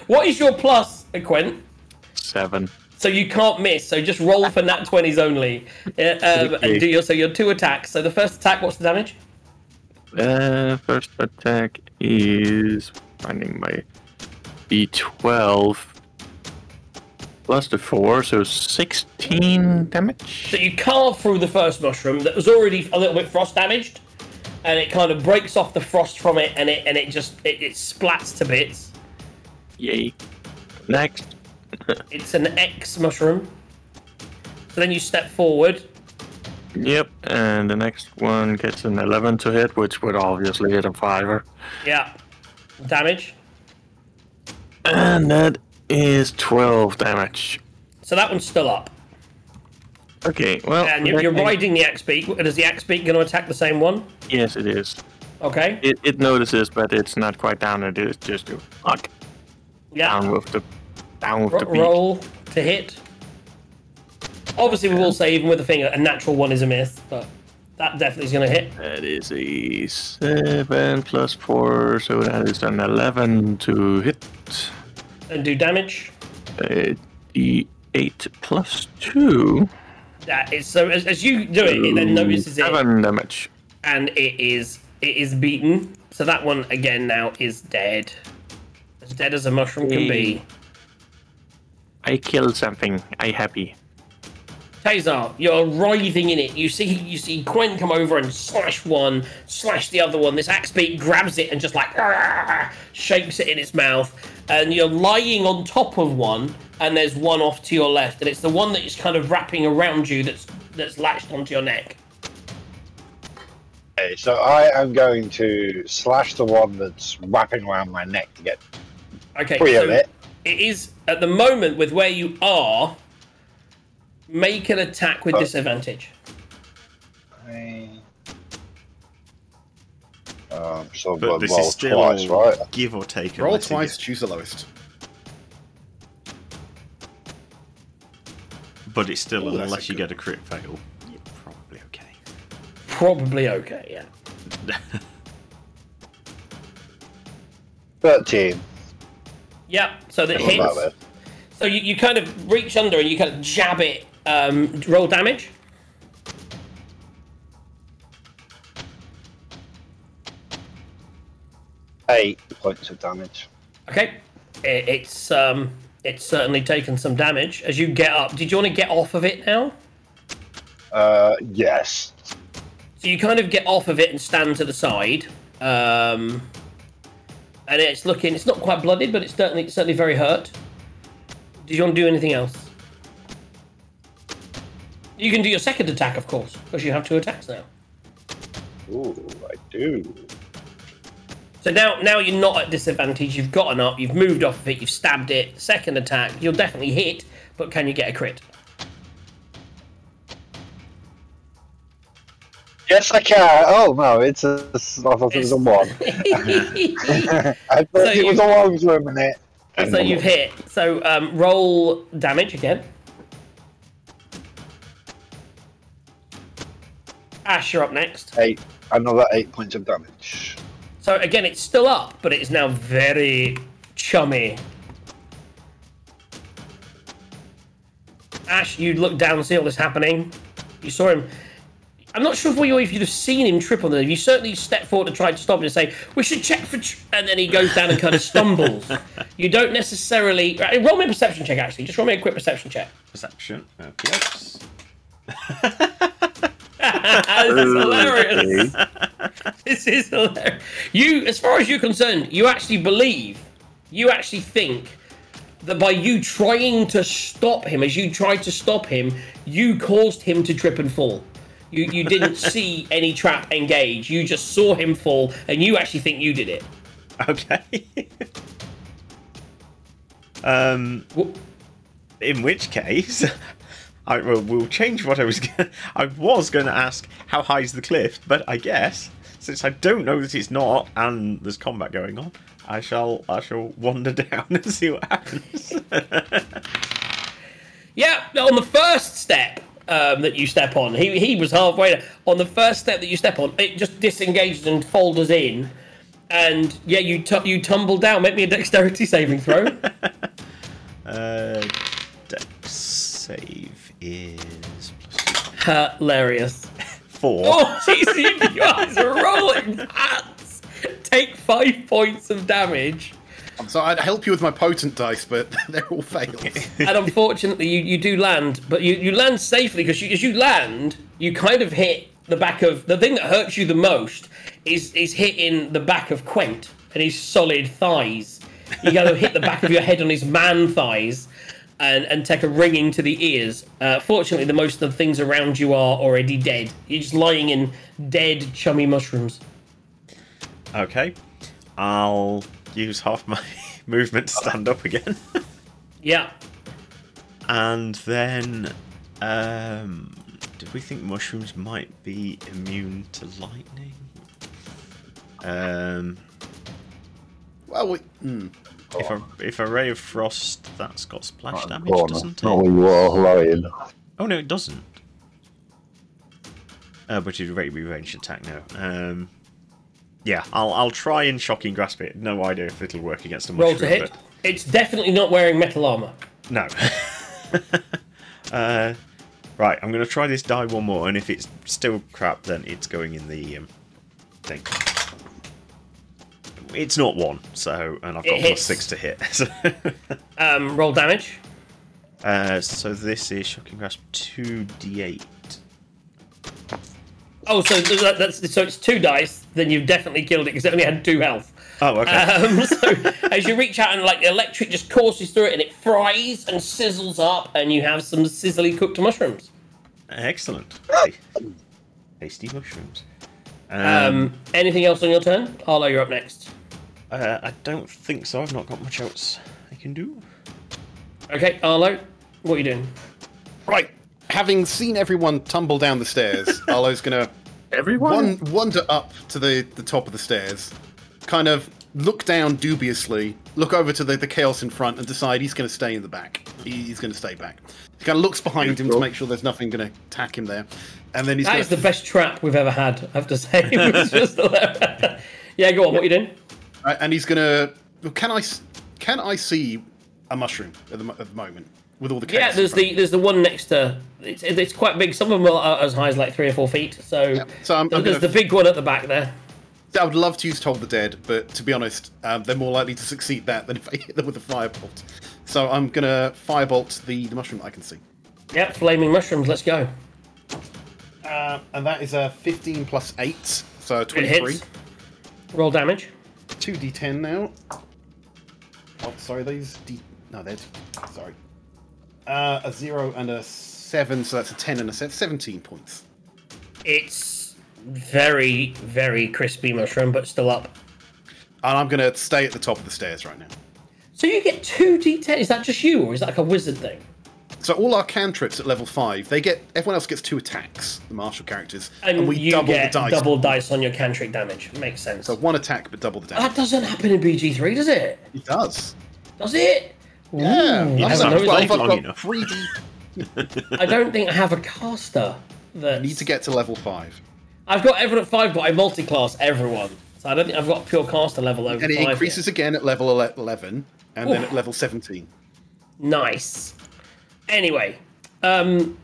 What is your plus, Quen? 7. So you can't miss. So just roll for nat 20s only. And do your 2 attacks. So the first attack, what's the damage? First attack is finding my B12 plus the 4, so 16 damage. So you carve through the first mushroom that was already a little bit frost damaged, and it kind of breaks off the frost from it, and it splats to bits. Yay! Next. It's an X mushroom. So then you step forward. Yep, and the next one gets an 11 to hit, which would obviously hit a 5er. Yeah. Damage. And that is 12 damage. So that one's still up. Okay, well... And you're riding the axe beak. Is the axe beak going to attack the same one? Yes, it is. Okay. It notices, but it's not quite down. It is just to fuck. Yeah. Down with the beak. Roll to hit. Obviously, we will say, even with the finger, a natural 1 is a miss, but that definitely is going to hit. That is a 7 plus 4, so that is an 11 to hit. And do damage. D8 plus 2. That is so. As you do it, it then notices it. 7 damage. And it is beaten. So that one again now is dead. As dead as a mushroom can be. I killed something. I happy. Tazar, you're writhing in it. You see Quen come over and slash one, slash the other one. This axe beak grabs it and just like shakes it in its mouth. And you're lying on top of one, and there's one off to your left, and it's the one that is kind of wrapping around you that's latched onto your neck. Okay, so I am going to slash the one that's wrapping around my neck to get free of it. It is at the moment with where you are. Make an attack with disadvantage. So but this roll is still twice, right? Give or take. Roll twice, choose the lowest. But it's still, unless you get a crit fail, you're probably okay. Probably okay, yeah. 13. Yep, so that hits. So you kind of reach under and you kind of jab it. Roll damage. Eight points of damage. Okay, it's certainly taken some damage. As you get up, did you want to get off of it now? Yes. So you kind of get off of it and stand to the side. And it's not quite bloodied, but it's certainly very hurt. Do you want to do anything else? You can do your second attack, of course, because you have 2 attacks now. Ooh, I do. So now you're not at disadvantage. You've gotten up, you've moved off of it, you've stabbed it. Second attack, you'll definitely hit, but can you get a crit? Yes, I can. Oh no, I thought it was a 1. I thought it was a 1 for a minute. So you've hit. So roll damage again. Ash, you're up next. 8. Another 8 points of damage. So again, it's still up, but it is now very chummy. Ash, you look down and see all this happening. You saw him. I'm not sure if you'd have seen him trip on there. You certainly stepped forward to try to stop him and say, "We should check for," and then he goes down and kind of stumbles. You don't necessarily roll me a perception check. Actually, just roll me a quick perception check. Perception. Okay. This is hilarious. This is hilarious. You, as far as you're concerned, you actually think that by you trying to stop him, as you tried to stop him, you caused him to trip and fall. You didn't see any trap engage. You just saw him fall, and you actually think you did it. Okay. In which case, we'll change what I was going to ask. How high is the cliff? But I guess since I don't know that it's not, and there's combat going on, I shall wander down and see what happens. Yeah, on the first step that you step on, he was halfway there. On the first step that you step on, it just disengages and folders in, and yeah, you tumble down. Make me a dexterity saving throw. Dex save is hilarious. 4. Oh, jeez, you guys are rolling bats. Take 5 points of damage. So I'd help you with my potent dice, but they're all fails. And unfortunately, you do land, but you land safely because as you land, you kind of hit the back of the thing that hurts you the most is hitting the back of Quent and his solid thighs. You got to hit the back of your head on his man thighs and take a ringing to the ears. Fortunately, the most of the things around you are already dead. You're just lying in dead, chummy mushrooms. Okay, I'll use half my movement to stand up again. Yeah. And then, did we think mushrooms might be immune to lightning? Well, if a ray of frost, that's got splash damage, doesn't it? Not when you are lying. Oh no, it doesn't. But it's a very ranged attack now. Yeah, I'll try and shocking grasp it. No idea if it'll work against a mushroom. Roll to hit. But... It's definitely not wearing metal armor. No. Right, I'm going to try this die one more, and if it's still crap, then it's going in the thing. It's not 1, so, and I've got +6 to hit. So. Roll damage. So this is shocking grasp 2d8. Oh, so it's 2 dice. Then you've definitely killed it because it only had 2 health. Oh, okay. So as you reach out and like the electric just courses through it and it fries and sizzles up, and you have some sizzly cooked mushrooms. Excellent. Tasty mushrooms. Anything else on your turn? Arlo, you're up next. I don't think so. I've not got much else I can do. Okay, Arlo, what are you doing? Right. Having seen everyone tumble down the stairs, Arlo's gonna wander up to the top of the stairs, kind of look down dubiously, look over to the chaos in front, and decide he's going to stay in the back. He's going to stay back. He kind of looks behind him to make sure there's nothing going to attack him there, and then he's. That is the best trap we've ever had, I have to say. It was just yeah, go on. What are you doing? And he's going to. Can I see a mushroom at the moment? With all the chaos there's the one next to it's quite big. Some of them are as high as like 3 or 4 feet. So, there's the big one at the back there. I would love to use Toll the Dead, but to be honest, they're more likely to succeed that than if I hit them with a firebolt. So I'm gonna firebolt the mushroom that I can see. Yep, flaming mushrooms. Let's go. And that is a 15 plus 8, so It 23. hits. Roll damage. 2d10 now. Oh, sorry, these no, they're sorry. A 0 and a 7, so that's a 10 and a 7. 17 points. It's very, very crispy mushroom, but still up. And I'm going to stay at the top of the stairs right now. So you get 2d10. Is that just you, or is that like a wizard thing? So all our cantrips at level 5, everyone else gets 2 attacks, the martial characters, and we you double get the dice. double dice on your cantrip damage. Makes sense. So 1 attack, but double the damage. That doesn't happen in BG3, does it? It does. Does it? Yeah. Ooh, You I just don't have to know. wait I've long got enough. 3D. I don't think I have a caster. You need to get to level 5. I've got everyone at 5, but I multi-class everyone. So I don't think I've got pure caster level over And it 5 increases again at level 11, and then at level 17. yet. Nice. Anyway, Quasar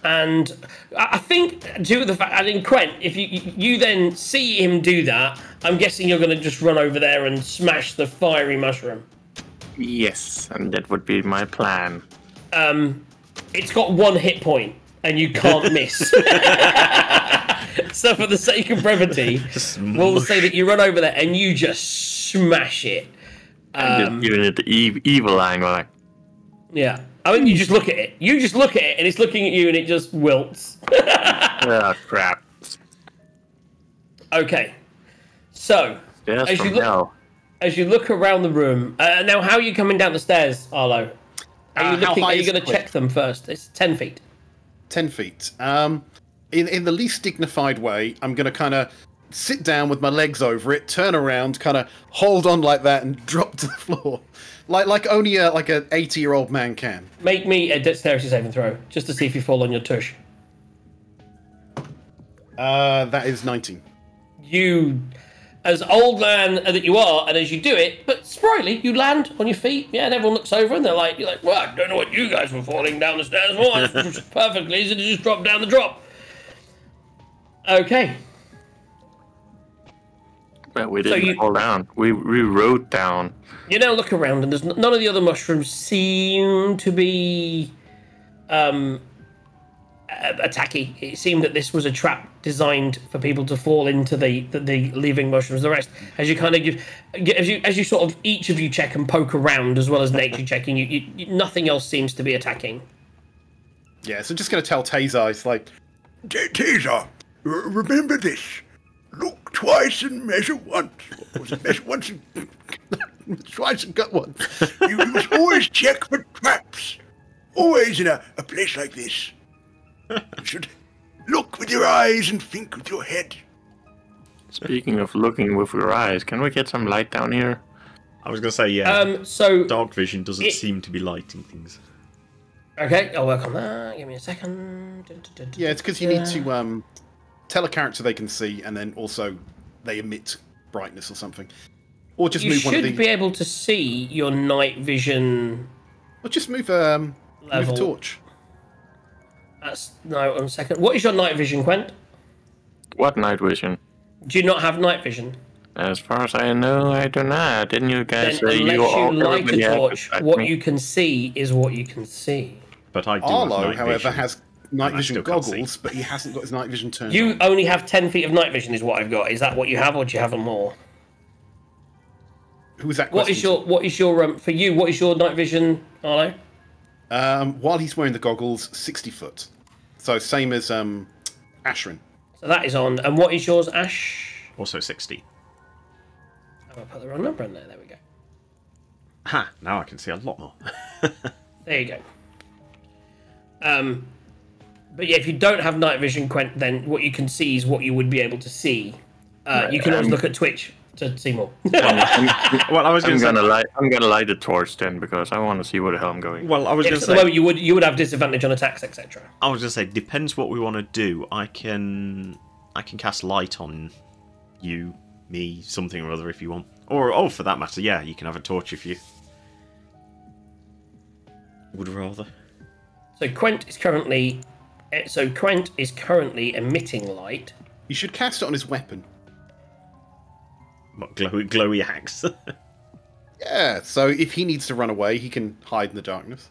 and I think due to the fact, I think Quent, if you then see him do that, I'm guessing you're going to just run over there and smash the fiery mushroom. Yes, and that would be my plan. It's got 1 hit point, and you can't miss. So for the sake of brevity, we'll say that you run over there and you just smash it. Just giving it the evil angle, like, Yeah. I mean, you just look at it. You just look at it, and it's looking at you, and it just wilts. oh crap. Okay. So, Yes, as from you look, hell. as you look around the room, now how are you coming down the stairs, Arlo? Are you How looking? high Are you is going the to check them first? It's 10 feet. 10 feet. In the least dignified way, I'm going to kind of sit down with my legs over it, turn around, kind of hold on like that, and drop to the floor, like only an 80-year-old man can. Make me a dexterity saving throw, just to see if you fall on your tush. That is 19. You, as old man that you are, and as you do it, but sprightly, you land on your feet. Yeah, and everyone looks over, and you're like, well, I don't know what you guys were falling down the stairs for. It's just perfectly easy to just drop down the drop. Okay. Well, we didn't fall down. We rode down. You now look around, and there's none of the other mushrooms seem to be attacky. It seemed that this was a trap designed for people to fall into the leaving mushrooms. The rest, as you kind of as you sort of each of you check and poke around as well as nature checking, you nothing else seems to be attacking. Yeah, so I'm just going to tell Tazar, it's like, Taser, remember this. Look twice and measure once. Or was it measure once and... twice and gut once. You must always check for traps. Always in a place like this. You should look with your eyes and think with your head. Speaking of looking with your eyes, can we get some light down here? I was going to say, yeah. So Dark vision doesn't seem to be lighting things. Okay, I'll work on that. Give me a second. Yeah, it's because you need to tell a character they can see, and then also they emit brightness or something. Or just You move one of the... should be able to see your night vision. Or just move a Level. torch. That's no. 1 second. What is your night vision, Quent? What night vision? Do you not have night vision? As far as I know, I do not. Didn't you guys Then say unless you all light everybody a had to torch, fight what me? you can see is what you can see. But I do Arlo, have night however, vision, has night and I vision still can't see. goggles, but he hasn't got his night vision turned You on. only have 10 feet of night vision, is what I've got. Is that what you have, or do you have more? Who was that What question is your for you? What is your night vision, Arlo? While he's wearing the goggles, 60 foot. So same as Ashrin. So that is on. And what is yours, Ash? Also 60. I'm gonna put the wrong number in there. There we go. Ha! Now I can see a lot more. There you go. But yeah, if you don't have night vision, Quent, then what you can see is what you would be able to see. You can always look at Twitch to see more. Well, I was I'm going to say... I'm gonna light the torch then because I want to see where the hell I'm going. Well, I was going to At the say... moment, you would have disadvantage on attacks, etc. I was going to say, depends what we want to do. I can cast light on you, me, something or other if you want. Or, oh, for that matter, yeah, you can have a torch if you would rather. So Quent is currently emitting light. You should cast it on his weapon. What, glowy axe? Yeah, so if he needs to run away, he can hide in the darkness.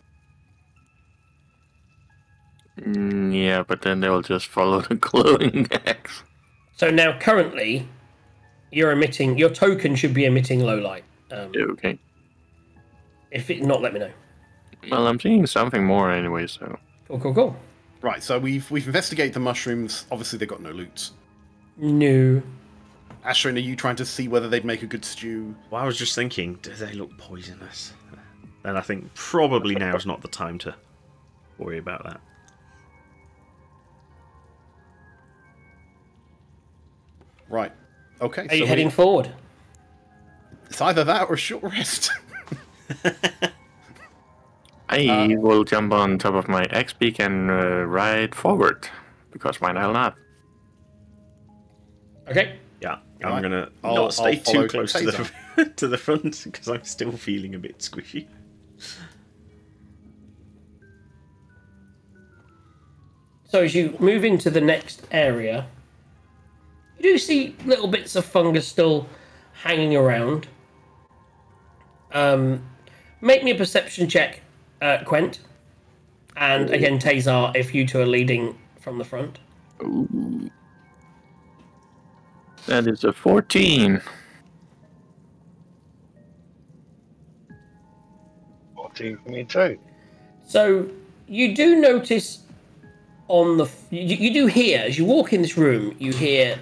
Yeah, but then they'll just follow the glowing X. So now, currently, you're emitting. Your token should be emitting low light. Okay. If it not, let me know. Well, I'm seeing something more anyway, so... Cool. Right, so we've investigated the mushrooms. Obviously, they've got no loot. No. Ashrin, are you trying to see whether they'd make a good stew? Well, I was just thinking, do they look poisonous? And I think probably now's not the time to worry about that. Right. Okay. Are you heading forward? It's either that or a short rest. I will jump on top of my X-Peak and ride forward, because why not? Okay. Yeah, Right. I'm gonna I'll not stay follow too close to the to the front because I'm still feeling a bit squishy. So as you move into the next area, you do see little bits of fungus still hanging around. Make me a perception check, Quent. And again, Tazar, if you two are leading from the front. Ooh. That is a 14. 14 for me too. So you do notice on the... You do hear, as you walk in this room, you hear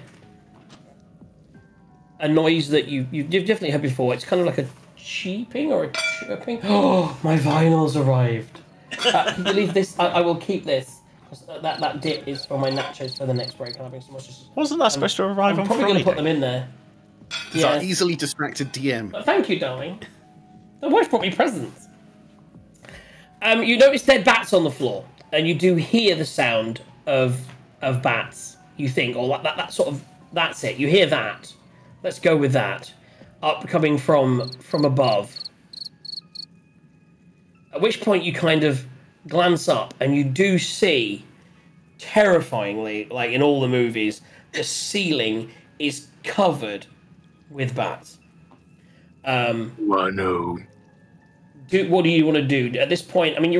a noise that you've definitely heard before. It's kind of like a cheeping or a chirping. Oh, my vinyls arrived. Can you leave this? I will keep this. That dip is for my nachos for the next break. I'm having so much. Wasn't that supposed to arrive I'm on probably Friday? going to put them in there. It's our easily distracted DM. But thank you, darling. The wife brought me presents. You notice dead bats on the floor, and you do hear the sound of bats. You think, oh, that sort of, that's it. You hear that. Let's go with that. Up coming from above. At which point you kind of glance up and you do see, terrifyingly, like in all the movies, the ceiling is covered with bats. Oh, no. What do you want to do at this point? I mean,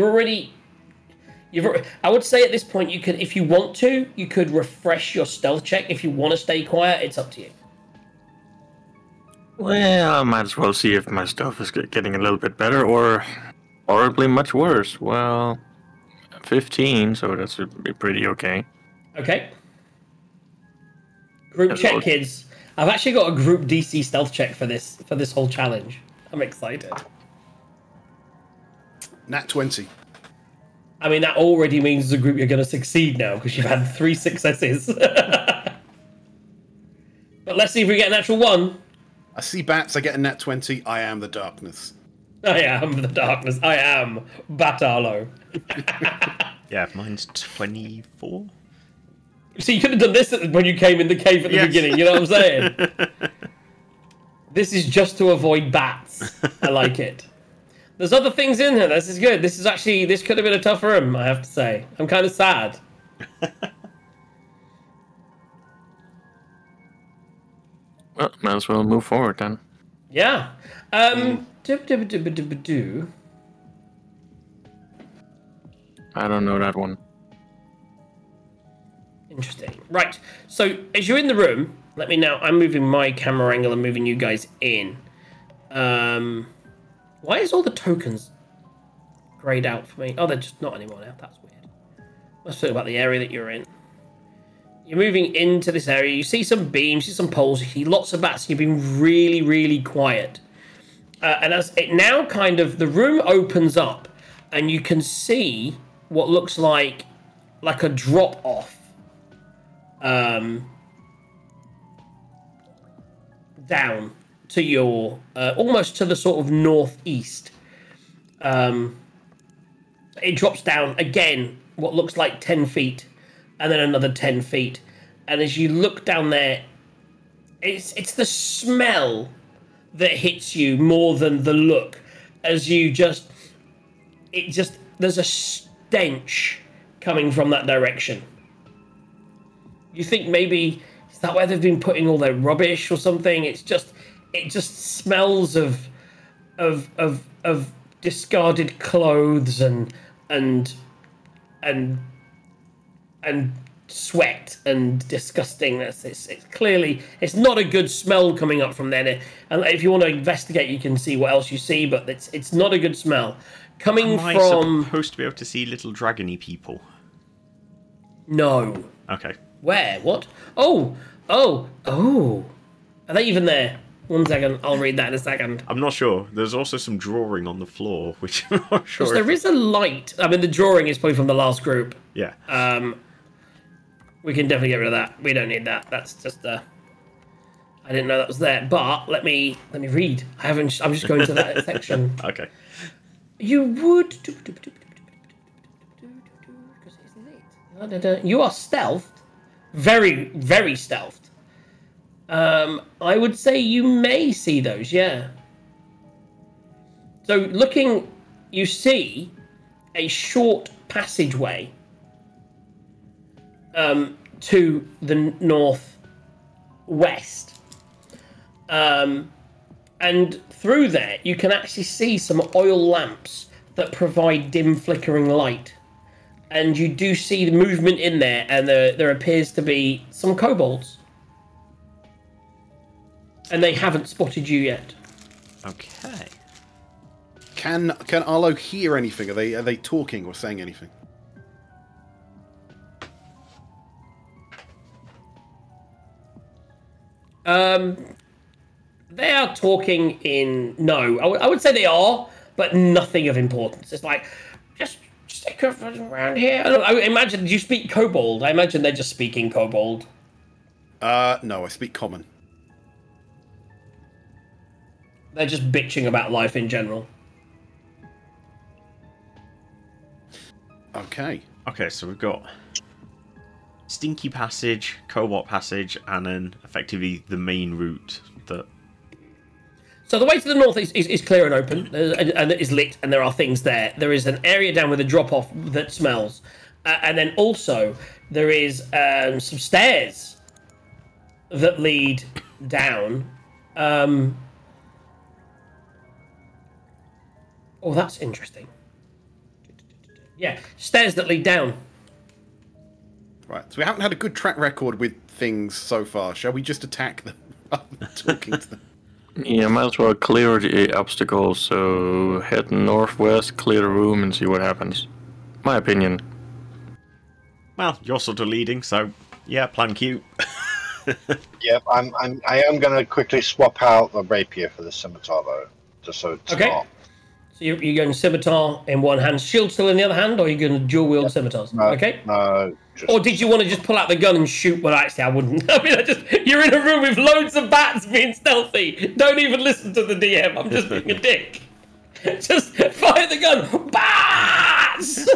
I would say at this point you could, if you want to, you could refresh your stealth check. If you want to stay quiet, it's up to you. Well, I might as well see if my stuff is getting a little bit better or horribly much worse. Well, 15, so that's pretty okay. Okay. Group check, kids. I've actually got a group DC stealth check for this whole challenge. I'm excited. Nat 20. I mean, that already means as a group you're going to succeed now because you've had 3 successes. But let's see if we get a natural 1. I see bats, I get a nat 20. I am the darkness. I am the darkness. I am Batarlo. Yeah, mine's 24. So you could have done this when you came in the cave at the beginning, you know what I'm saying? This is just to avoid bats. I like it. There's other things in here. This is good. This could have been a tough room, I have to say. I'm kind of sad. Well, might as well move forward then. Yeah. I don't know that one. Interesting. Right. So as you're in the room, let me now. I'm moving my camera angle and moving you guys in. Why is all the tokens grayed out for me? Oh, they're just not anymore now. That's weird. Let's talk about the area that you're in. You're moving into this area. You see some beams, you see some poles, you see lots of bats. You've been really, really quiet. And as it now kind of, the room opens up and you can see what looks like a drop off down to your, almost to the sort of northeast. It drops down again, what looks like 10 feet. And then another 10 feet. And as you look down there, it's the smell that hits you more than the look. As you there's a stench coming from that direction. You think maybe, is that where they've been putting all their rubbish or something? It just smells of discarded clothes and and sweat and disgustingness. It's clearly it's not a good smell coming up from there. And if you want to investigate, you can see what else you see, but it's not a good smell coming Am I from. supposed to be able to see little dragony people? No. Okay. Where? What? Oh. Are they even there? 1 second. I'll read that in a second. I'm not sure. There's also some drawing on the floor, which I'm not sure. There is a light. I mean, the drawing is probably from the last group. Yeah. We can definitely get rid of that. We don't need that. That's just I didn't know that was there. But let me read. I'm just going to that section. Okay. You would. You are stealthed. Very, very stealthed. I would say you may see those, yeah. So looking, you see a short passageway to the northwest. And through there, you can actually see some oil lamps that provide dim flickering light. And you do see the movement in there, and there appears to be some kobolds. And they haven't spotted you yet. Okay. Can Arlo hear anything? Are they talking or saying anything? They are talking in... No, I would say they are, but nothing of importance. It's like, just stick around here. I imagine, do you speak kobold? I imagine they're just speaking kobold. No, I speak common. They're just bitching about life in general. Okay. Okay, so we've got Stinky Passage, Cobalt Passage, and then effectively the main route that... So the way to the north is clear and open, and it is lit, and there are things there. There is an area down with a drop-off that smells. And then also, there is some stairs that lead down. Oh, that's interesting. Yeah, stairs that lead down. Right, so we haven't had a good track record with things so far. Shall we just attack them rather than talking to them? Yeah, might as well clear the obstacles, so head northwest, clear the room, and see what happens. My opinion. Well, you're sort of leading, so yeah, plan Q. Yep, I am going to quickly swap out the rapier for the scimitar, though, just so it's Okay. not... So you're going scimitar in one hand, shield still in the other hand, or are you going to dual wield scimitars? No, Okay. No. Or did you want to just pull out the gun and shoot? Well, actually, I wouldn't. I mean, you're in a room with loads of bats being stealthy. Don't even listen to the DM. I'm just being a dick. Just fire the gun. Bats!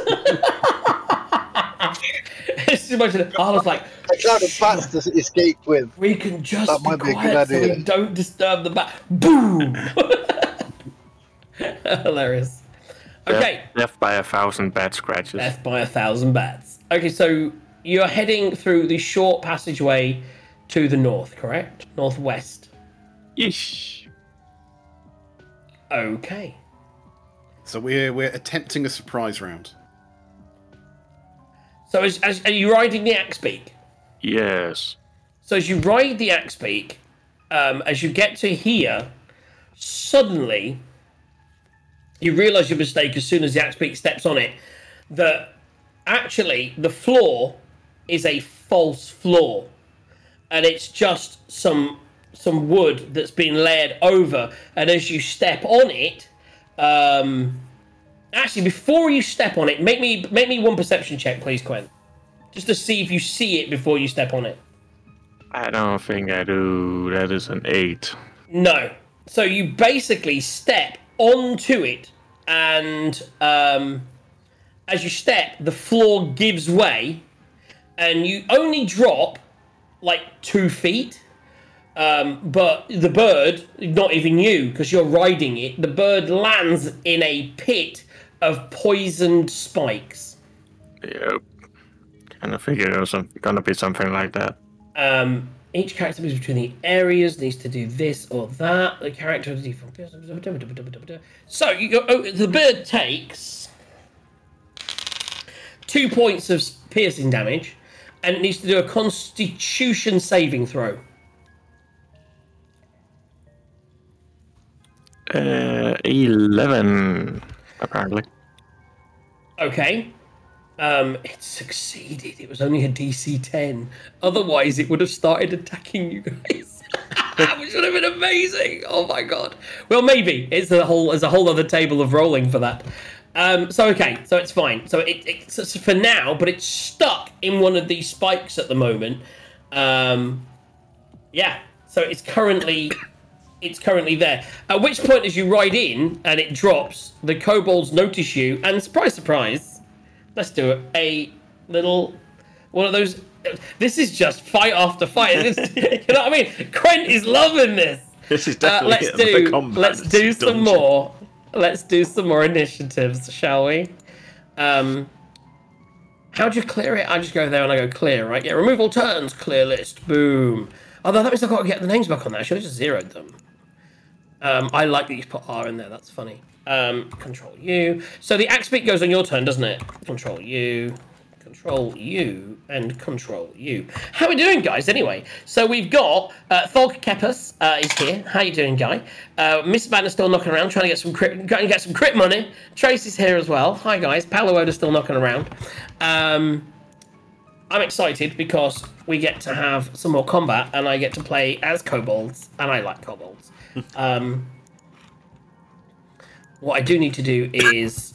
It's too much. I was like, I tried the bats to escape with. we can just That be might be a quiet good so we idea. don't disturb the bat. Boom! Hilarious. Okay. Death by 1,000 bat scratches. Death by 1,000 bats. Okay, so you're heading through the short passageway to the north, correct? Northwest. Yeesh. Okay. So we're attempting a surprise round. So are you riding the axe beak? Yes. So as you ride the axe beak, as you get to here, suddenly you realise your mistake as soon as the axe beak steps on it, that actually the floor is a false floor, and it's just some wood that's been layered over, and as you step on it, actually before you step on it, make me one perception check, please, Quen, just to see if you see it before you step on it. I don't think I do. That is an 8. No. So you basically step onto it, and as you step, the floor gives way, and you only drop like 2 feet. But the bird, not even you, because you're riding it, the bird lands in a pit of poisoned spikes. Yep. Kind of figured it was gonna be something like that. Each character moves between the areas, needs to do this or that. The character... So, the bird takes 2 points of piercing damage, and it needs to do a Constitution saving throw. 11, apparently. Okay. It succeeded. It was only a DC 10. Otherwise, it would have started attacking you guys, which would have been amazing. Oh my god. Well, maybe there's a whole other table of rolling for that. So it's fine. So it's for now, but it's stuck in one of these spikes at the moment. Yeah. So it's currently there. At which point, as you ride in and it drops, the kobolds notice you, and surprise, surprise. Let's do it. A little one of those. This is just fight after fight. You know what I mean? Quent is loving this. This is definitely the combat. Let's do some more. Let's do some more initiatives, shall we? How'd you clear it? I just go there and I go clear, right? Yeah, remove all turns, clear list, boom. Although that means I've got to get the names back on there. I should have just zeroed them. I like that you put R in there. That's funny. Control U. So the axe beat goes on your turn, doesn't it? Control U, and Control U. How are we doing, guys? Anyway, so we've got Thog Kepus is here. How you doing, guy? Miss Banner's still knocking around, trying to get some crit money. Trace is here as well. Hi, guys. Palo Oda's still knocking around. I'm excited because we get to have some more combat, and I get to play as kobolds, and I like kobolds. What I do need to do is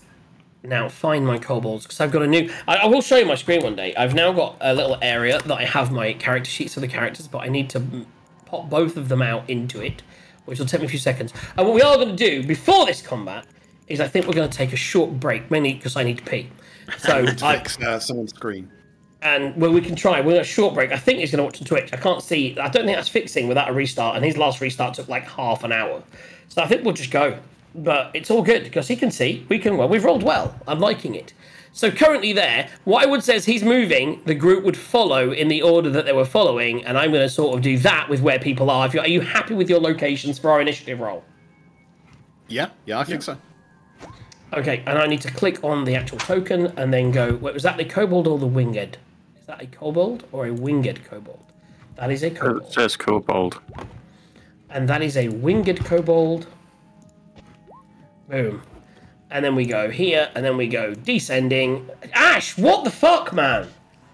now find my kobolds, because I've got a new... I will show you my screen one day. I've now got a little area that I have my character sheets for the characters, but I need to pop both of them out into it, which will take me a few seconds. And what we are going to do before this combat is I think we're going to take a short break, mainly because I need to pee. So fix someone's screen. And well, we can try. We're on a short break. I think he's going to watch on Twitch. I can't see. I don't think that's fixing without a restart, and his last restart took like half an hour. So I think we'll just go. But it's all good because he can see. We can. Well, we've rolled well. I'm liking it. So currently there, what I would say is he's moving. The group would follow in the order that they were following, and I'm going to sort of do that with where people are. Are you happy with your locations for our initiative roll? Yeah, I think so. Okay, and I need to click on the actual token and then go. Wait, was that the kobold or the winged? Is that a kobold or a winged kobold? That is a kobold. It says kobold. And that is a winged kobold. Boom. And then we go here, and then we go descending. Ash, what the fuck, man?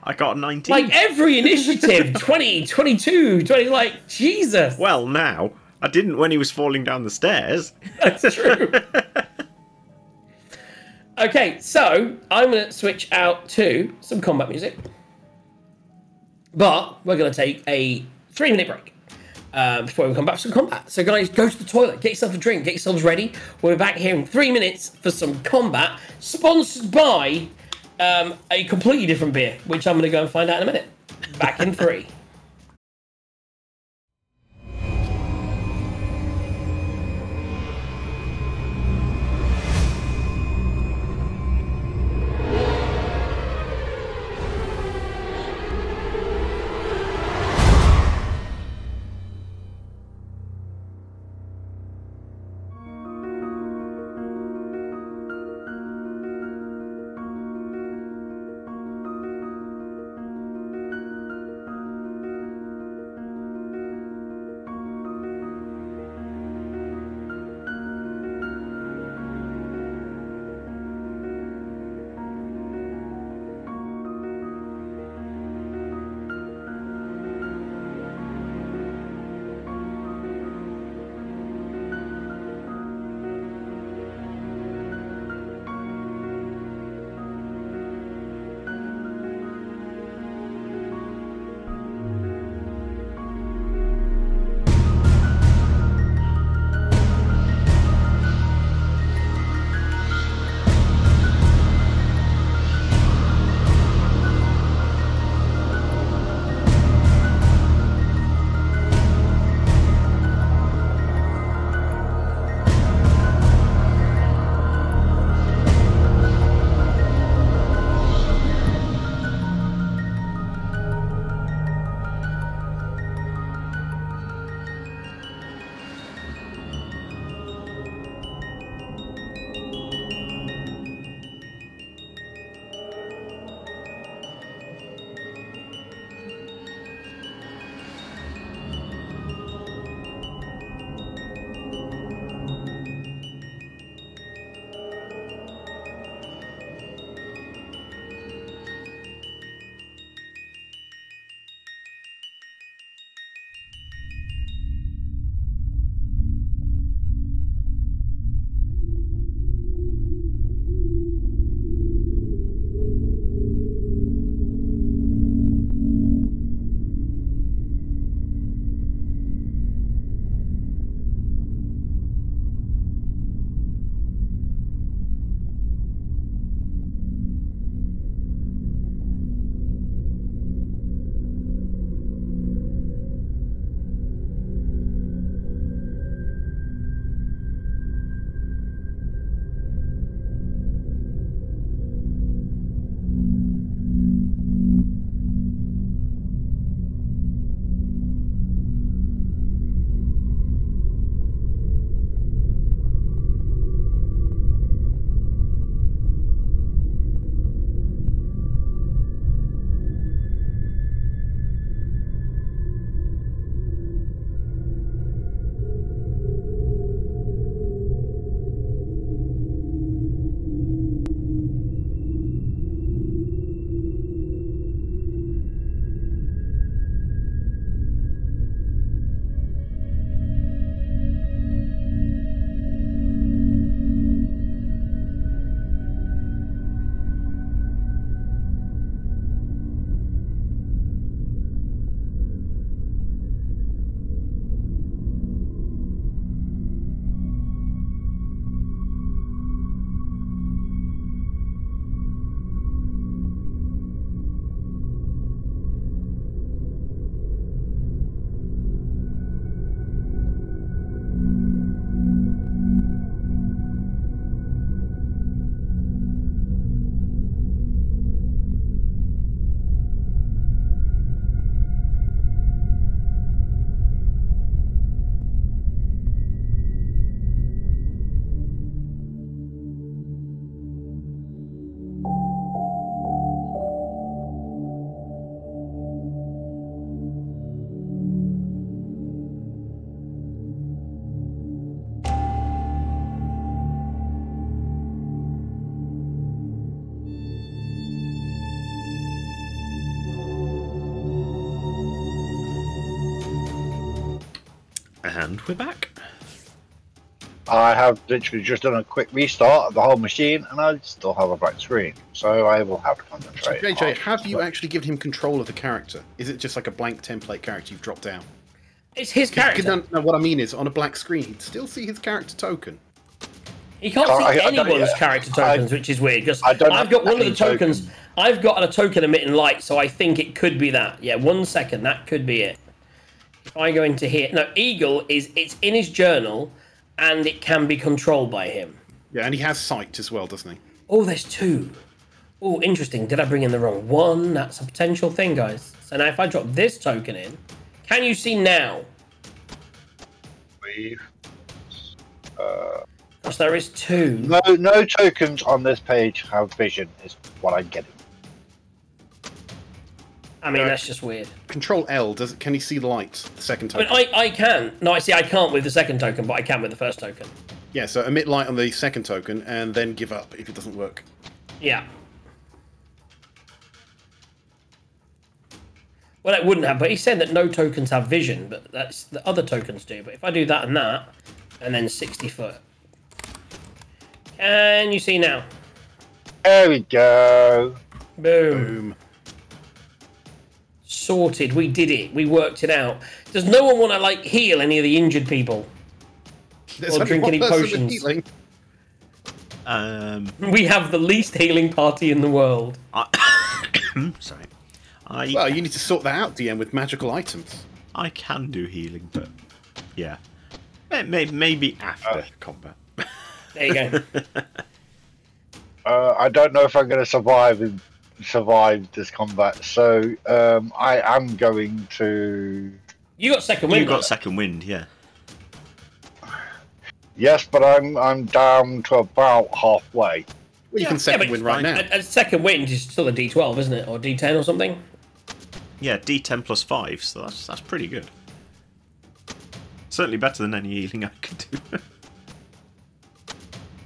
I got a 19. Like every initiative, 20, 22, 20, like, Jesus. Well, now, I didn't when he was falling down the stairs. That's true. Okay, so I'm going to switch out to some combat music. But we're going to take a 3-minute break. Before we come back to some combat. So guys, go to the toilet, get yourself a drink, get yourselves ready. We'll be back here in 3 minutes for some combat, sponsored by a completely different beer, which I'm going to go and find out in a minute. Back in 3. And we're back. I have literally just done a quick restart of the whole machine, and I still have a black screen, so I will have to So concentrate. JJ, have you actually given him control of the character? Is it just like a blank template character you've dropped down? It's his character. No, what I mean is, on a black screen, he'd still see his character token. He can't see anyone's character tokens, which is weird, because I've got one of the tokens. I've got a token emitting light, so I think it could be that. Yeah, 1 second, that could be it. If I go into here... No, Eagle, it's in his journal, and it can be controlled by him. Yeah, and he has sight as well, doesn't he? Oh, there's 2. Oh, interesting. Did I bring in the wrong one? That's a potential thing, guys. So now if I drop this token in, can you see now? Because there is 2. No tokens on this page have vision, is what I'm getting. I mean, that's just weird. Control L, can he see light, the second token? But I can. No, I see, I can't with the second token, but I can with the first token. Yeah, so emit light on the second token, and then give up if it doesn't work. Yeah. Well, it wouldn't have, but he said that no tokens have vision, but that's the other tokens do. But if I do that and that, and then 60 foot. Can you see now? There we go. Boom. Sorted. We did it. We worked it out. Does no one want to, like, heal any of the injured people? There's or drink any potions? Healing. We have the least healing party in the world. Sorry. Well, you need to sort that out, DM, with magical items. I can do healing, but yeah, maybe after combat. There you go. I don't know if I'm going to survive this combat, so I am going to. You got second wind. You got second wind, yeah. Yes, but I'm down to about halfway. Well, you can second wind right now. A second wind is still a D12, isn't it, or D10 or something? Yeah, D10 plus 5, so that's pretty good. Certainly better than any healing I could do.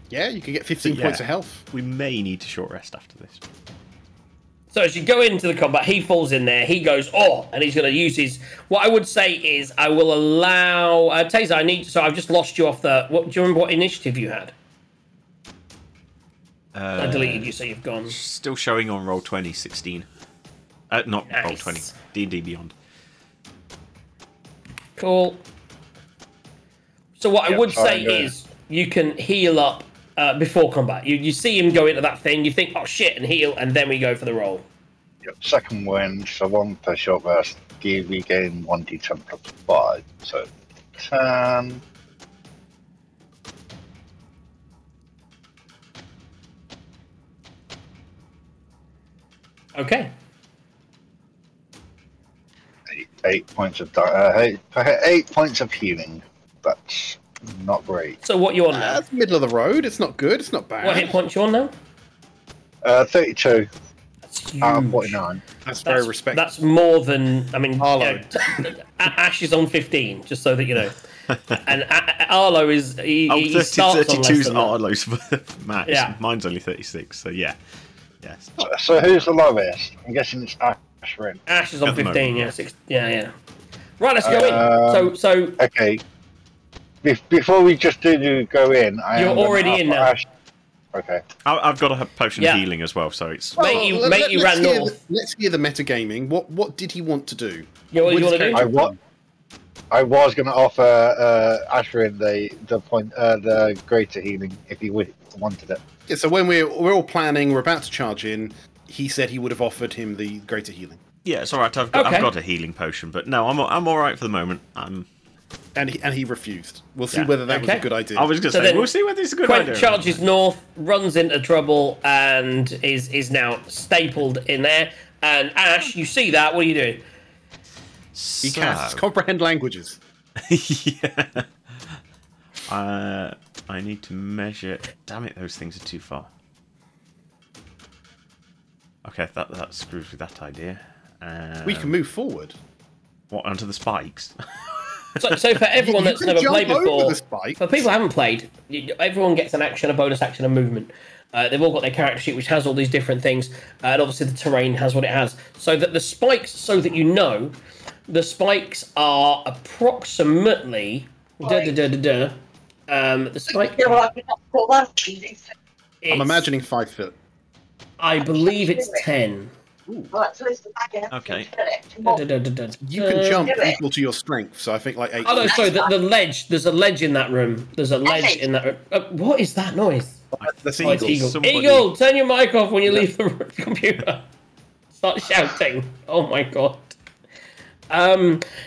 Yeah, you can get 15 points of health. We may need to short rest after this. So as you go into the combat, he falls in there, he goes, oh, and he's going to use his... What I would say is, I will allow... Taser, so I've just lost you off the... Do you remember what initiative you had? I deleted you, so you've gone. Still showing on Roll20, 16. Not nice. Roll20, D&D Beyond. Cool. So what I would say is, you can heal up before combat. You see him go into that thing, you think, oh shit, and heal, and then we go for the roll. Yep, second wind, so 1 per short rest. We gain 1d10 plus 5, so 10. Okay. 8 points of 8 points of healing. That's not great. So what you on now? That's middle of the road. It's not good. It's not bad. What hit points you on now? 32. That's huge. Out of 49. That's very respectable. That's more than, I mean, Arlo. Ash is on 15, just so that you know. And Arlo is, he 32's on Arlo's max. Yeah. Mine's only 36, so yeah. Yes. So who's the lowest? I'm guessing it's Ash, right? Ash is on At the 15, moment, yeah. Right, let's go in. So okay. Before we just do go in, you're already in now. Ash. Okay. I've got a potion of healing as well, so it's... Mate, you ran north. Let's hear the metagaming. What did he want to do? Yeah, what do you want to do? I was going to offer Ashrin the greater healing if he wanted it. Yeah, so when we're all planning, we're about to charge in, he said he would have offered him the greater healing. Yeah, it's all right. I've got a healing potion, but no, I'm all right for the moment. And he refused. We'll see whether that was a good idea. I was going to say, we'll see whether it's a good idea. Charges north, runs into trouble, and is now stapled in there. And Ash, you see that? What are you doing? He casts comprehend languages. Yeah. I need to measure. Damn it, those things are too far. Okay, that screws with that idea. We can move forward. What, onto the spikes? So for everyone that's never played before, for people who haven't played, everyone gets an action, a bonus action, a movement. They've all got their character sheet, which has all these different things, and obviously the terrain has what it has. So that the spikes, so that you know, the spikes are approximately The spike. I'm imagining 5 foot. I believe it's 10. Okay. You can jump equal to your strength, so I think like 8 Oh no, feet. sorry, the ledge. There's a ledge in that room. There's a ledge in that room. What is that noise? That's Oh, it's Eagle. Eagle. Somebody- Eagle, turn your mic off when you leave the computer. Start shouting. Oh my god.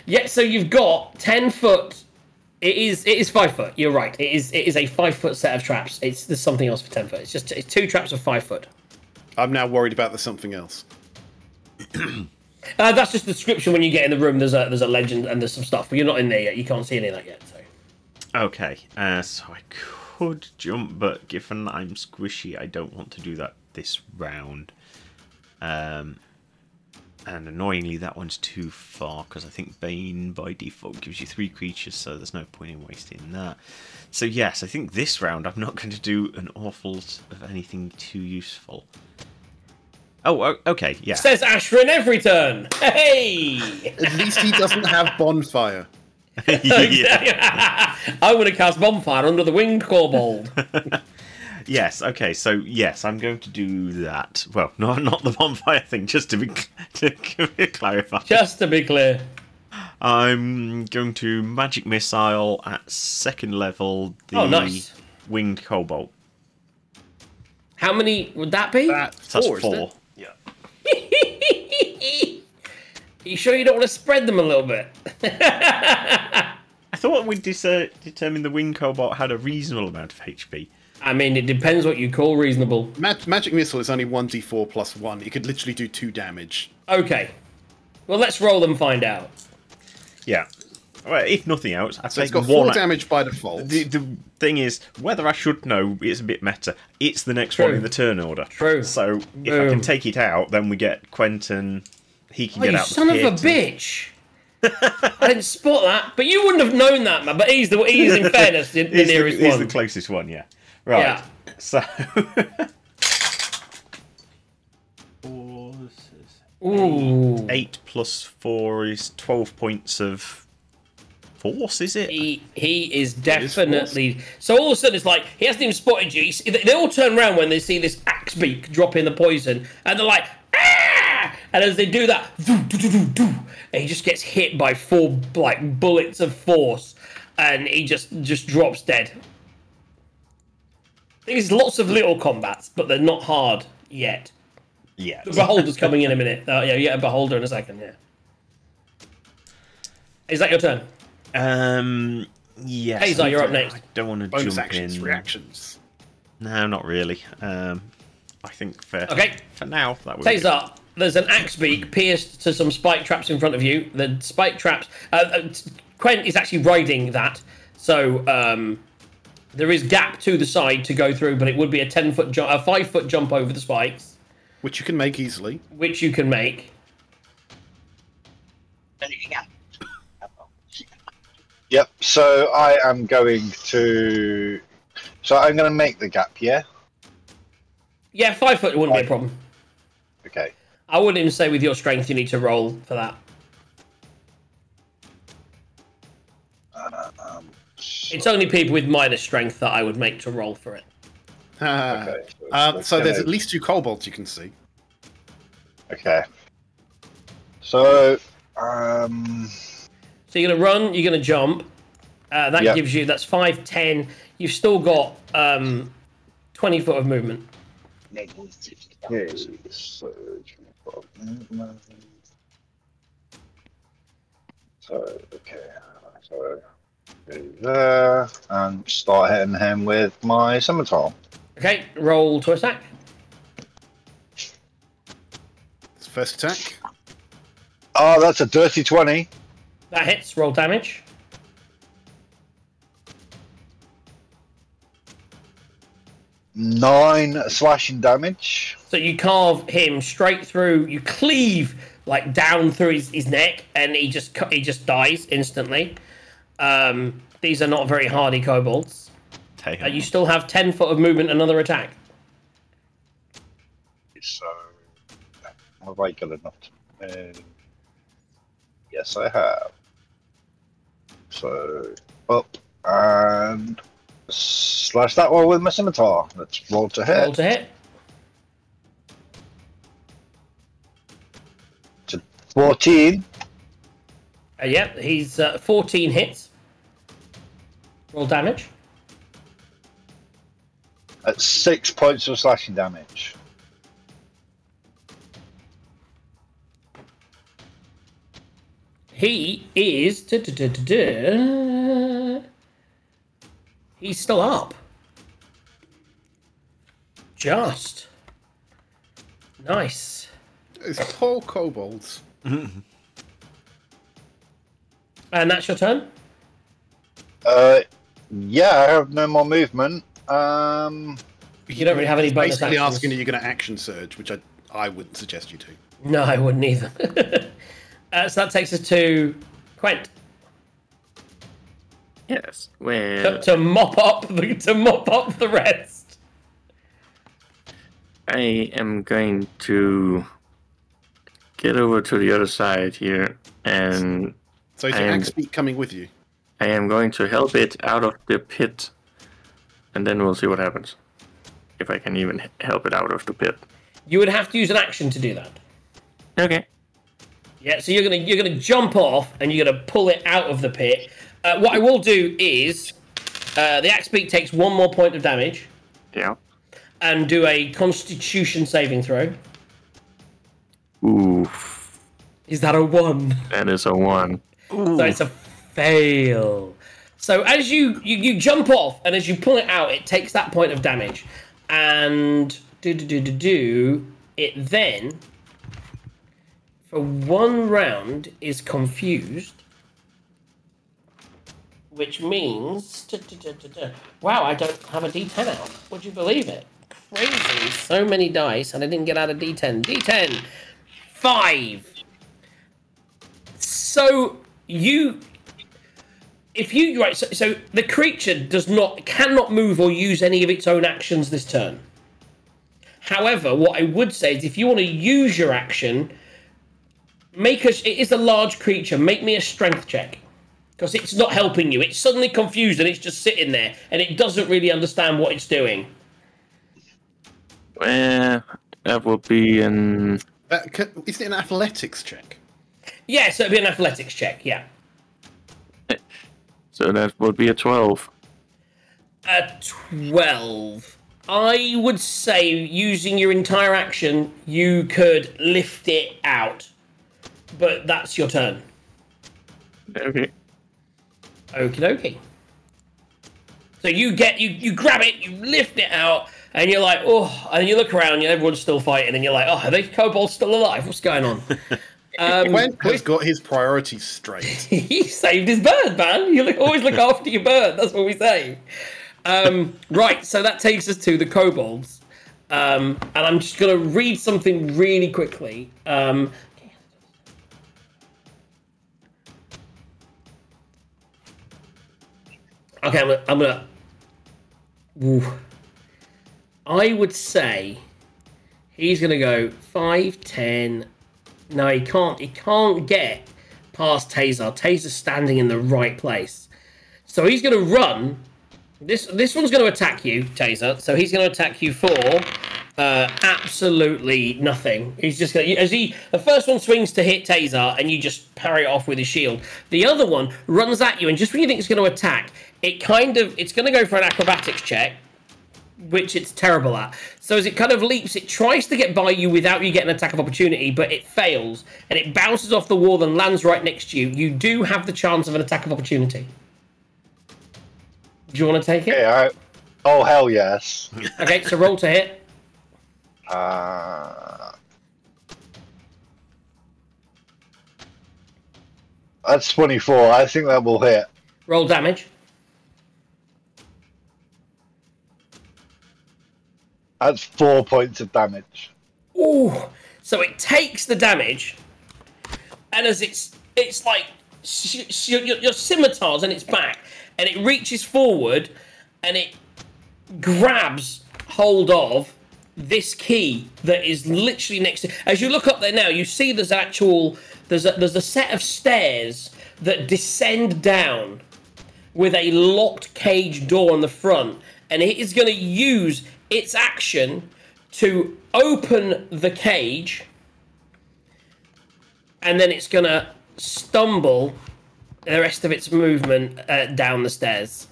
Yeah, so you've got 10 foot. It is 5 foot. You're right. It is a 5 foot set of traps. There's something else for 10 foot. It's 2 traps of 5 foot. I'm now worried about the something else. That's just the description when you get in the room. There's a legend and there's some stuff, but you're not in there yet. You can't see any of that yet. So. Okay, so I could jump, but given that I'm squishy, I don't want to do that this round. And annoyingly, that one's too far, because I think Bane by default gives you 3 creatures, so there's no point in wasting that. So yes, I think this round I'm not going to do an awful lot of anything too useful. Oh, okay, yeah. Says Ashrin every turn. Hey! At least he doesn't have bonfire. Yeah. I would have cast Bonfire under the winged kobold. Yes, okay, so yes, I'm going to do that. Well, not the bonfire thing, just to clarify. Just to be clear. I'm going to magic missile at 2nd level the nice. winged cobalt. How many would that be? That's 4, isn't 4. it? Yeah. Are you sure you don't want to spread them a little bit? I thought we'd determine the winged cobalt had a reasonable amount of HP. I mean, it depends what you call reasonable. Magic missile is only 1d4 plus 1. It could literally do 2 damage. Okay. Well, let's roll and find out. Yeah. Well, if nothing else, I'd So it's take got 1 4 damage by default. The thing is, whether I should know, it's a bit meta. It's the next True. one in the turn order. True. So if I can take it out, then we get Quentin. He can Oh, get you out the son of a pit. bitch! I didn't spot that, but you wouldn't have known that, man. But he's in fairness, the He's nearest he's one. the closest one, yeah. Right. Yeah. So. Ooh. 8 plus 4 is 12 points of force, is it? He is definitely. So all of a sudden, it's like he hasn't even spotted you. They all turn around when they see this axe beak drop in the poison, and they're like, "Ah!" And as they do that, and he just gets hit by 4 like bullets of force, and he just drops dead. There's lots of little combats, but they're not hard yet. Yeah. The Beholder's coming in a minute. Yeah, you get a Beholder in a second. Yeah. Is that your turn? Yes. Hazar, you're up next. I don't want to Bonus jump actions, in. reactions. No, not really. I think for now that would be Tazar, there's an axe beak pierced to some spike traps in front of you. The spike traps. Quen is actually riding that, so there is gap to the side to go through, but it would be a 10-foot jump, a 5-foot jump over the spikes, Which you can make easily. which you can make. Yep. So I am going to. So I'm going to make the gap. Yeah. Yeah, 5 foot wouldn't be a problem. Okay. I wouldn't even say with your strength you need to roll for that. It's only people with minor strength that I would make to roll for it. Okay. So there's at least 2 kobolds you can see. Okay. So. So you're going to run, you're going to jump. That Yep. gives you, that's 5, 10. You've still got 20 foot of movement. Okay. So. So okay. So. Go there and start hitting him with my scimitar. Okay, roll to attack. First attack. Oh, that's a dirty 20. That hits, roll damage. Nine slashing damage. So you carve him straight through, you cleave like down through his neck, and he just dies instantly. These are not very hardy kobolds. You still have 10 foot of movement, another attack. So, have I got enough? Yes, I have. So up and slash that one with my scimitar. Let's roll to hit. Roll to hit. 14. Yep, he's 14 hits. Roll damage. At 6 points of slashing damage. He is... He's still up. Just. Nice. It's poor kobolds. And that's your turn? Yeah, I have no more movement. You don't really have any bonus Basically actions. asking, are you going to action surge, which I wouldn't suggest you to. No, I wouldn't either. So that takes us to Quent. Yes. Well, To mop up the rest. I am going to get over to the other side here, and So is your axe beak coming with you? I am going to help it out of the pit, and then we'll see what happens. If I can even help it out of the pit. You would have to use an action to do that. Okay. Yeah, so you're gonna jump off and you're gonna pull it out of the pit. What I will do is the axe beak takes 1 more point of damage. Yeah. And do a Constitution saving throw. Ooh. Is that a 1? That is a 1. So it's a fail. So as you jump off and as you pull it out, it takes that point of damage, and it then for 1 round is confused, which means wow, I don't have a D10 out. Would you believe it? Crazy. So many dice, and I didn't get out a D10. D10 5. So so the creature cannot move or use any of its own actions this turn. However, what I would say is if you want to use your action, it is a large creature, make me a strength check. Because it's not helping you. It's suddenly confused and it's just sitting there and it doesn't really understand what it's doing. Well, that would be an... Isn't it an athletics check? Yeah, so it'd be an athletics check, yeah. So that would be a 12. A 12. I would say, using your entire action, you could lift it out. But that's your turn. Okay. Okie dokie. So you grab it, you lift it out, and you're like, oh, and you look around, and everyone's still fighting, and you're like, oh, are they kobolds still alive? What's going on? Gwent has got his priorities straight. He saved his bird, man. You always look after your bird. That's what we say. Right, so that takes us to the kobolds. And I'm just going to read something really quickly. Okay, I'm gonna. I would say he's gonna go 5, 10. No, he can't. He can't get past Taser. Taser's standing in the right place, so he's gonna run. This one's gonna attack you, Taser. So he's gonna attack you for absolutely nothing. He's just gonna the first one swings to hit Taser, and you just parry it off with his shield. The other one runs at you, and just when you think it's going to attack, it's going to go for an acrobatics check, which it's terrible at. So as it kind of leaps, it tries to get by you without you getting an attack of opportunity, but it fails, and it bounces off the wall and lands right next to you. You do have the chance of an attack of opportunity. Do you want to take it? Yeah. Oh, hell yes. Okay, so roll to hit. That's 24. I think that will hit. Roll damage. That's 4 points of damage. Ooh, so it takes the damage, and as it's like your scimitar's in its back, and it reaches forward, and it grabs hold of this key that is literally next to. As you look up there now, you see there's a set of stairs that descend down with a locked cage door on the front, and it is going to use its action to open the cage, and then it's going to stumble the rest of its movement down the stairs.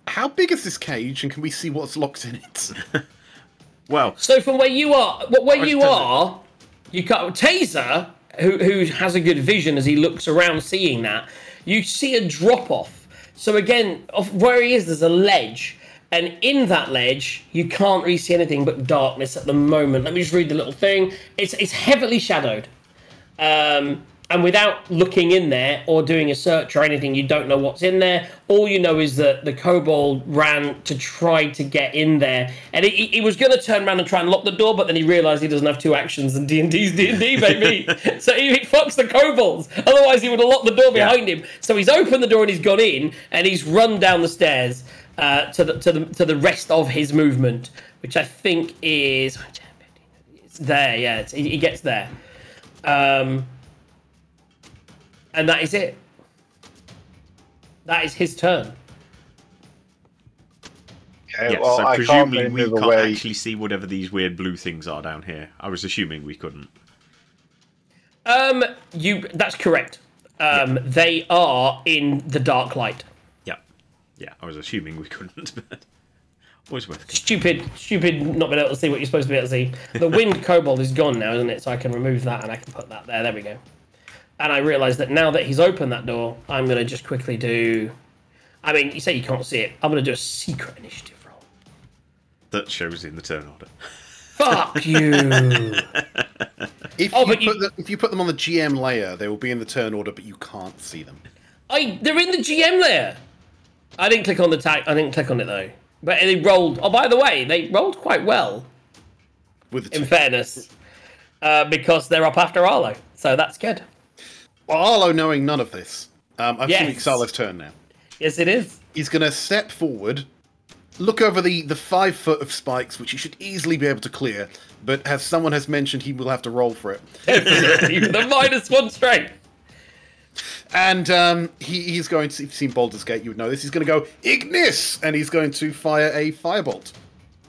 How big is this cage, and can we see what's locked in it? Well, So from where you are, you got Taser, who has a good vision as he looks around, seeing that. You see a drop off. So again, off where he is, there's a ledge, and in that ledge, you can't really see anything but darkness at the moment. Let me just read the little thing. It's heavily shadowed. And without looking in there or doing a search or anything, you don't know what's in there. All you know is that the kobold ran to try to get in there. And he was going to turn around and try and lock the door, but then he realised he doesn't have two actions, and D&D's D&D, baby. So he fucks the kobolds. Otherwise, he would have locked the door behind him. So he's opened the door and he's gone in, and he's run down the stairs to the rest of his movement, which I think is... It's there, yeah. He gets there. And that is it. That is his turn. Okay, yeah, well, so I presumably we move can't away. actually see whatever these weird blue things are down here. I was assuming we couldn't. That's correct. They are in the dark light. Yeah, I was assuming we couldn't, but always worth it. Stupid not being able to see what you're supposed to be able to see. The wind kobold is gone now, isn't it? So I can remove that and I can put that there. There we go. And I realise that now that he's opened that door, I'm going to just quickly do... I mean, you say you can't see it. I'm going to do a secret initiative roll. That shows in the turn order. Fuck you! If you put them on the GM layer, they will be in the turn order, but you can't see them. They're in the GM layer! I didn't click on the tag. I didn't click on it, though. But they rolled... Oh, by the way, they rolled quite well. In fairness. Because they're up after Arlo. So that's good. Well, Arlo, knowing none of this, I'm assuming Xala's turn now. Yes, it is. He's going to step forward, look over the 5 foot of spikes, which he should easily be able to clear, but as someone has mentioned, he will have to roll for it. The -1 strength. And he's going to, if you've seen Baldur's Gate, you would know this, he's going to go, Ignis! And he's going to fire a firebolt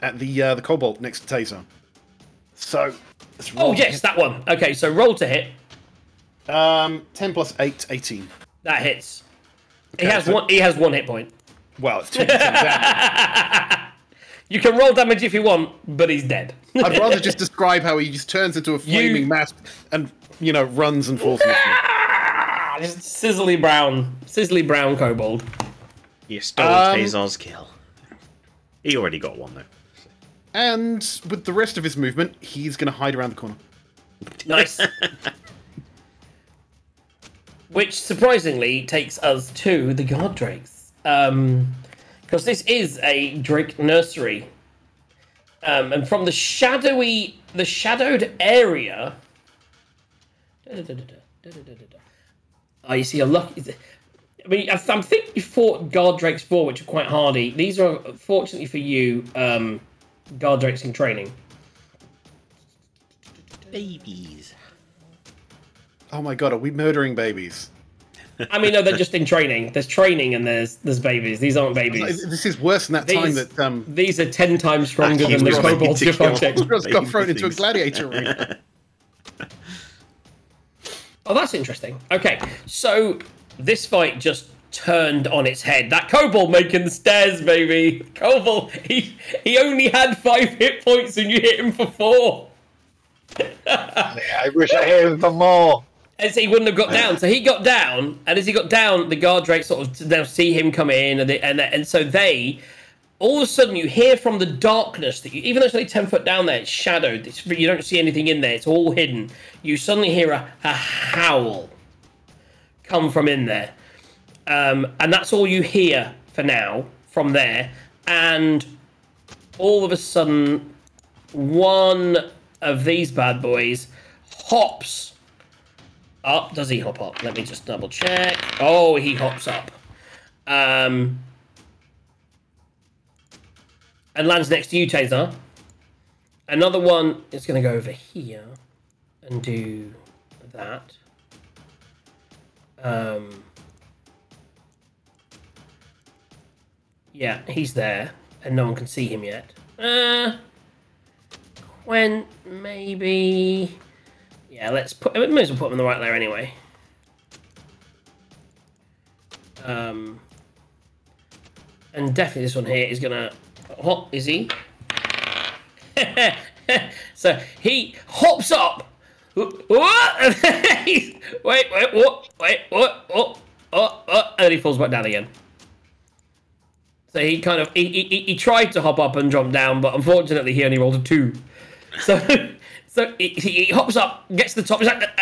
at the kobold next to Taser. So, let's roll. Oh, yes, that one. Okay, so roll to hit. 10 plus 8, 18. That hits. Okay, He has one hit point. Well, it's 20 damage. You can roll damage if you want, but he's dead. I'd rather just describe how he just turns into a flaming mass and, runs and falls. Just sizzly brown kobold. You stole Tazar's kill. He already got one, though. And with the rest of his movement, he's going to hide around the corner. Nice. Which, surprisingly, takes us to the guard drakes. Because this is a drake nursery. And from the shadowed area... Oh, you see a lucky... I mean, I think you fought guard drakes before, which are quite hardy. These are, fortunately for you, guard drakes in training. Babies. Oh my god, are we murdering babies? I mean, no, they're just in training. There's training and there's babies. These aren't babies. This is worse than that time that... These are 10 times stronger than the kobolds you're fighting. Got thrown into a gladiator ring. Oh, that's interesting. Okay, so this fight just turned on its head. That kobold making the stairs, baby. Kobold, he only had 5 hit points and you hit him for 4. I wish I hit him for more. And so he wouldn't have got down. So he got down, and as he got down, the guard drake sort of they'll see him come in, and so they all of a sudden you hear from the darkness that even though it's only 10 foot down there, it's shadowed. You don't see anything in there. It's all hidden. You suddenly hear a howl come from in there, and that's all you hear for now from there. And all of a sudden, one of these bad boys hops up. Does he hop up? Let me just double check. Oh, he hops up. And lands next to you, Taser. Another one is going to go over here and do that. Yeah, he's there, and no one can see him yet. When maybe... Yeah, let's put... We may as well put him in the right layer anyway. And definitely this one here is gonna... What is he? So he hops up. Wait, what? And then he falls back down again. So he kind of he tried to hop up and jump down, but unfortunately he only rolled a 2. So he hops up, gets to the top,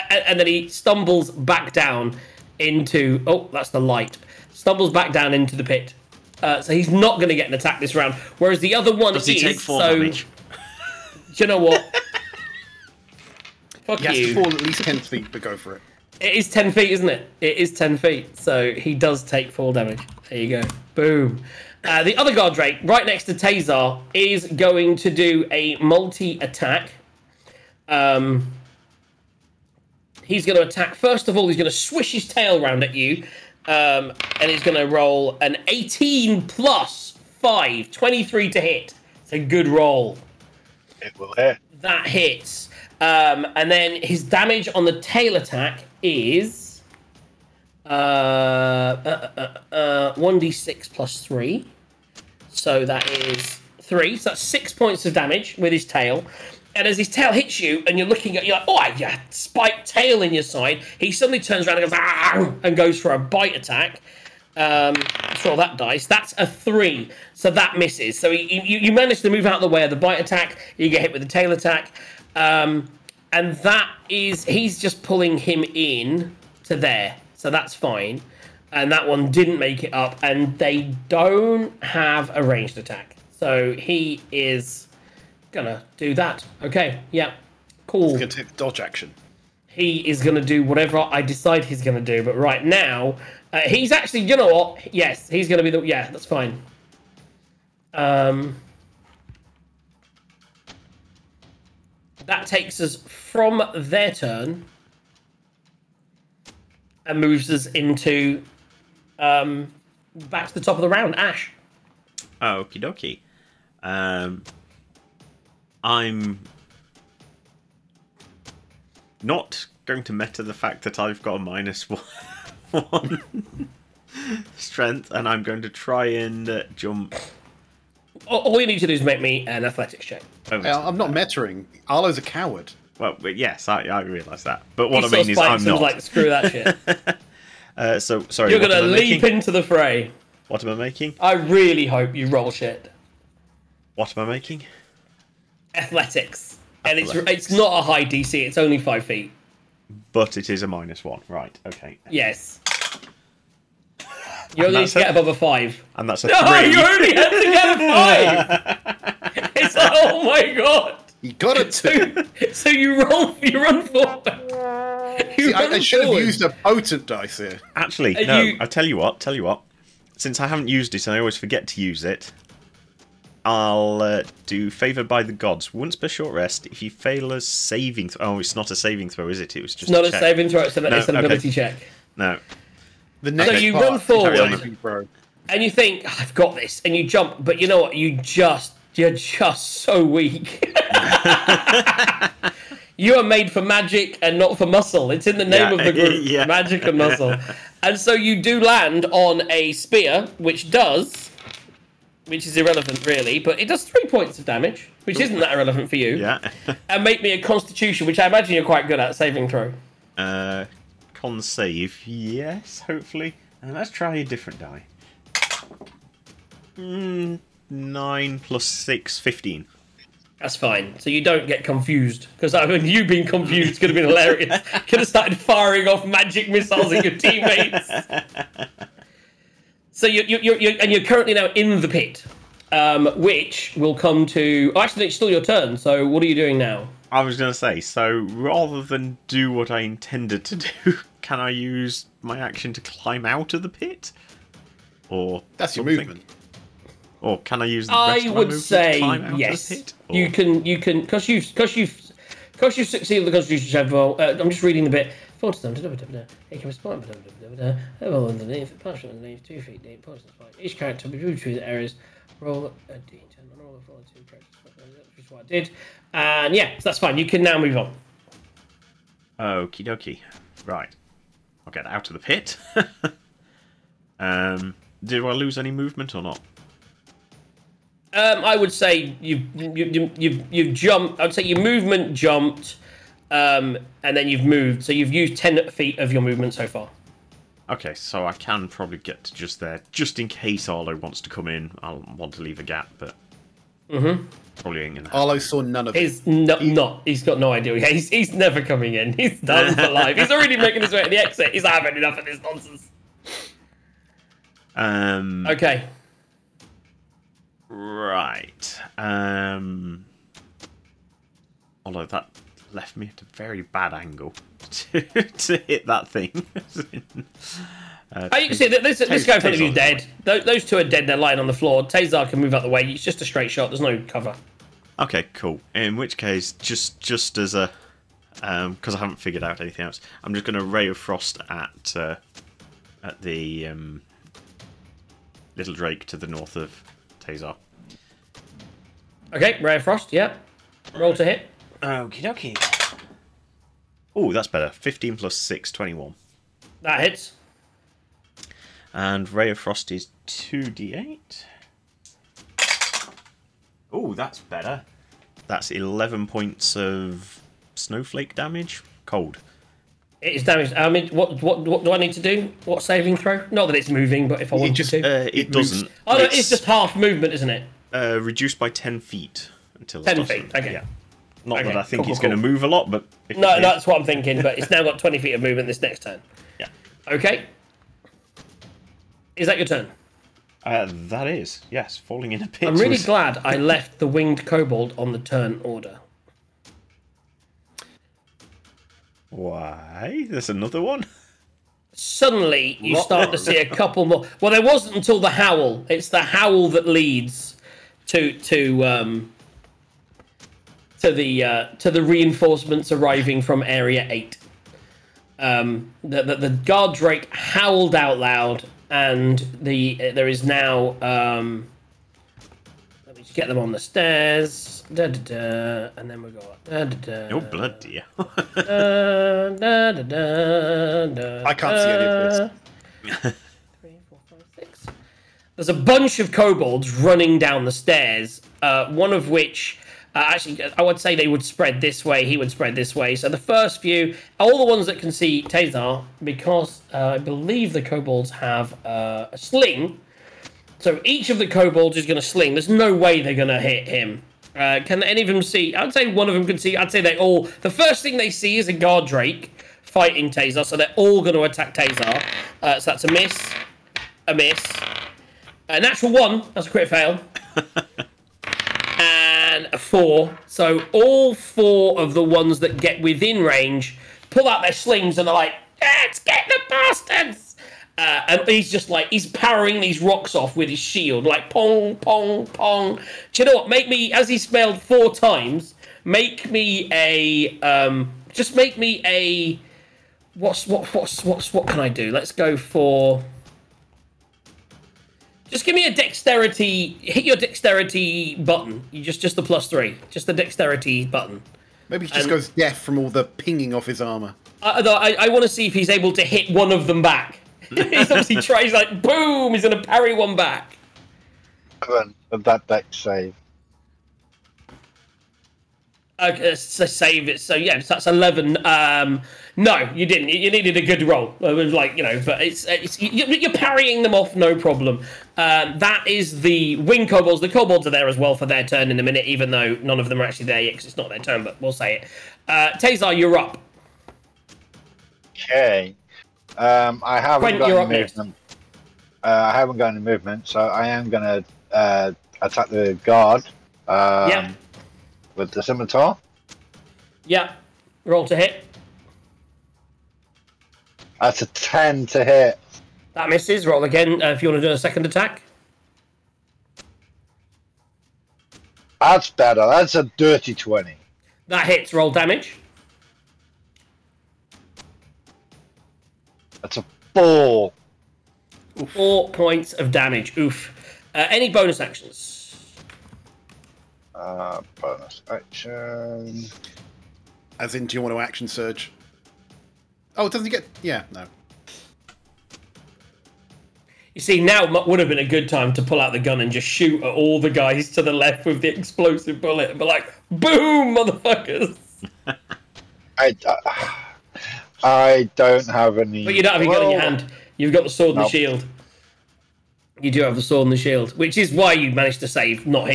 and then he stumbles back down into... Oh, that's the light. Stumbles back down into the pit. So he's not going to get an attack this round. Whereas the other one Does he take 4 damage? Do you know what? Fuck He has you. to fall at least 10 feet, but go for it. It is 10 feet, isn't it? It is 10 feet. So he does take 4 damage. There you go. Boom. The other guard Drake, right next to Tazar, is going to do a multi-attack. He's going to attack. First of all, he's going to swish his tail round at you. And he's going to roll an 18 plus 5. 23 to hit. It's a good roll. It will hit. That hits. And then his damage on the tail attack is 1d6 plus 3. So that is 3. So that's 6 points of damage with his tail. And as his tail hits you, and you're looking at, you're like, oh, yeah, spiked tail in your side. He suddenly turns around and goes, ah, and goes for a bite attack. Let's roll that dice. That's a 3. So that misses. So you manage to move out of the way of the bite attack. You get hit with the tail attack. And that is, he's just pulling him in to there. So that's fine. And that one didn't make it up. And they don't have a ranged attack. So he is gonna do that. Okay, yeah. Cool. He's going to take the dodge action. He is going to do whatever I decide he's going to do. But right now, he's actually, you know what? Yes, he's going to be the... Yeah, that's fine. That takes us from their turn and moves us into back to the top of the round. Ash. Okie dokie. I'm not going to meta the fact that I've got a -1 strength, and I'm going to try and jump. All you need to do is make me an athletics check. I'm not metaing. Arlo's a coward. Well, yes, I realise that. But what He I mean is, I'm not. Like, screw that shit. So sorry. You're what going to am I leap making? into the fray. What am I making? I really hope you roll shit. What am I making? Athletics. And it's not a high DC, it's only 5 feet. But it is a -1. Right, okay. Yes. You only need to get above a 5. And that's a No, 3. you only have to get a 5! It's like, oh my god! You got a 2. So you run forward. I should have used a potent dice here. Actually, no, I tell you what. Since I haven't used it and I always forget to use it, I'll do Favoured by the Gods. Once per short rest, if you fail a saving throw... Oh, it's not a saving throw, is it? It was just It's not a check. saving throw, it's an ability check. No. The next So you part, run forward, bro. and you think, oh, I've got this, and you jump, but you know what? You're just so weak. You are made for magic and not for muscle. It's in the name of the group, magic and muscle. And so you do land on a spear, which is irrelevant really, but it does 3 points of damage, which isn't that irrelevant for you. Yeah. And make me a constitution, which I imagine you're quite good at, saving throw. Con save, yes, hopefully. And let's try a different die. 9 plus 6, 15. That's fine. So you don't get confused, because I mean, you being confused is going to be hilarious. Could have started firing off magic missiles at your teammates. So you're currently now in the pit, which will come to... Oh, actually, it's still your turn. So what are you doing now? I was going to say, so rather than do what I intended to do, can I use my action to climb out of the pit? Or That's your something? movement. Or can I use the rest I of my would movement say to climb out yes. of the pit? Or... You can, because you've succeeded the Constitution check. Well, I'm just reading the bit. 47. It can respond. Level underneath, partial underneath, 2 feet deep. Each character will be moved through the areas. Roll a d10 on all the following two approaches. Which is what I did. And yeah, so that's fine. You can now move on. Okie dokie. Right. I'll get out of the pit. Do I lose any movement or not? I would say you've jumped. I would say your movement jumped, and then you've moved. So you've used 10 feet of your movement so far. Okay, so I can probably get to just there, just in case Arlo wants to come in. I'll want to leave a gap, but probably ain't gonna happen. Arlo saw none of it. He's got no idea. Yeah, he's never coming in. He's done for life. He's already making his way to the exit. He's having enough of this nonsense. Okay. Right. Although that left me at a very bad angle to hit that thing. You can see that this guy in front of you is dead. Those two are dead. They're lying on the floor. Tazar can move out the way. It's just a straight shot. There's no cover. Okay, cool. In which case, just as a because I haven't figured out anything else, I'm just going to Ray of Frost at the Little Drake to the north of Tazar. Okay, Ray of Frost. Yeah. Roll to hit. Okie dokie. Oh, that's better. 15 plus 6, 21. That hits. And Ray of Frost is 2d8. Oh, that's better. That's 11 points of snowflake damage. Cold. It is damaged. I mean, what do I need to do? What saving throw? Not that it's moving, but if I want to. It doesn't. Oh, no, it's just half movement, isn't it? Reduced by 10 feet until 10 feet, okay. Yeah. Not Okay, that I think cool, it's cool. going to move a lot, but... No, that's what I'm thinking, but it's now got 20 feet of movement this next turn. Yeah. Okay. Is that your turn? That is, yes. Falling in a pit. I'm really glad I left the winged kobold on the turn order. Why? There's another one? Suddenly, you start to see a couple more. Well, there wasn't until the howl. It's the howl that leads to the reinforcements arriving from Area 8. The guard drake howled out loud, and there is now. Let me just get them on the stairs. And then we go. Your blood, dear. I can't see any of this. 3, 4, 5, 6. There's a bunch of kobolds running down the stairs. One of which. Actually, I would say they would spread this way, he would spread this way. So the first few, all the ones that can see Tazar, because I believe the kobolds have a sling. So each of the kobolds is going to sling. There's no way they're going to hit him. Can any of them see? I would say one of them can see. I'd say they all... The first thing they see is a guard drake fighting Tazar, so they're all going to attack Tazar. So that's a miss, a natural 1, that's a crit fail. And a 4. So all 4 of the ones that get within range pull out their slings and they're like, let's get the bastards! And he's just like, he's powering these rocks off with his shield, like pong, pong, pong. Do you know what? Make me, as he spelled 4 times, make me a, what can I do? Let's go for... Just give me a dexterity. Hit your dexterity button. You just the +3. Just the dexterity button. Maybe he just goes deaf from all the pinging off his armor. I want to see if he's able to hit one of them back. He's obviously tries like boom. He's gonna parry one back. 7 of that dex save. Okay, so save it. So yeah, so that's 11. No, you didn't. You needed a good roll. It was like, but you're parrying them off, no problem. That is the wing kobolds. The kobolds are there as well for their turn in a minute, even though none of them are actually there yet because it's not their turn. But we'll say it. Tazar, you're up. Okay. I haven't got you're any up movement. I haven't got any movement, so I am going to attack the guard. Yeah. With the scimitar. Yeah. Roll to hit. That's a 10 to hit. That misses. Roll again if you want to do a second attack. That's better. That's a dirty 20. That hits. Roll damage. That's a 4. 4 points of damage. Oof. Any bonus actions? Bonus action. As in, do you want to action surge? Oh, doesn't he get... Yeah, no. You see, now would have been a good time to pull out the gun and just shoot at all the guys to the left with the explosive bullet and be like, boom, motherfuckers! I don't have any... But you don't have your gun in your hand. You've got the sword and the shield. You do have the sword and the shield, which is why you managed to save not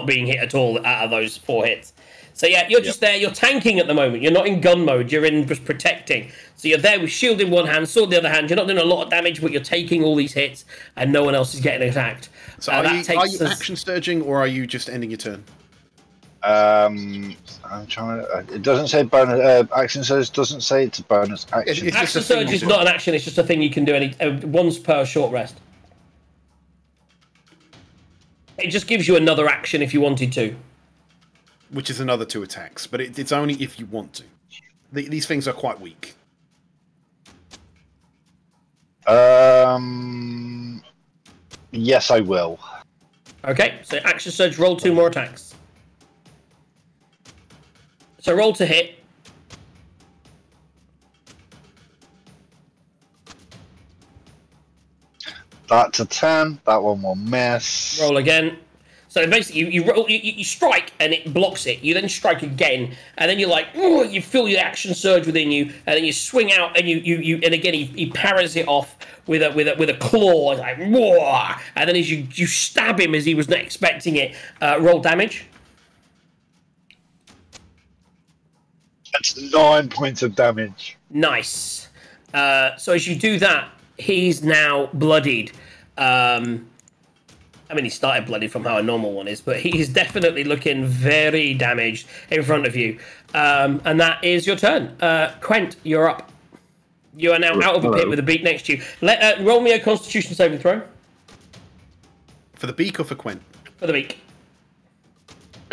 being hit at all out of those 4 hits. So yeah, you're just there, you're tanking at the moment. You're not in gun mode, you're in just protecting. So you're there with shield in one hand, sword in the other hand. You're not doing a lot of damage, but you're taking all these hits, and no one else is getting attacked. So are you action surging, or are you just ending your turn? I'm trying to... It doesn't say bonus... action surge doesn't say it's a bonus action. Action surge is not an action, it's just a thing you can do once per short rest. It just gives you another action if you wanted to. Which is another 2 attacks, but it's only if you want to. These things are quite weak. Yes, I will. Okay, so action surge, roll 2 more attacks. So roll to hit. That's a 10. That one will miss. Roll again. So basically, you strike and it blocks it. You then strike again, and then you're like, ooh, you feel your action surge within you, and then you swing out, and and again he parries it off with a claw, like, whoa, and then as you stab him as he was not expecting it. Roll damage. That's 9 points of damage. Nice. So as you do that, he's now bloodied. I mean, he started bloody from how a normal one is, but he's definitely looking very damaged in front of you. And that is your turn. Quent, you're up. You are now out of the pit with a beak next to you. Roll me a Constitution saving throw. For the beak or for Quent? For the beak.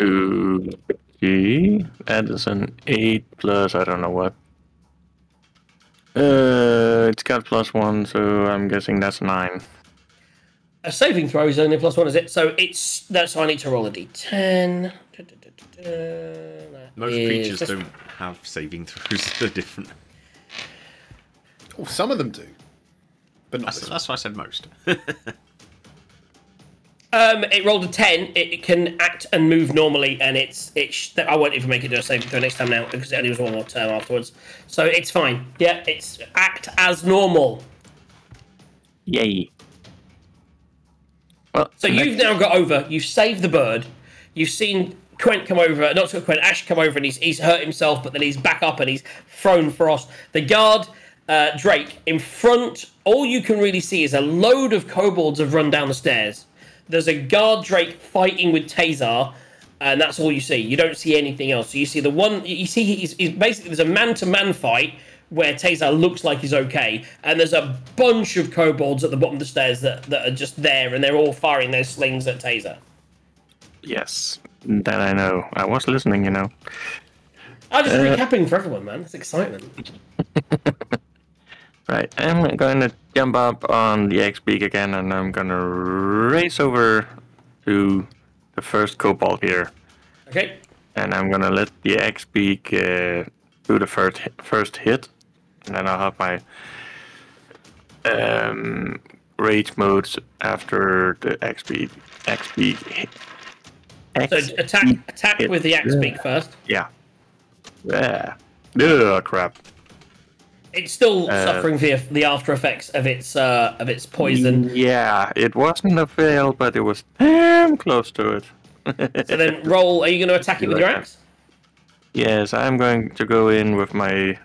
Okay. That is an 8 plus, I don't know what. It's got +1, so I'm guessing that's 9. A saving throw is only +1, is it? So that's so I need to roll a d10. Most creatures don't have saving throws. They're different. Oh, some of them do. But not That's why I said most. It rolled a 10. It can act and move normally, and I won't even make it do a saving throw next time now because it only was one more turn afterwards. So it's fine. Yeah, it's act as normal. Yay. Well, So you've now got over. You've saved the bird. You've seen Quent come over. Not Quent. Ash come over, and he's hurt himself, but then he's back up and he's thrown Frost. The guard, Drake, in front. All you can really see is a load of kobolds have run down the stairs. There's a guard Drake fighting with Tazar, and that's all you see. You don't see anything else. So you see the one. You see he's basically there's a man-to-man fight where Tazar looks like he's okay, and there's a bunch of kobolds at the bottom of the stairs that are just there, and they're all firing their slings at Tazar. Yes, that I know. I was listening, you know. I'm just recapping for everyone, man. It's excitement. Right, I'm going to jump up on the X-Beak again, and I'm going to race over to the first kobold here. Okay. And I'm going to let the X-Beak do the first hit. And then I'll have my rage modes after the X-Beak. So attack with the X-Beak first. Yeah. Yeah. Ugh, crap. It's still suffering the after effects of its poison. Yeah, it wasn't a fail, but it was damn close to it. So then roll. Are you going to attack it with your axe? Yes, I'm going to go in with my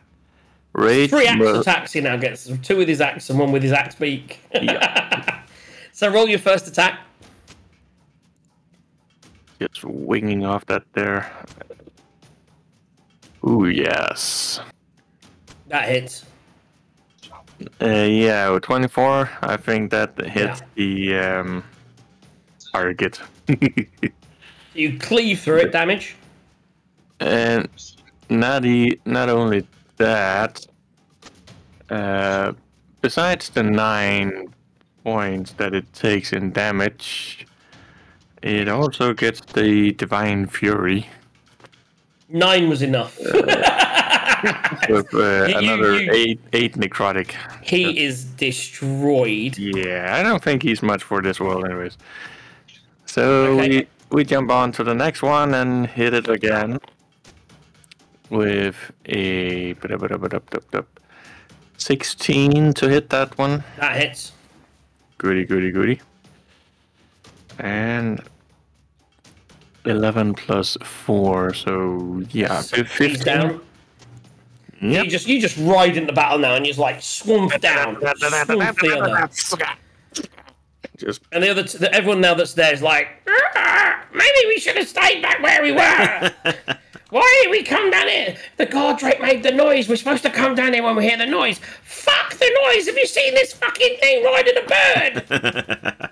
rage. 3 axe attacks he now gets. 2 with his axe and 1 with his axe beak. Yeah. So roll your first attack. Just winging off that there. Ooh, yes. That hits. Yeah, with 24, I think that hits the target. You cleave through it, damage. And not only that, besides the 9 points that it takes in damage, it also gets the Divine Fury. 9 was enough. With another 8 necrotic. He is destroyed. Yeah, I don't think he's much for this world anyways. So Okay. we jump on to the next one and hit it again with a 16 to hit that one. That hits. Goody. And 11 plus 4, so yeah, He's 15. down. Yep. You just ride into battle now and you just like swamp down. Swamp the other. Just And the other, everyone now that's there is like, maybe we should have stayed back where we were. Why did we come down here? The guard drake made the noise. We're supposed to come down here when we hear the noise. Fuck the noise. Have you seen this fucking thing riding a bird?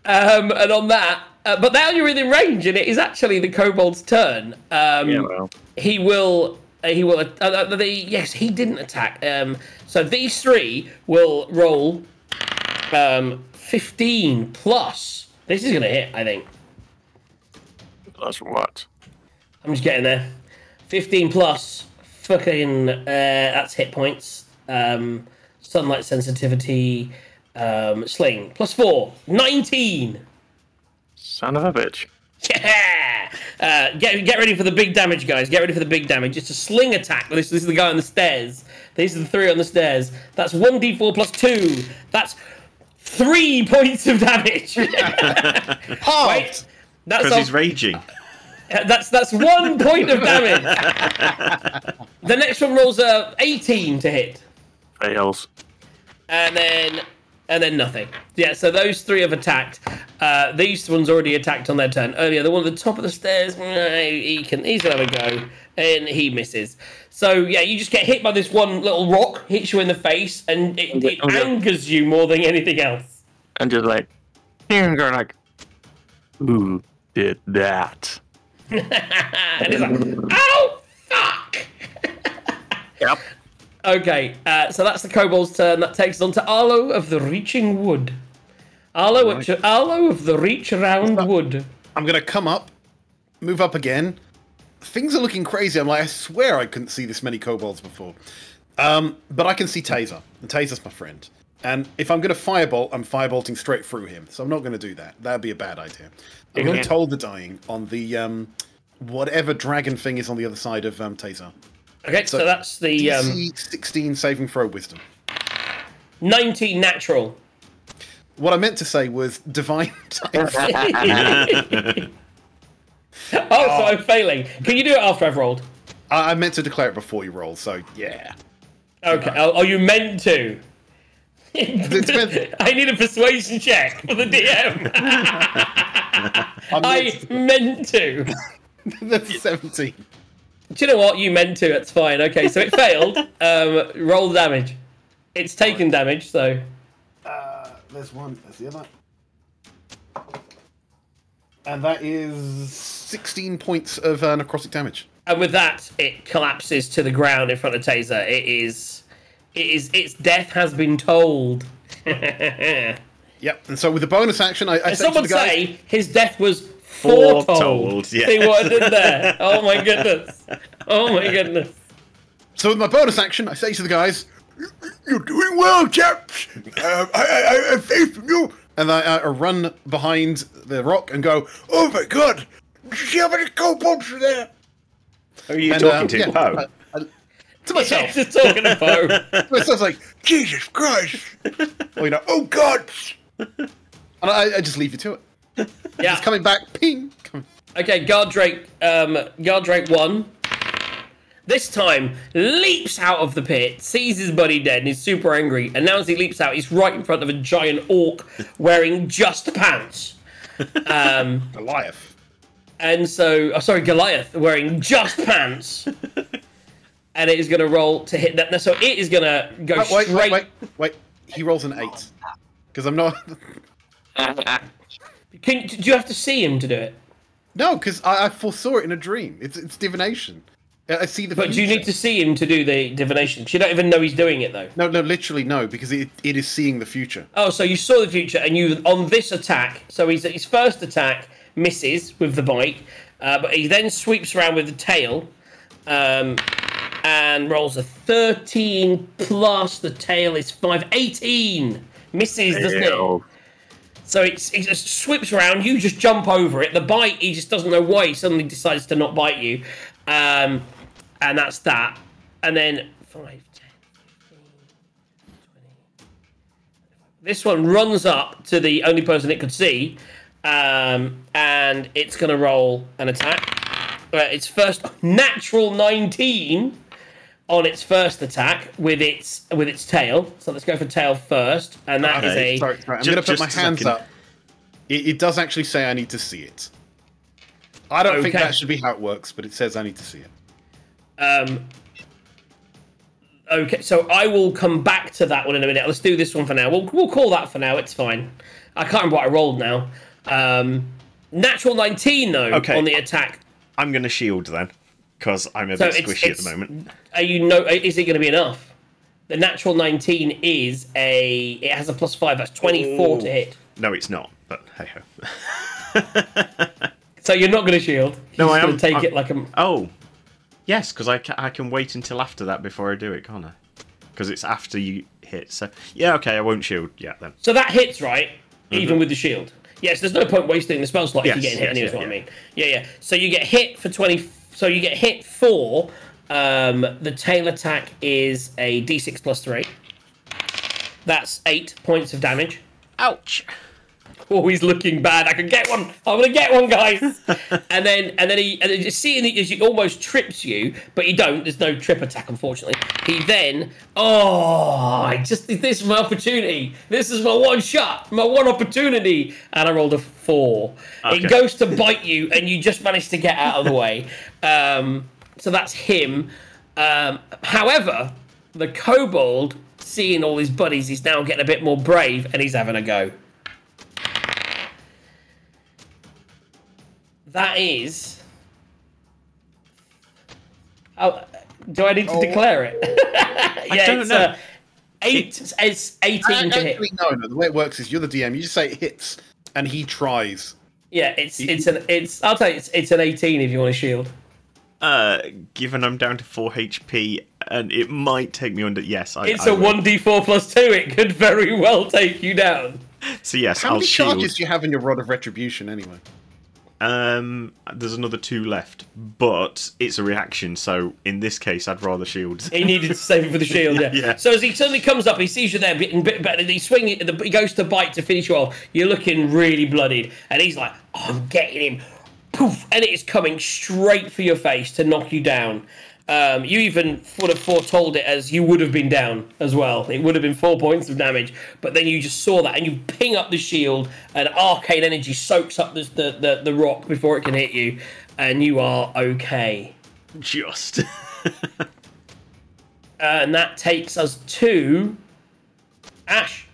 And on that, but now you're within range, and it is actually the kobold's turn. He will. Yes, he didn't attack. So these three will roll 15 plus. This is going to hit, I think. plus what? I'm just getting there. 15 plus. Fucking. That's hit points. Sunlight sensitivity. Sling. Plus 4. 19. Son of a bitch. Yeah! Get ready for the big damage, guys. Get ready for the big damage. It's a sling attack. This is the guy on the stairs. These are the three on the stairs. That's 1d4 plus 2. That's 3 points of damage. Wait, Because he's raging. That's 1 point of damage. The next one rolls 18 to hit. Fails. And then nothing. Yeah, so those three have attacked. These ones already attacked on their turn. Earlier, the one at the top of the stairs, he's gonna have a go, and he misses. So yeah, you just get hit by this one little rock, hits you in the face, and it angers you more than anything else. And just like, and go like, who did that? And it's like, oh fuck! Yep. Okay, so that's the kobold's turn. That takes us on to Arlo of the Reaching Wood. Arlo of the Reach Around Wood. I'm going to come up, move up again. Things are looking crazy. I'm like, I swear I couldn't see this many kobolds before. But I can see Taser, and Taser's my friend. And if I'm going to firebolt, I'm firebolting straight through him. So I'm not going to do that. That'd be a bad idea. I'm going to toll the dying on the whatever dragon thing is on the other side of Taser. Okay, so that's the DC 16 saving throw wisdom. 19 natural. What I meant to say was divine type. So I'm failing. Can you do it after I've rolled? I meant to declare it before you roll, so yeah. Okay. Oh, you meant to. I need a persuasion check for the DM. I meant to. That's 17. Do you know what? You meant to. It's fine. Okay, so it failed. Roll the damage. It's taken damage, so. There's one. There's the other. And that is 16 points of necrotic damage. And with that, it collapses to the ground in front of Taser. Its death has been told. Yep. And so with the bonus action, I say to someone the guys, say his death was foretold. Yeah. See what I did there? Oh my goodness. Oh my goodness. So with my bonus action, I say to the guys, You're doing well, chaps. I have faith in you. and I run behind the rock and go, Oh my god. Did you see how many kobolds are there? Who are you and, talking to, yeah, Poe? to myself. Yeah, just talking to Poe. So I was like, Jesus Christ. well, you know, Oh god. and I just leave you to it. Yeah. It's coming back, ping. Okay, Guard Drake 1. This time, leaps out of the pit, sees his buddy dead, and he's super angry. And now as he leaps out, he's right in front of a giant orc wearing just pants. Goliath. And so, Goliath wearing just pants. And it is going to roll to hit that. So it is going to go straight. Wait. He rolls an 8. Because I'm not... Do you have to see him to do it? No, because I foresaw it in a dream. It's divination. I see the. But future. do you need to see him to do the divination? You don't even know he's doing it though. No, literally no, because it is seeing the future. Oh, so you saw the future, and you on this attack. So his first attack misses with the bite, but he then sweeps around with the tail, and rolls a 13 plus the tail is 5, 18 misses, doesn't it? So it just sweeps around. You just jump over it. The bite, he just doesn't know why he suddenly decides to not bite you, and that's that. And then 5, 10, 15, 20. This one runs up to the only person it could see, and it's going to roll an attack. Its first natural 19 on its first attack with its tail. So let's go for tail first, and that is a. Sorry. I'm going to put my hands up. It does actually say I need to see it. I don't think that should be how it works, but it says I need to see it. Okay, so I will come back to that one in a minute. Let's do this one for now. We'll call that for now. It's fine. I can't remember what I rolled now. Natural 19 though on the attack. I'm going to shield then, because I'm a bit squishy at the moment. Is it going to be enough? The natural 19 is it has a +5. That's 24 to hit. No, it's not. But hey ho. So you're not going to shield. No, I am. Going to take it like a. Oh, yes, because I can wait until after that before I do it, can't I? Because it's after you hit. So yeah, okay, I won't shield yet then. So that hits, right? Even with the shield. Yes, there's no point wasting the spell slot if you're getting hit. Anyway, is what I mean. Yeah. So you get hit for 20. So you get hit for. The tail attack is a d6 +3. That's 8 points of damage. Ouch. Oh, he's looking bad. I can get one. I'm gonna get one, guys. and then you see, as he almost trips you, but you don't. There's no trip attack, unfortunately. He then, this is my opportunity. This is my one shot, my one opportunity, and I rolled a 4. Okay. It goes to bite you, and you just managed to get out of the way. So that's him. However, the kobold, seeing all his buddies, he's now getting a bit more brave, and he's having a go. That is. Oh, do I need to declare it? I don't know. It's 18 to hit. No. The way it works is you're the DM. You just say it hits, and he tries. Yeah, I'll tell you, it's an 18 if you want to shield. Given I'm down to 4 HP, and it might take me under. Yes, it's a 1d4 +2. It could very well take you down. So yes, How many charges do you have in your Rod of Retribution anyway? There's another 2 left, but it's a reaction, so in this case, I'd rather shield. He needed to save it for the shield, yeah. So as he suddenly comes up, he sees you there, but he goes to bite to finish you off. You're looking really bloodied, and he's like, I'm getting him. Poof, and it is coming straight for your face to knock you down. You even would have foretold it as you would have been down as well. It would have been 4 points of damage, but then you just saw that and you ping up the shield, and arcane energy soaks up the rock before it can hit you, and you are okay. Just. And that takes us to Ash.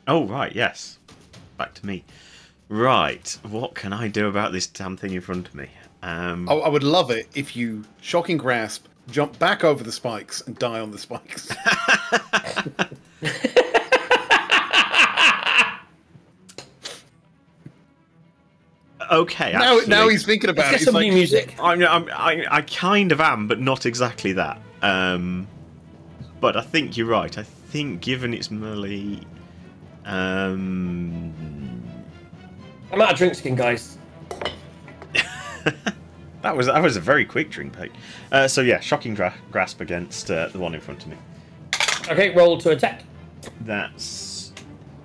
Oh, right, yes. Back to me. Right, what can I do about this damn thing in front of me? I would love it if you shocking grasp, jump back over the spikes, and die on the spikes. Okay. Now he's thinking about it. Get some new music. I kind of am, but not exactly that. But I think you're right. I think given its melee, I'm out of drink skin, guys. That was a very quick drink, Pete. So yeah, shocking grasp against the one in front of me. Okay, roll to attack. That's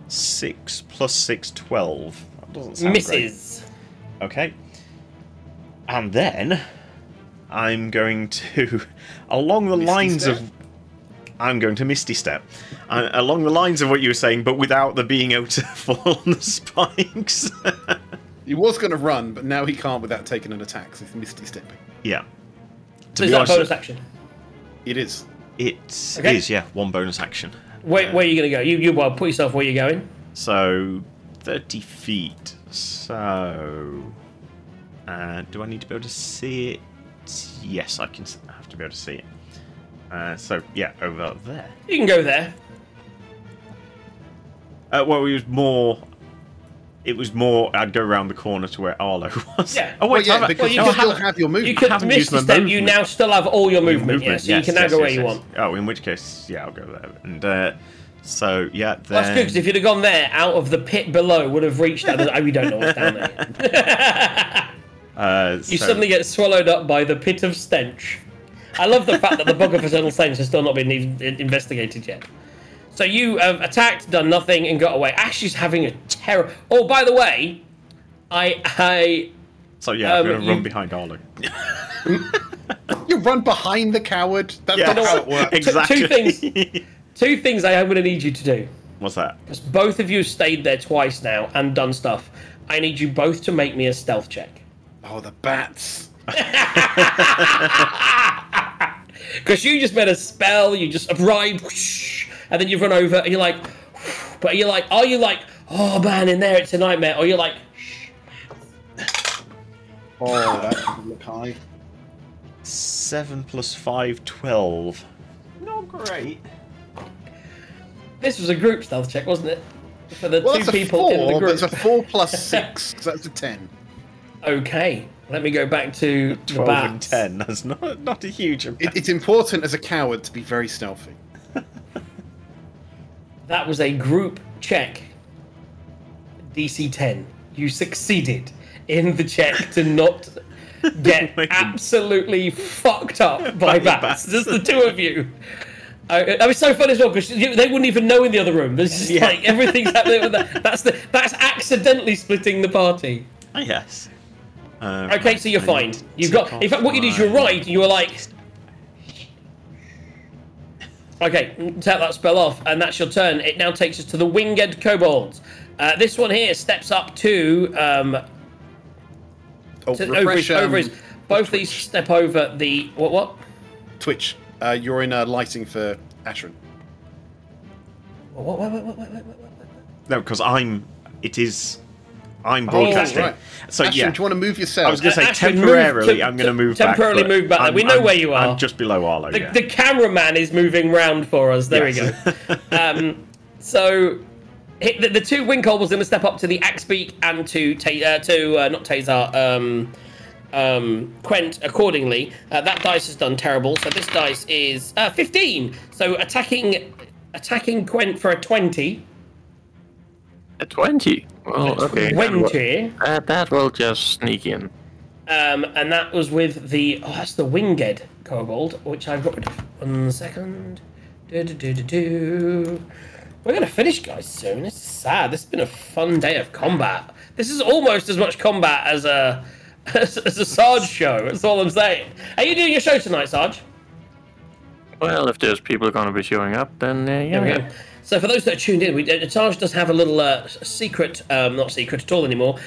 6 + 6, 12. That doesn't sound misses. Great. Okay. And then I'm going to, along the lines of, I'm going to Misty Step, along the lines of what you were saying, but without the being able to fall on the spikes. He was going to run, but now he can't without taking an attack, so he's Misty Stepping. Yeah. So is that a bonus action? It is. It is, yeah, one bonus action. Where are you going to go? You put yourself where you're going. So 30 feet. So, do I need to be able to see it? Yes, I have to be able to see it. So yeah, over there. You can go there. Well, it was more. I'd go around the corner to where Arlo was. Yeah. Oh wait, Well, yeah, because you still have your movement. You could haven't miss used the my step. You movement. now still have all your movement. Yeah, so you can now go where you want. Oh, in which case, yeah, I'll go there. And so yeah, then... Well, that's good because if you'd have gone there, out of the pit below would have reached out. We don't know what's down there. You suddenly get swallowed up by the pit of stench. I love the fact that the bug of eternal stench has still not been investigated yet. So you have attacked, done nothing, and got away. Ashley's having a terror. Oh, by the way, So yeah, I'm going to run behind Arlo. You run behind the coward? That's not how it works. Exactly. Two things I'm going to need you to do. What's that? Because both of you have stayed there twice now and done stuff. I need you both to make me a stealth check. Oh, the bats. Because you just made a spell, you just arrived, whoosh, and then you run over, and you're like, but you're like, are you like, oh man, in there it's a nightmare, or you're like, Oh, that doesn't look high. 7 + 5, 12. Not great. This was a group stealth check, wasn't it? For the Well, two that's a people 4, in the but group. it's a 4 + 6, so that's a 10. Okay, let me go back to the 12 and bats. 10. That's not a huge amount. It's important as a coward to be very stealthy. That was a group check. DC 10. You succeeded in the check to not get absolutely fucked up by bats. Just the two of you. That was so fun as well because they wouldn't even know in the other room. There's just like everything's happening with that. That's accidentally splitting the party. Yes. Okay, so you're fine. You've got. In fact, what you did is you're right. You were like. Okay, take that spell off, and that's your turn. It now takes us to the winged kobolds. This one here steps up to. Over his. Both these step over the what? Twitch. You're in lighting for Ashran. What? No, because I'm broadcasting. Right. So Ashran, yeah. do you want to move yourself? I was going to say Ashran, temporarily. I'm going to move temporarily back. move back. We know where you are. I'm just below Arlo. The cameraman is moving round for us. There we go. So the two wing kobolds are going to step up to the Axebeak and to not Tazar. Quent accordingly. That dice has done terrible, so this dice is 15. So attacking Quent for a 20. A 20? Well, okay. 20. That will just sneak in. And that was with that's the winged kobold, which I've got rid of. 1 second. We're going to finish, guys, soon. This is sad. This has been a fun day of combat. This is almost as much combat as a Sarge show. That's all I'm saying. Are you doing your show tonight, Sarge? Well, if there's people going to be showing up, then yeah. So for those that are tuned in, Sarge does have a little secret, not secret at all anymore,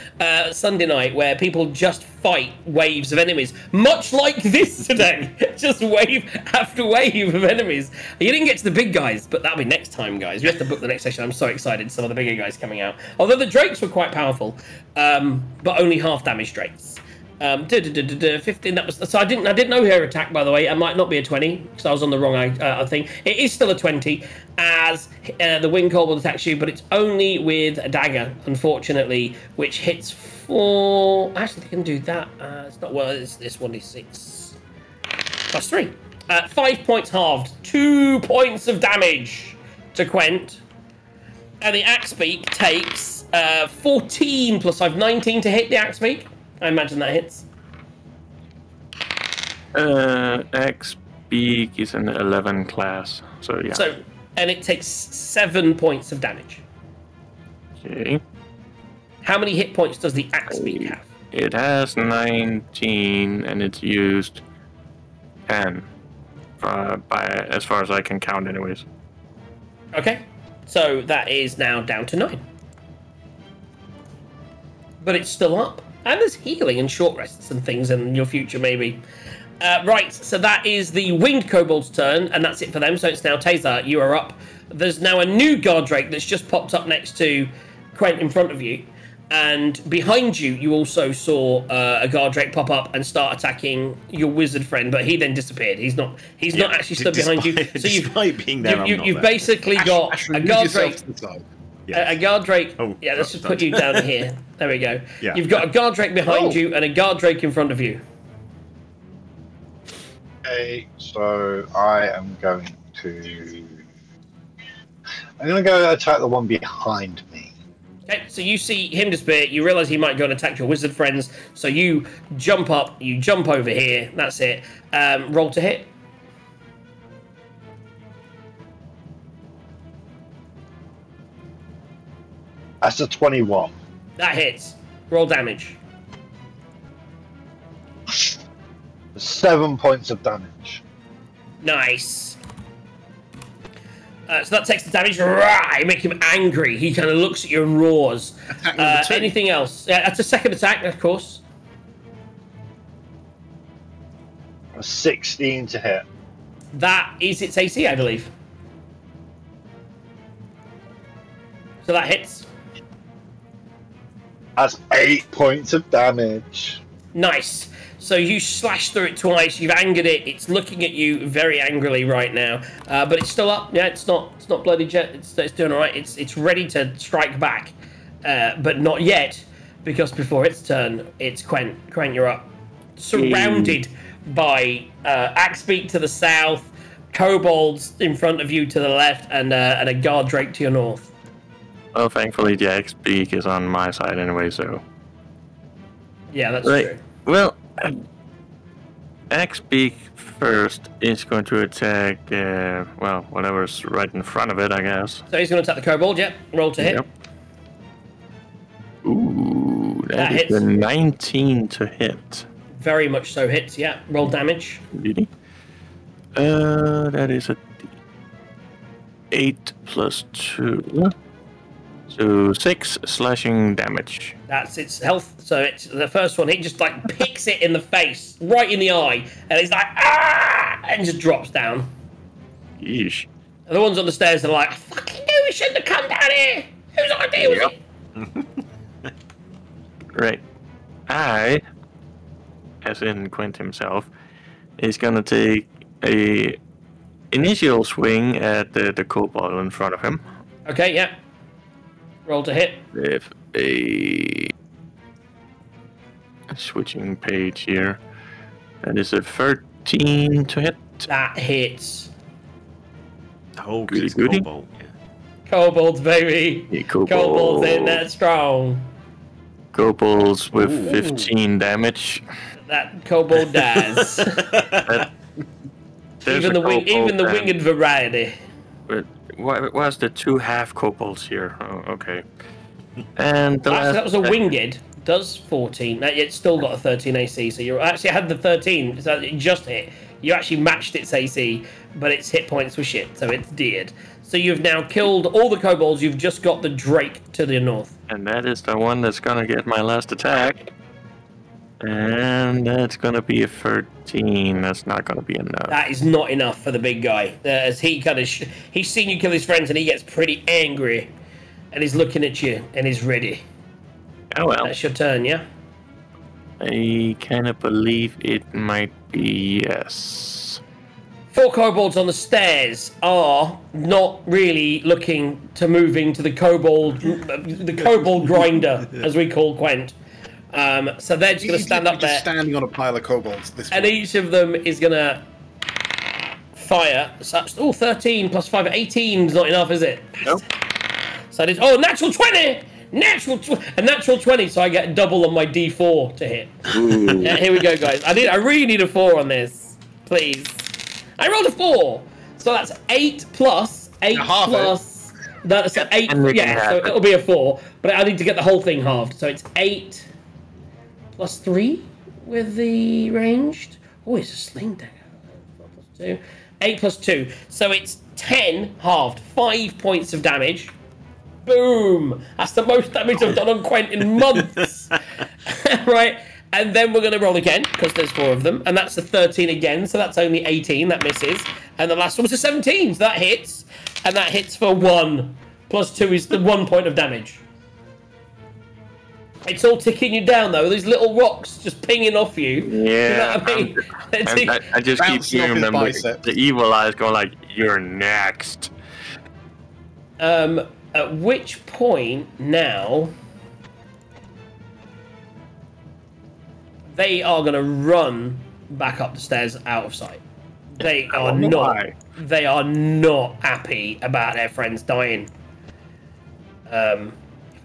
Sunday night where people just fight waves of enemies, much like this today. Just wave after wave of enemies. You didn't get to the big guys, but that'll be next time, guys. We have to book the next session. I'm so excited. Some of the bigger guys coming out. Although the drakes were quite powerful, but only half damage drakes. 15. That was so. I didn't know her attack, by the way. It might not be a 20 because I was on the wrong thing. It is still a 20 as the wing kobold attacks you, but it's only with a dagger, unfortunately, which hits for. Actually, they can do that. It's not well. It's this 1d6 plus 3. 5 points halved. 2 points of damage to Quent, and the Axebeak takes 14 plus 5, 19 to hit the Axebeak. I imagine that hits. Axebeak is an 11 class, so yeah. So, and it takes 7 points of damage. Okay. How many hit points does the Axebeak have? It has 19, and it's used 10, as far as I can count anyways. Okay, so that is now down to 9. But it's still up. And there's healing and short rests and things in your future, maybe. Right, so that is the winged kobold's turn, and that's it for them. So it's now Tazar, you are up. There's now a new guard drake that's just popped up next to Quent in front of you. And behind you, you also saw a guard drake pop up and start attacking your wizard friend, but he then disappeared. He's not actually stood behind you. So you've basically got a guard drake. Yes. A guard drake. Oh, yeah, let's just put you down here. There we go. Yeah. You've got a guard drake behind you and a guard drake in front of you. Okay, so I'm going to go attack the one behind me. Okay, so you see him disappear, you realise he might go and attack your wizard friends, so you jump up, you jump over here, that's it. Roll to hit. That's a 21. That hits. Roll damage. 7 points of damage. Nice. So that takes the damage. Rah! You make him angry. He kind of looks at you and roars. Anything else? Yeah, that's a second attack, of course. A 16 to hit. That is its AC, I believe. So that hits. That's 8 points of damage. Nice. So you slash through it twice. You've angered it. It's looking at you very angrily right now, but it's still up. Yeah, it's not bloody jet. It's doing all right. It's ready to strike back, but not yet, because before its turn, it's Quent. Quent, you're up. Surrounded by Axebeak to the south, kobolds in front of you to the left, and a guard drake to your north. Well, thankfully the Axebeak is on my side anyway, so. Yeah, that's true. Well, Axebeak first is going to attack, well, whatever's right in front of it, I guess. So he's going to attack the kobold, yep. Roll to hit. Yep. Ooh, that is a 19 to hit. Very much so hits, yeah. Roll damage. Really? That is a 8 plus 2. So 6 slashing damage. That's its health. So it's the first one. He just like picks it in the face, right in the eye, and it's like ah, and just drops down. Yeesh. And the ones on the stairs are like, I fucking knew we shouldn't have come down here. Whose idea was it? Right. I, as in Quint himself, is gonna take a initial swing at the kobold in front of him. Okay, yeah. Roll to hit. With a switching page here. That is a 13 to hit. That hits. Oh, goody. kobold. Yeah. Kobolds, baby. Yeah, kobold. Kobolds ain't that strong. Kobolds with 15 damage. That kobold dies. Even the winged variety. But what's the 2 half kobolds here? Oh, okay. And the last that was a winged. Does 14. It's still got a 13 AC, so you actually had the 13, so it just hit. You actually matched its AC, but its hit points were shit, so it's dead. So you've now killed all the kobolds, you've just got the drake to the north. And that is the one that's gonna get my last attack. And that's gonna be a 13. That's not gonna be enough. That is not enough for the big guy. As he kind of he's seen you kill his friends and he gets pretty angry, and he's looking at you and he's ready. Oh well. That's your turn, yeah. I kind of believe it might be yes. 4 kobolds on the stairs are not really looking to move into the kobold grinder, as we call Quent. So they're just going to stand up there. Standing on a pile of kobolds. And each of them is going to fire. Oh, 13 plus 5, 18 is not enough, is it? Nope. So it is. Oh, natural 20! A natural 20, so I get double on my D4 to hit. Yeah, here we go, guys. I really need a 4 on this. Please. I rolled a 4. So that's 8 plus 8 plus. That's 8. Yeah, so it'll be a 4. But I need to get the whole thing halved. So it's 8 plus 3 with the ranged. Oh, it's a sling dagger. 4 plus 2. 8 plus 2. So it's 10 halved. 5 points of damage. Boom! That's the most damage I've done on Quent in months. Right? And then we're going to roll again, because there's 4 of them. And that's a 13 again, so that's only 18. That misses. And the last one was a 17, so that hits. And that hits for 1. Plus 2 is the 1 point of damage. It's all ticking you down though. These little rocks just pinging off you. Yeah. You know what I mean? I just keep Bouncing off hearing his them. bicep. The evil eyes going like, "You're next." At which point now they are going to run back up the stairs out of sight. They are not. They are not happy about their friends dying.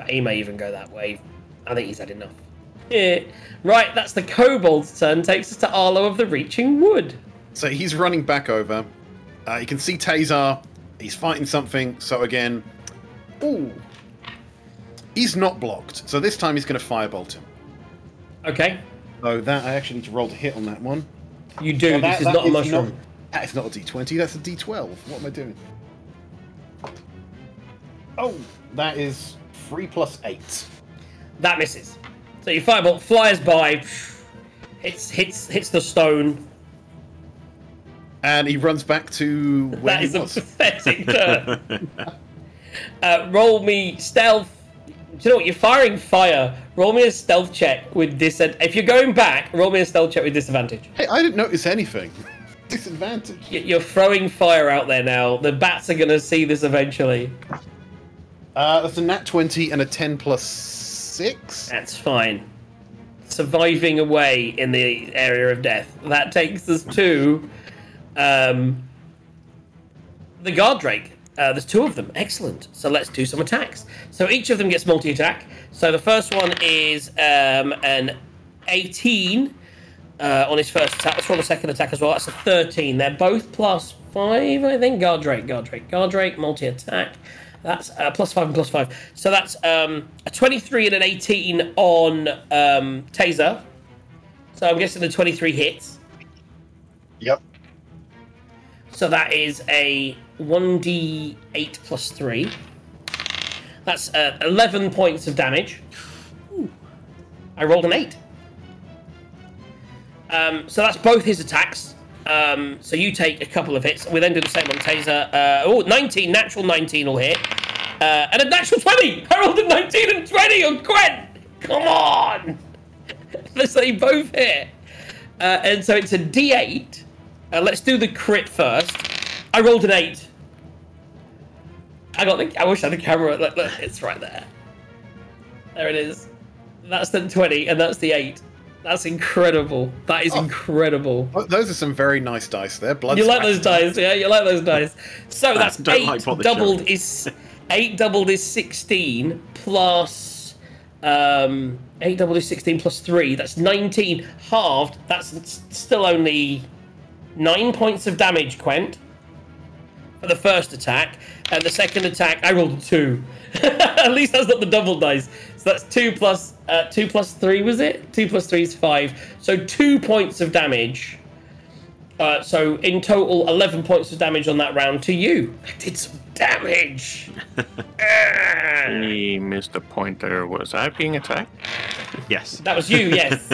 He may even go that way. I think he's had enough. Yeah. Right, that's the kobold's turn. Takes us to Arlo of the Reaching Wood. So he's running back over. You can see Tazar. He's fighting something. So again, ooh, he's not blocked. So this time he's going to firebolt him. Okay. So that I actually need to roll to hit on that one. You do. So this is not a mushroom. That is not a D20. That's a D12. What am I doing? Oh, that is 3 + 8. That misses. So your firebolt flies by, hits the stone. And he runs back to where That he is a was. pathetic turn. Roll me stealth. Do you know what? You're firing fire. Roll me a stealth check with if you're going back, roll me a stealth check with disadvantage. Hey, I didn't notice anything. Disadvantage. You're throwing fire out there now. The bats are going to see this eventually. That's a nat 20 and a 10 + 6. That's fine. Surviving away in the area of death. That takes us to the guard drake. There's 2 of them. Excellent. So let's do some attacks. So each of them gets multi-attack. So the first one is an 18 on his first attack. Let's roll the second attack as well. That's a 13. They're both +5, I think. Guard drake, multi-attack. That's +5 and +5. So that's a 23 and an 18 on Taser. So I'm guessing the 23 hits. Yep. So that is a 1d8 + 3. That's 11 points of damage. Ooh. I rolled an 8. So that's both his attacks. So you take a couple of hits. We then do the same on Taser. 19, natural 19 will hit. And a natural 20! I rolled a 19 and 20 on Gwen! Come on! So they both hit. And so it's a D8. Let's do the crit first. I rolled an 8. I wish I had the camera. Look, it's right there. There it is. That's the 20, and that's the 8. That's incredible. That is incredible. Oh, those are some very nice dice there. Blood You like those dice, yeah? You like those dice. So that's 8 doubled is 16 plus 8 doubled is 16 plus 3. That's 19 halved. That's still only 9 points of damage, Quent, for the first attack. And the second attack, I rolled a 2. At least that's not the double dice. So that's 2 plus 3, was it? 2 plus 3 is 5. So 2 points of damage. So in total, 11 points of damage on that round to you. I did some damage. He missed a point there. Was I being attacked? Yes. That was you, yes.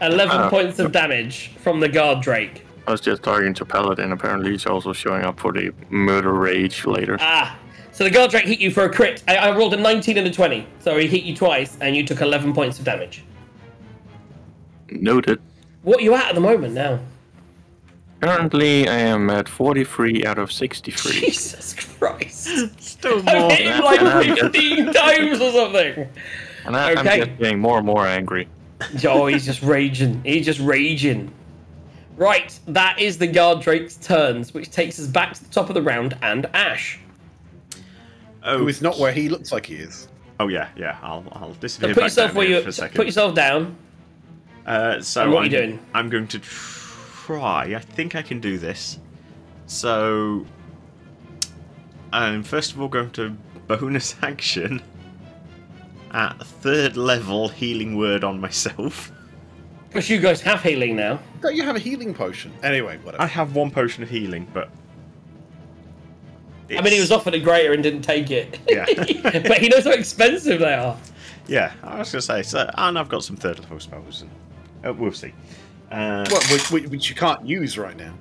11 points of damage from the guard drake. I was just talking to Paladin. Apparently, he's also showing up for the murder rage later. So the guard drake hit you for a crit. I rolled a 19 and a 20. So he hit you twice, and you took 11 points of damage. Noted. What are you at the moment now? Currently, I am at 43 out of 63. Jesus Christ. Still I more. hit him like 15 times or something. And I'm just getting more and more angry. Oh, he's just raging. He's just raging. Right, that is the guard drake's turns, which takes us back to the top of the round and Ash. Oh, Who is not where he looks like he is. Oh yeah. I'll disappear So put back yourself down where here you for a second. put yourself down. So And what are you doing? I'm going to try. I think I can do this. So I'm first of all going to bonus action at 3rd level healing word on myself. Because you guys have healing now. Don't you have a healing potion? Anyway, whatever. I have 1 potion of healing, but I mean, he was offered a greater and didn't take it. Yeah. But he knows how expensive they are. Yeah, I was going to say, so, and I've got some 3rd level spells, and we'll see. Which you can't use right now.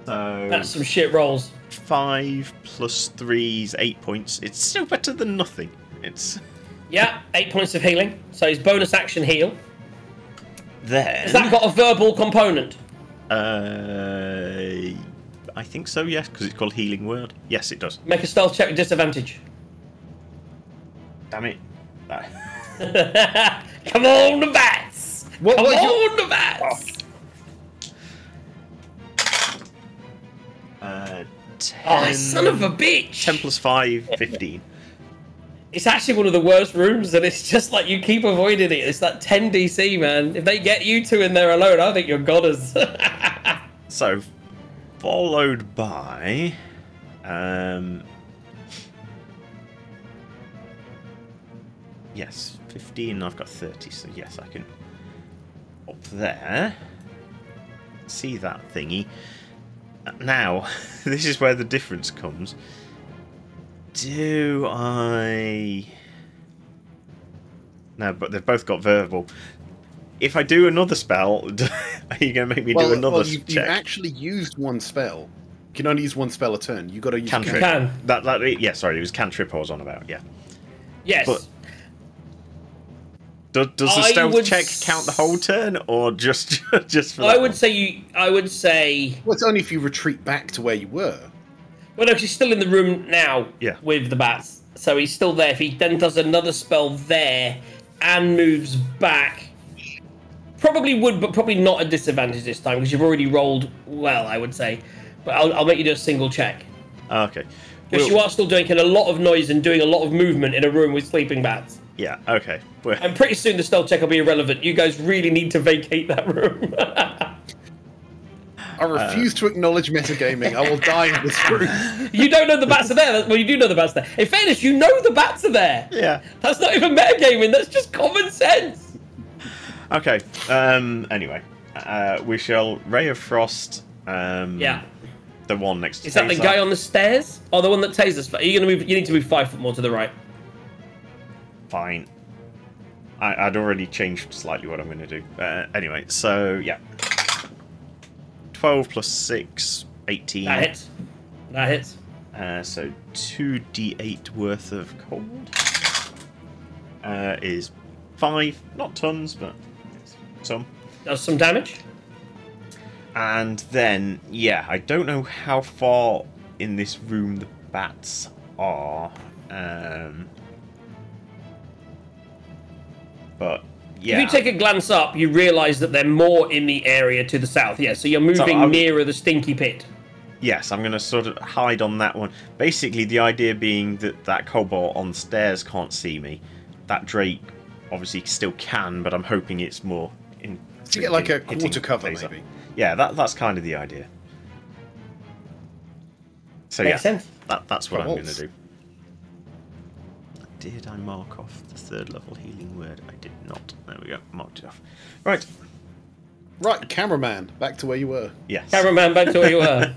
So That's some shit rolls. 5 plus 3 is 8 points. It's still better than nothing. It's Yeah, 8 points of healing. So his bonus action heal. Then... Has that got a verbal component? I think so, yes, because it's called Healing Word. Yes, it does. Make a stealth check with disadvantage. Damn it. Come on, the bats! What Come was on, the bats! 10, Oh, son of a bitch! 10 plus 5, 15. It's actually one of the worst rooms, and it's just like you keep avoiding it. It's that 10 DC, man. If they get you two in there alone, I think you're goddess. So, followed by... yes, 15, I've got 30, so yes, I can... Up there. See that thingy. Now, this is where the difference comes. Do I... No, but they've both got verbal. If I do another spell, are you going to make me do another check? You've actually used one spell. You can only use one spell a turn. You've got to use Cantrip. You can. Yeah, sorry, it was cantrip I was on about, yeah. Yes. But does the stealth check count the whole turn, or just for that I would one? say Well, it's only if you retreat back to where you were. Well, no, 'cause he's still in the room now with the bats. So he's still there. If he then does another spell there and moves back, probably would, but probably not a disadvantage this time because you've already rolled well, I would say. But I'll make you do a single check. Okay. Because you are still making a lot of noise and doing a lot of movement in a room with sleeping bats. Yeah, okay. And pretty soon the stealth check will be irrelevant. You guys really need to vacate that room. I refuse to acknowledge metagaming. I will die in this room. You don't know the bats are there. Well, you do know the bats are there. In fairness, you know the bats are there. Yeah. That's not even metagaming. That's just common sense. Okay. Anyway, we shall Ray of Frost. Yeah. The one next to Is that the Taser. guy on the stairs? Oh, the one that tasers? Are you gonna move? You need to move 5 foot more to the right. Fine. I'd already changed slightly what I'm going to do. Anyway, so yeah. 12 plus 6, 18. That hits. That hits. So 2d8 worth of cold is 5, not tons, but some. Does some damage. And then, yeah, I don't know how far in this room the bats are. But yeah. If you take a glance up, you realise that they're more in the area to the south. Yeah, so you're moving nearer the stinky pit. Yes, I'm going to sort of hide on that one. Basically, the idea being that that kobold on the stairs can't see me. That Drake obviously still can, but I'm hoping it's more in. To get like a quarter cover, maybe. Yeah, that's kind of the idea. So Makes sense. That's what I'm going to do. Did I mark off the 3rd level healing word? I did not. There we go. Marked it off. Right. Right, cameraman, back to where you were. Yes. Cameraman, back to where you were.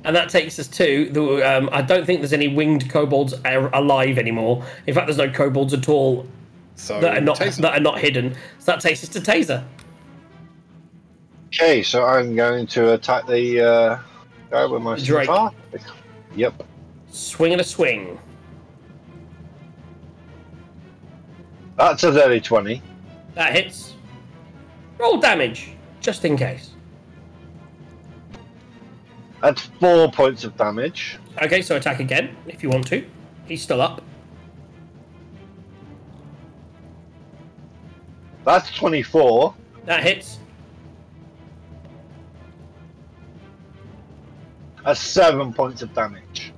And that takes us to the. I don't think there's any winged kobolds alive anymore. In fact, there's no kobolds at all So that are not hidden. So that takes us to Taser. Okay, so I'm going to attack the guy with my Drake. scimitar. Yep. Swing and a swing. That's a dirty 20. That hits. Roll damage, just in case. That's 4 points of damage. Okay, so attack again, if you want to. He's still up. That's 24. That hits. That's 7 points of damage.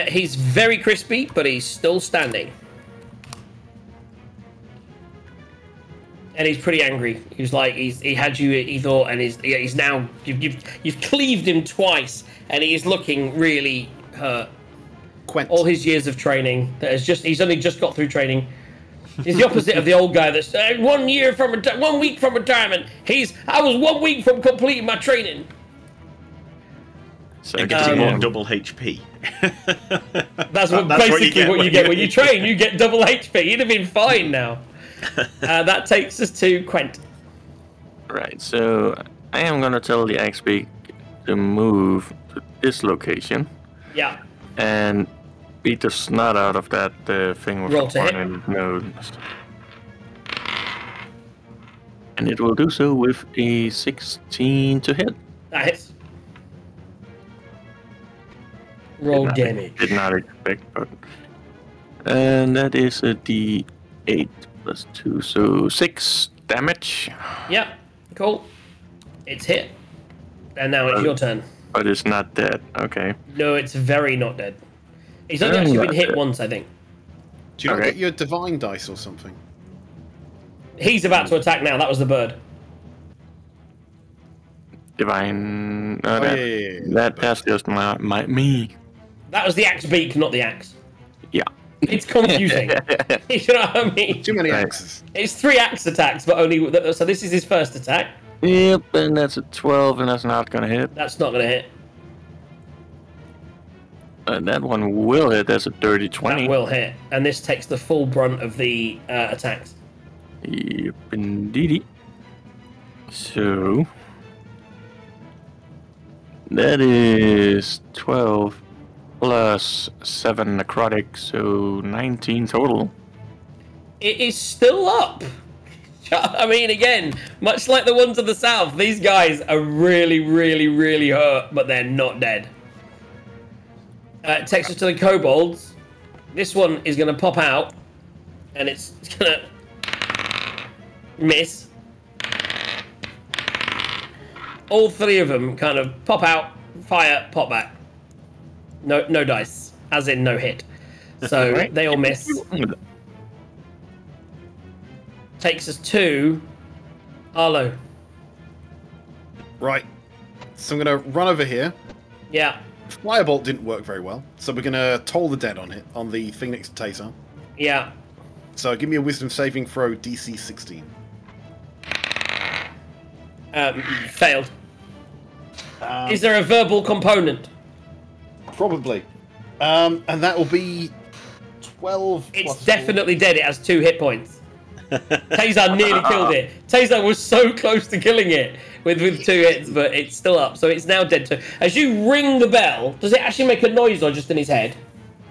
He's very crispy, but he's still standing. And he's pretty angry. He's like, he had you, he thought, and he's now, you've cleaved him twice, and he is looking really hurt. Quent. All his years of training, he's only just got through training. He's the opposite of the old guy that's 1 week from retirement. I was 1 week from completing my training. So getting more double HP. That's basically what you get when you train. You get double HP. You'd have been fine now. That takes us to Quent. Right, so I am going to tell the XP to move to this location. Yeah. And beat the snot out of that thing with Roll the to hit. pointed nose. And it will do so with a 16 to hit. That hits. Roll damage. Did not expect, but... And that is a D8 plus 2, so 6 damage. Yep, cool. It's hit. And now it's your turn. But it's not dead, okay. No, it's very not dead. He's only actually been hit once, I think. Do you not get your divine dice or something? He's about to attack now. That was the bird. Divine... yeah. That's just me. That was the axe beak, not the axe. Yeah. It's confusing. You know what I mean? Too many axes. It's 3 axe attacks, but only... So this is his first attack. Yep, and that's a 12, and that's not gonna hit. That's not going to hit. That one will hit. That's a dirty 20. That will hit. And this takes the full brunt of the attacks. Yep, indeedy. So... That is 12 plus 7 necrotic, so 19 total. It is still up. I mean, again, much like the ones to the south, these guys are really, really, really hurt, but they're not dead. It takes us to the kobolds. This one is going to pop out, and it's going to miss. All 3 of them kind of pop out, fire, pop back. No dice, as in no hit. So they all miss. Takes us to Arlo. Right. So I'm going to run over here. Yeah. Firebolt didn't work very well, so we're going to toll the dead on it, on the thing next to Taser. Yeah. So give me a wisdom saving throw, DC 16. Failed. Is there a verbal component? Probably. And that will be 12 It's plus definitely dead. It has 2 hit points. Taser nearly killed it. Taser was so close to killing it with 2 hits, but it's still up. So it's now dead too. As you ring the bell, does it actually make a noise or just in his head?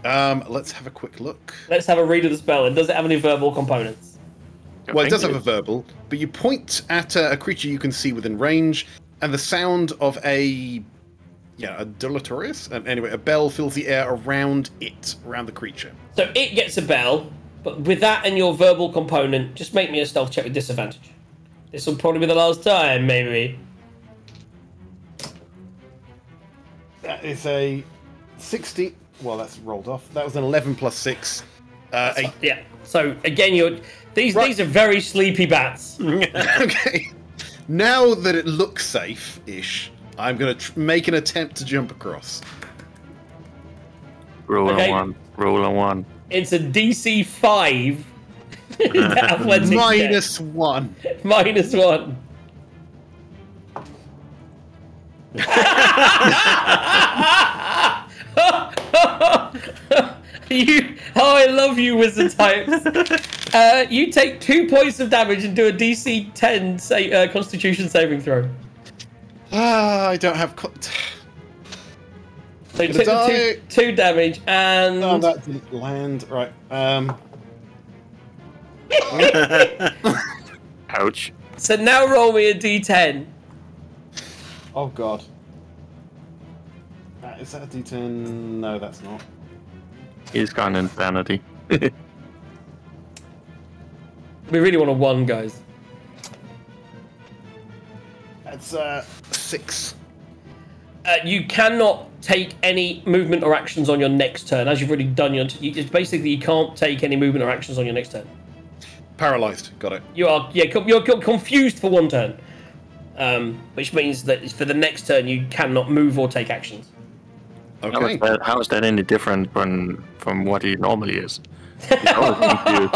Let's have a quick look. Let's have a read of the spell. And does it have any verbal components? Well, it does have a verbal, but you point at a creature you can see within range, and the sound of a deleterious. Anyway, a bell fills the air around the creature. So it gets a bell, but with that and your verbal component, just make me a stealth check with disadvantage. This will probably be the last time, maybe. That is a 60. Well, that's rolled off. That was an 11 plus 6. 8. Yeah. So again, these are very sleepy bats. Okay. Now that it looks safe-ish, I'm going to make an attempt to jump across. Roll a 1. Roll a 1. It's a DC 5. Athletics Minus 1. Minus 1. I love you, wizard types. You take 2 points of damage and do a DC 10 Constitution saving throw. I don't have. So you took the 2 damage and. Oh, that didn't land. Right. Ouch. So now roll me a D10. Oh God. Is that a D10? No, that's not. He's gone insanity. We really want a 1, guys. That's 6. You cannot take any movement or actions on your next turn, as you've already done it's basically you can't take any movement or actions on your next turn. Paralyzed. Got it. You're confused for 1 turn, which means that for the next turn you cannot move or take actions. Okay. How is that any different from what he normally is? He's always confused.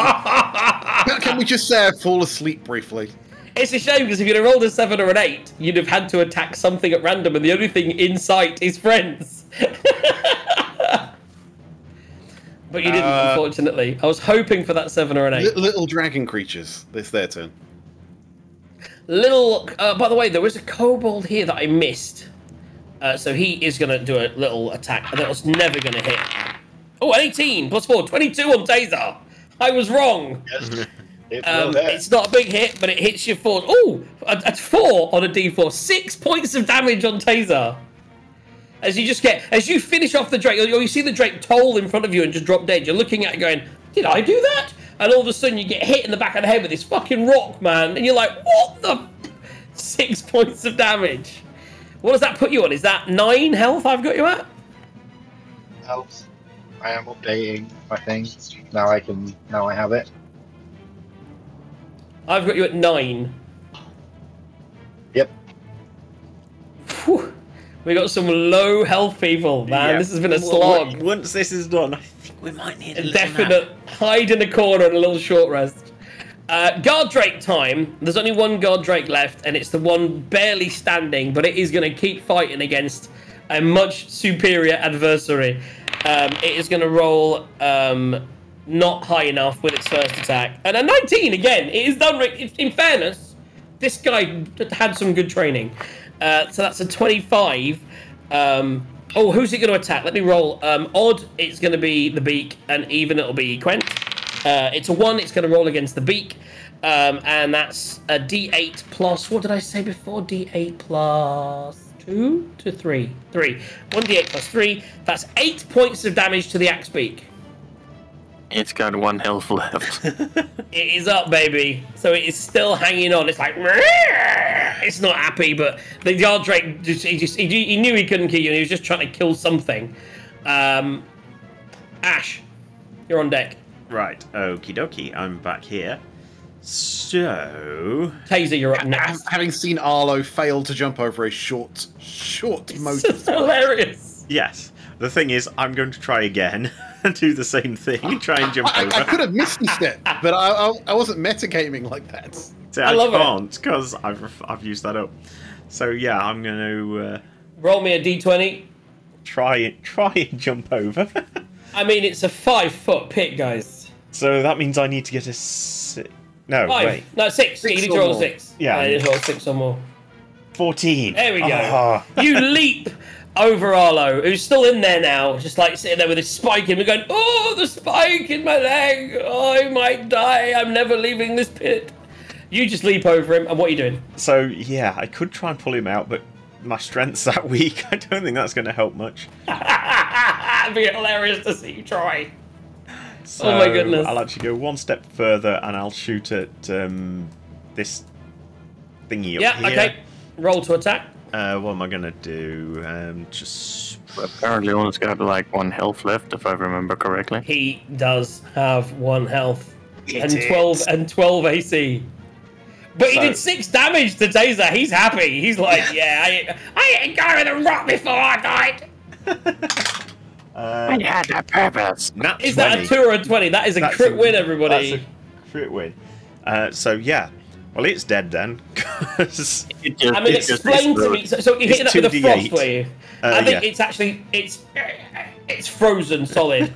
Can we just say I fall asleep briefly? It's a shame because if you'd have rolled a 7 or an 8, you'd have had to attack something at random, and the only thing in sight is friends. But you didn't, unfortunately. I was hoping for that 7 or an 8. Little dragon creatures. It's their turn. By the way, there was a kobold here that I missed. So he is going to do a little attack. That was never going to hit. Oh, 18 plus 4, 22 on Taser. I was wrong. Yes. It will hit. It's not a big hit, but it hits you for... Oh, a 4 on a D4. 6 points of damage on Taser. As you finish off the Drake, or you see the Drake toll in front of you and just drop dead, you're looking at it going, did I do that? And all of a sudden you get hit in the back of the head with this fucking rock, man. And you're like, what the... 6 points of damage. What does that put you on? Is that 9 health I've got you at? Health. I am updating my thing. Now I have it. I've got you at 9. Yep. Whew. We got some low health people, man. Yeah. This has been a slog. Once this is done, I think we might need a A little definite hide in a corner and a little short rest. Guard Drake time. There's only one Guard Drake left, and it's the one barely standing, but it is going to keep fighting against a much superior adversary. It is going to roll not high enough with its first attack. And a 19 again. It is done. In fairness, this guy had some good training. So that's a 25. Oh, who's it going to attack? Let me roll. Odd, it's going to be the beak, and even it'll be Quent. It's a 1, it's going to roll against the beak. And that's a D8 plus, what did I say before? D8 plus 2 to 3. 3. 1D8 plus 3. That's 8 points of damage to the axe beak. It's got 1 health left. It is up, baby. So it is still hanging on. It's like, it's not happy, but the Guard Drake, he knew he couldn't kill you, and he was just trying to kill something. Ash, you're on deck. Right, okie dokie, I'm back here. So... Taser, you're up next. Having seen Arlo fail to jump over a short motor. It's hilarious. Yes, the thing is, I'm going to try again and do the same thing, try and jump over. I could have missed it, but I wasn't metagaming like that. So I love can't, because I've used that up. So yeah, I'm going to... Roll me a d20. Try and jump over. I mean, it's a 5-foot pit, guys. So that means I need to get a... No, 5. wait. No, 6. You need to roll a 6. Yeah. You need to roll 6 or more. 14. There we go. Ah. You leap over Arlo, who's still in there now, just like sitting there with his spike in, and going, oh, the spike in my leg. Oh, I might die. I'm never leaving this pit. You just leap over him, and what are you doing? So, yeah, I could try and pull him out, but my strength's that weak. I don't think that's going to help much. It'd be hilarious to see you try. So Oh my goodness. I'll actually go one step further, and I'll shoot at this thingy up Yeah, here. okay. Roll to attack. What am I going to do? Just... Apparently only got like 1 health left, if I remember correctly. He does have 1 health. Hit And 12 AC. But he did 6 damage to Taser. He's happy. He's like, yeah, I ain't going to rot before I died. I had that purpose. Nat Is that a 20. 2 or a 20? That is a That's crit win, everybody. That's a crit win. So, yeah. Well, it's dead then. 'cause I mean, explain to me. So you're hitting it's it with a 2d8. frost, were you? I think yeah. it's actually it's frozen solid.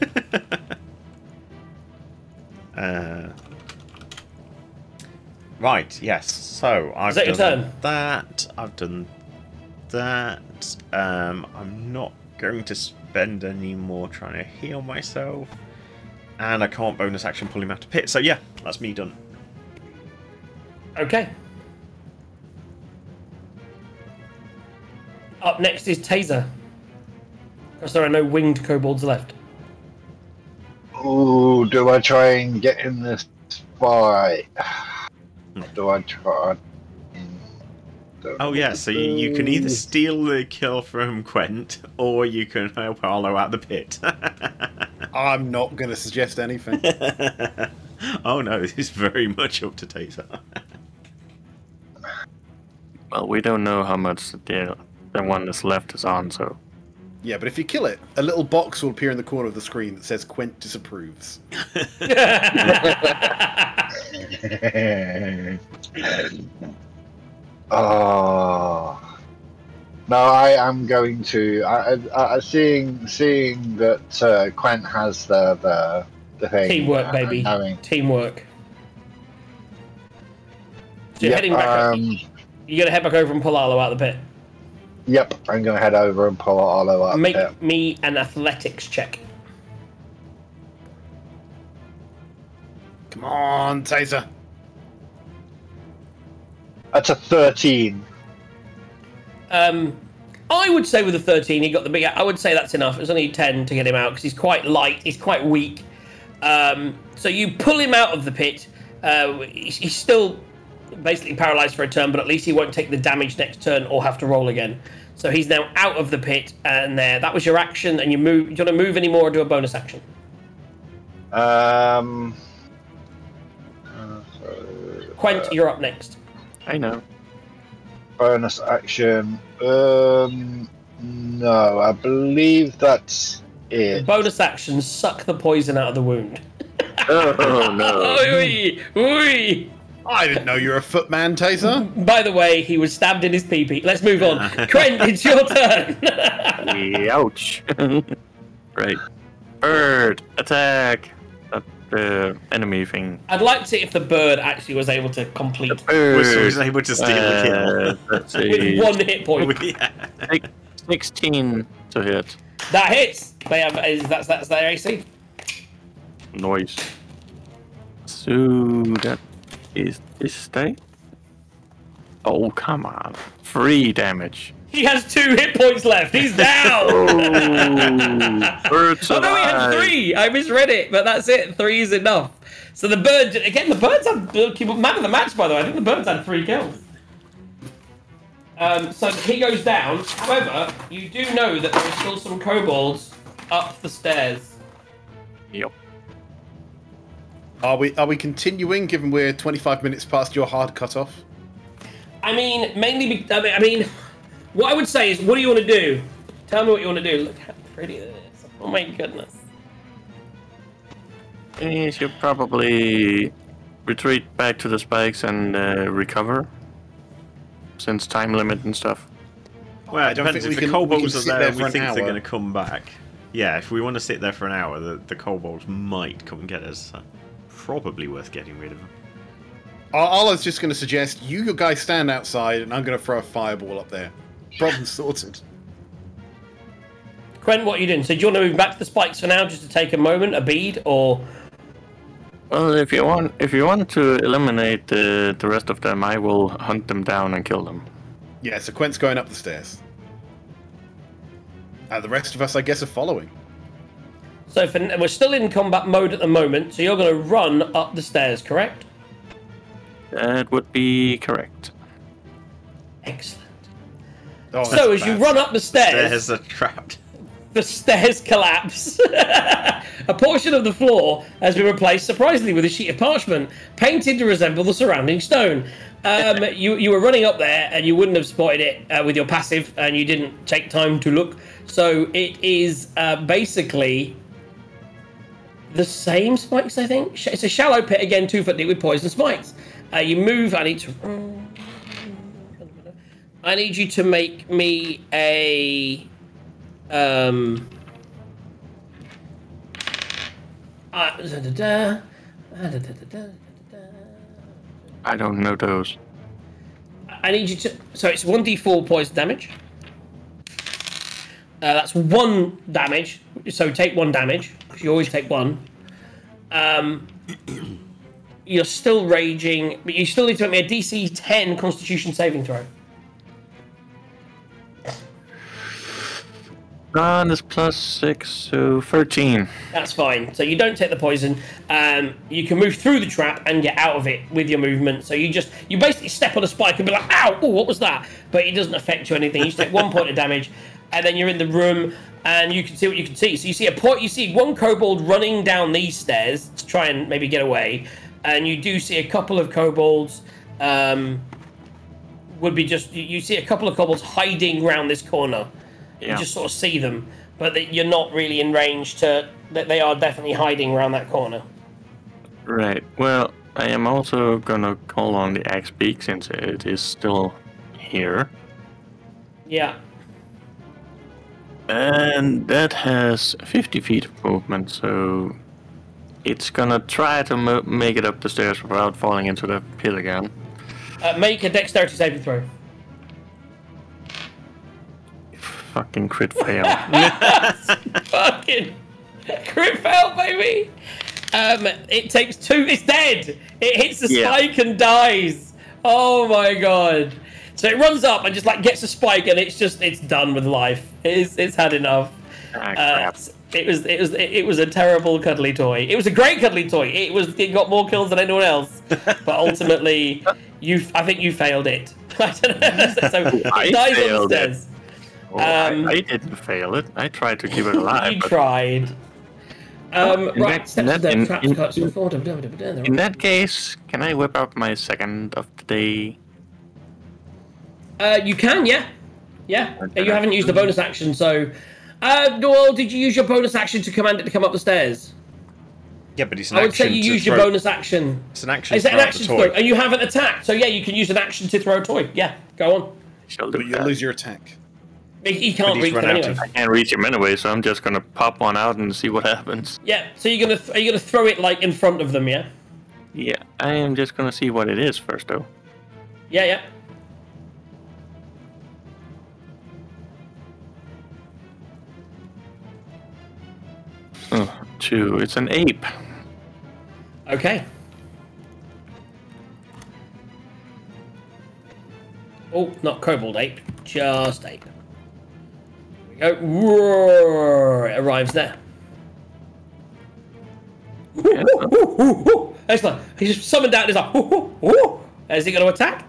Right, yes. So I've that your done turn? that. I've done that. I'm not going to spend any more trying to heal myself. And I can't bonus action pull him out of pit. So yeah, that's me done. Okay. Up next is Taser. Because there are no winged kobolds left. Ooh, do I try and get in this fight? Or do I try? Oh yeah, so you can either steal the kill from Quent, or you can help Arlo out the pit. I'm not going to suggest anything. Oh no, this is very much up to Taser. Well, we don't know how much the one that's left is on, so... Yeah, but if you kill it, a little box will appear in the corner of the screen that says Quent disapproves. Oh no! I am going to. Seeing that Quent has the thing. Teamwork, baby. Teamwork. So you're heading back. You're gonna head back over and pull Arlo out of the pit. Yep, I'm gonna head over and pull Arlo up. Make me an athletics check. Come on, Taser. That's a 13. I would say with a 13, he got the big. I would say that's enough. It's only 10 to get him out because he's quite light. He's quite weak. So you pull him out of the pit. He's still basically paralyzed for a turn, but at least he won't take the damage next turn or have to roll again. So he's now out of the pit, and there. That was your action, and you move. Do you want to move any more or do a bonus action? Quent, you're up next. I know. Bonus action. No, I believe that's it. Bonus action, suck the poison out of the wound. Oh no. Oi, oi. I didn't know you were a footman, Taser. By the way, he was stabbed in his pee-pee. Let's move on. Quent, it's your turn. Ouch. Right. Bird, attack. The enemy thing. I'd like to see if the bird actually was able to complete Was able to steal the kill. Let's see. with 1 hit point. Yeah. 16 to hit. That hits. They have that's their AC. Noise. So that is this state. Oh come on. 3 damage. He has 2 hit points left. He's down. Bird Oh no, he had 3. I misread it, but that's it. 3 is enough. So the bird again. The birds had man of the match, by the way. I think the birds had 3 kills. So he goes down. However, you do know that there are still some kobolds up the stairs. Yep. Are we continuing, given we're 25 minutes past your hard cutoff? I mean, mainly. I mean, what I would say is, what do you want to do? Tell me what you want to do. Look how pretty it is. Oh my goodness. You should probably retreat back to the spikes and recover, since time limit and stuff. Well, it don't depends. think If we the can kobolds are sit there, there we for an think they're hour. going to come back. Yeah, if we want to sit there for an hour, the kobolds might come and get us. Probably worth getting rid of them. I was just going to suggest you guys stand outside, and I'm going to throw a fireball up there. Problem sorted. Quent, what are you doing? So do you want to move back to the spikes for now, just to take a moment, a bead, or? Well, if you want to eliminate the rest of them, I will hunt them down and kill them. Yeah, so Quent's going up the stairs. The rest of us, I guess, are following. So we're still in combat mode at the moment. So you're going to run up the stairs, correct? That would be correct. Excellent. Oh, So as that's you bad. run up the stairs, Stairs are trapped. the stairs collapse. A portion of the floor has been replaced, surprisingly, with a sheet of parchment painted to resemble the surrounding stone. You were running up there, and you wouldn't have spotted it with your passive, and you didn't take time to look. So it is basically the same spikes, I think. It's a shallow pit, again, 2 foot deep with poison spikes. You move. I need you to make me a I don't know those. I need you to. So it's 1d4 poison damage. That's 1 damage. So take 1 damage, because you always take 1. You're still raging, but you still need to make me a DC 10 Constitution saving throw. Is +6, so 13. That's fine. So you don't take the poison. You can move through the trap and get out of it with your movement. So you basically step on a spike and be like, ow, oh, what was that? But it doesn't affect you or anything. You just take 1 point of damage, and then you're in the room, and you can see what you can see. So you see 1 kobold running down these stairs to try and maybe get away, and you do see a couple of kobolds. You see a couple of kobolds hiding around this corner. Yeah. You just sort of see them, but you're not really in range to. That they are definitely hiding around that corner. Right. Well, I am also gonna call on the axe beak since it is still here. Yeah. And that has 50 feet of movement, so it's gonna try to make it up the stairs without falling into the pit again. Make a dexterity saving throw. Fucking crit fail. Fucking crit fail, baby. It takes 2. It's dead. It hits the spike and dies. Oh my god. So it runs up and just like gets a spike, and it's done with life. It's had enough. Crap. It was a terrible cuddly toy. It was a great cuddly toy. It got more kills than anyone else. But ultimately, I think you failed it. I don't know. So it dies on the stairs. I didn't fail it. I tried to keep it alive. You tried. Right. In that case, can I whip out my second of the day? You can, yeah. Yeah. You haven't used the bonus action, so... well, did you use your bonus action to command it to come up the stairs? Yeah, but it's an I would action say you use throw... your bonus action. It's an action. Is it an action to throw? And you haven't attacked, so yeah, you can use an action to throw a toy. Yeah, go on. But you lose your attack. He can't reach them anyway. I can't reach him anyway, so I'm just gonna pop one out and see what happens. Yeah. So are you gonna throw it like in front of them? Yeah. Yeah, I am just gonna see what it is first, though. Yeah. Yeah. Oh, 2. It's an ape. Okay. Oh, not kobold ape, just ape. Here we go. Roar, it arrives there. Excellent. He just summoned out. He's like, is he going to attack?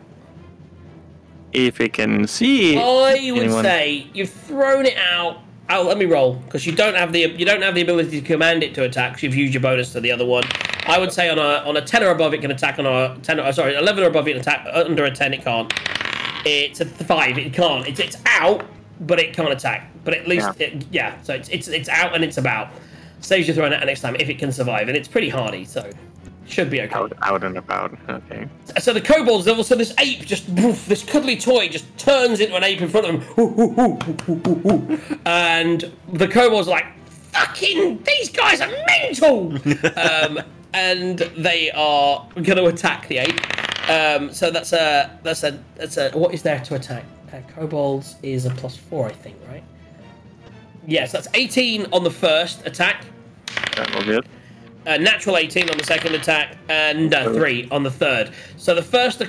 If it can see, I would say you've thrown it out. Oh, let me roll because you don't have the ability to command it to attack. Because you've used your bonus to the other one. I would say on a 10 or above it can attack. On a 10, sorry, 11 or above it can attack. Under a 10 it can't. It's a 5. It can't. It's out, but it can't attack. But at least so it's out and it's about. Saves you throwing it next time if it can survive, and it's pretty hardy, so should be okay. Out and about. Okay. So the kobolds, so this ape this cuddly toy just turns into an ape in front of them, and the kobolds are like, "Fucking, these guys are mental!" And they are going to attack the ape. So that's a what is there to attack? Kobolds is a +4, I think, right? Yes, that's 18 on the first attack. That will good. Natural 18 on the second attack, and 3 on the third. So the first 2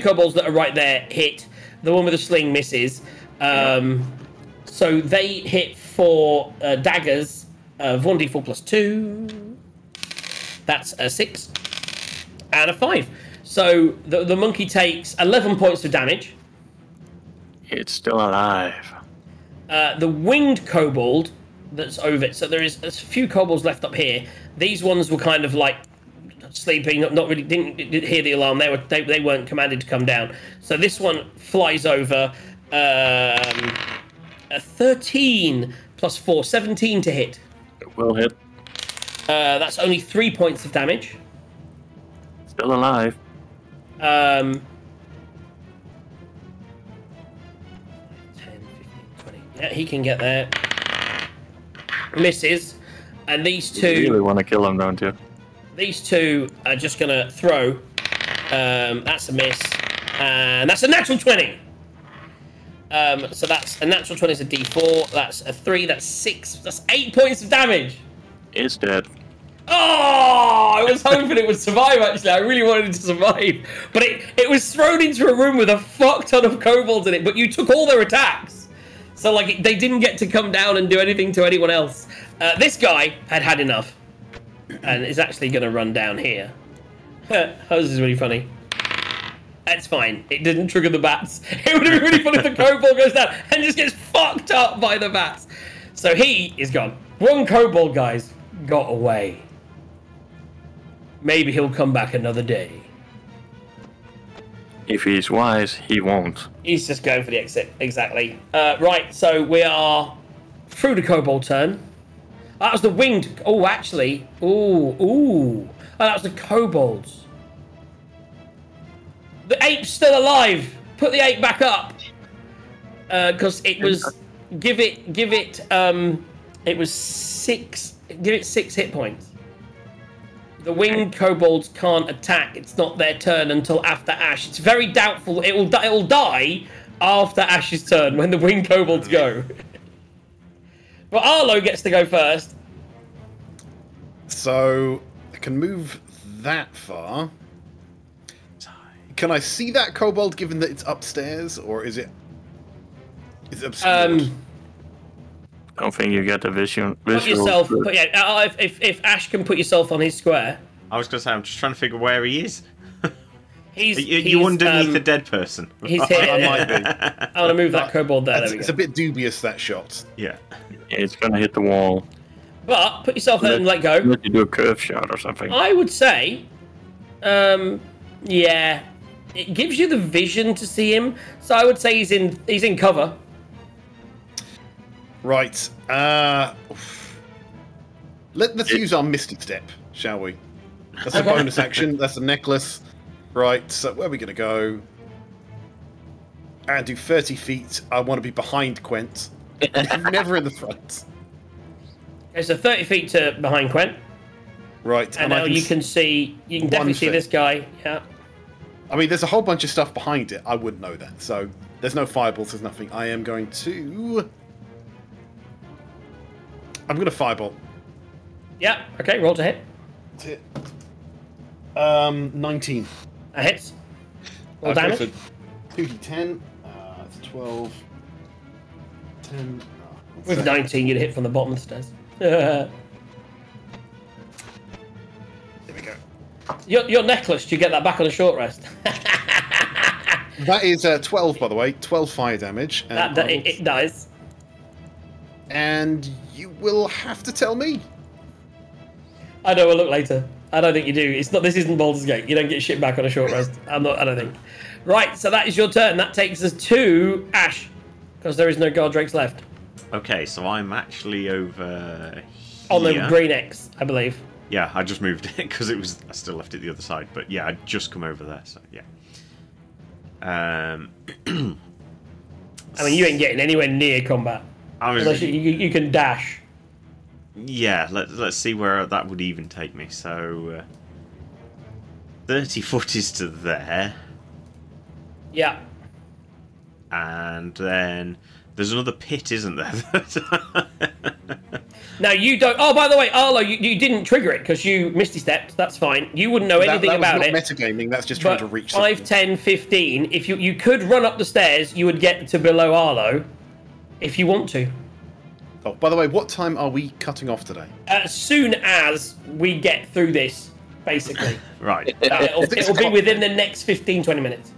kobolds that are right there hit. The one with the sling misses. So they hit for daggers of 1d4 +2. That's a 6 and a 5. So the monkey takes 11 points of damage. It's still alive. The winged kobold that's over it. So there's a few kobolds left up here. These ones were kind of like sleeping, not really didn't hear the alarm. They weren't commanded to come down. So this one flies over. A 13 +4, 17 to hit. It will hit. That's only 3 points of damage. Still alive. 10, 15, 20. Yeah, he can get there. Misses. And these two... You really want to kill him, don't you? These two are just going to throw. That's a miss. And that's a natural 20. So that's a natural 20 is a d4. That's a 3. That's 6. That's 8 points of damage. It's dead. Oh, I was hoping it would survive, actually. I really wanted it to survive. But it was thrown into a room with a fuck ton of kobolds in it, but you took all their attacks. So, like, they didn't get to come down and do anything to anyone else. This guy had enough. And is actually going to run down here. Oh, this is really funny. That's fine. It didn't trigger the bats. It would have been really funny if the kobold goes down and just gets fucked up by the bats. So he is gone. One kobold, guys, got away. Maybe he'll come back another day. If he's wise, he won't. He's just going for the exit. Exactly. Right, so we are through the kobold turn. That was the winged... Oh, actually. Ooh. Oh, that was the kobolds. The ape's still alive. Put the ape back up. Because it was... Give it... It was 6... Give it 6 hit points. The winged kobolds can't attack. It's not their turn until after Ash. It's very doubtful. It will die after Ash's turn when the winged kobolds go. But Arlo gets to go first. So can move that far. Can I see that kobold given that it's upstairs, or is it obscured? I don't think you get the visual. Put yourself. But yeah, if Ash can put yourself on his square. I was going to say, I'm just trying to figure where he is. He's you underneath a dead person. He's here. I might be. I want to move that kobold there. There we go. It's a bit dubious, that shot. Yeah. It's gonna hit the wall. But put yourself there and let go. Let you do a curve shot or something. I would say, yeah, it gives you the vision to see him. So I would say he's in cover. Right. Let's use our Mystic Step, shall we? That's a bonus action. That's a necklace. Right. So where are we going to go? And do 30 feet. I want to be behind Quent. Never in the front. Okay, so 30 feet to behind Quent. Right. And now you can definitely see this guy. Yeah. I mean, there's a whole bunch of stuff behind it. I wouldn't know that. So there's no fireballs. There's nothing. I am going to. I'm going to fireball. Yeah. Okay. Roll to hit. That's it. 19. That hits. Roll damage. So 2d10. It's 12. 10. With 19, you'd hit from the bottom of the stairs. There we go. Your necklace, do you get that back on a short rest? That is 12, by the way. 12 fire damage. And It dies. And you will have to tell me. I know, we'll look later. I don't think you do. It's not. This isn't Baldur's Gate. You don't get shit back on a short rest. I don't think. Right, so that is your turn. That takes us to Ash, because there is no Guardrakes left. Okay, so I'm actually over here. On the green X, I believe. Yeah, I just moved it because I still left it the other side. But yeah, I'd just come over there, so yeah. I mean, you ain't getting anywhere near combat. Unless you can dash. Yeah, let's see where that would even take me. So, 30 foot is to there. Yeah. And then there's another pit, isn't there? Now you don't. Oh, by the way, Arlo, you didn't trigger it because you Misty Stepped. That's fine. You wouldn't know anything about it. That's not metagaming. That's just trying to reach 5, 10, 15. If you could run up the stairs, you would get to below Arlo, if you want to. Oh, by the way, what time are we cutting off today? As soon as we get through this, basically. Right. It'll be within the next 15, 20 minutes.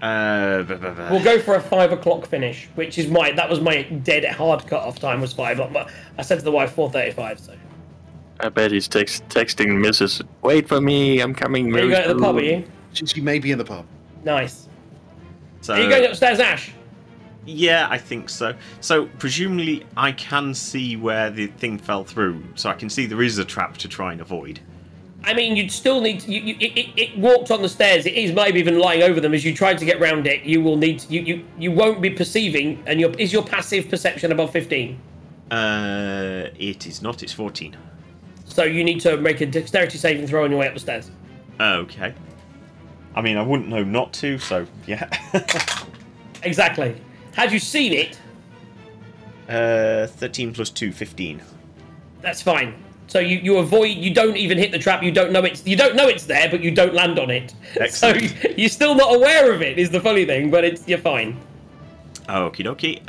We'll go for a 5 o'clock finish, which is that was my dead hard cut-off time was 5 o'clock, but I said to the wife 4:35, so. I bet he's texting Mrs. Wait for me, I'm coming. Are you going to the pub, are you? She may be in the pub. Nice. So, are you going upstairs, Ash? Yeah, I think so. So, presumably, I can see where the thing fell through, so I can see there is a trap to try and avoid. I mean, you'd still need to, it walked on the stairs. It is maybe even lying over them as you tried to get round it. You will need to, you won't be perceiving, and is your passive perception above 15? It is not. It's 14. So you need to make a dexterity saving throw on your way up the stairs. Okay. I mean, I wouldn't know not to, so yeah. Exactly. Had you seen it? 13 plus 2, 15. That's fine. So you avoid. You don't even hit the trap. You don't know it's there, but you don't land on it. Excellent. So you're still not aware of it. Is the funny thing, but you're fine. Okie dokie.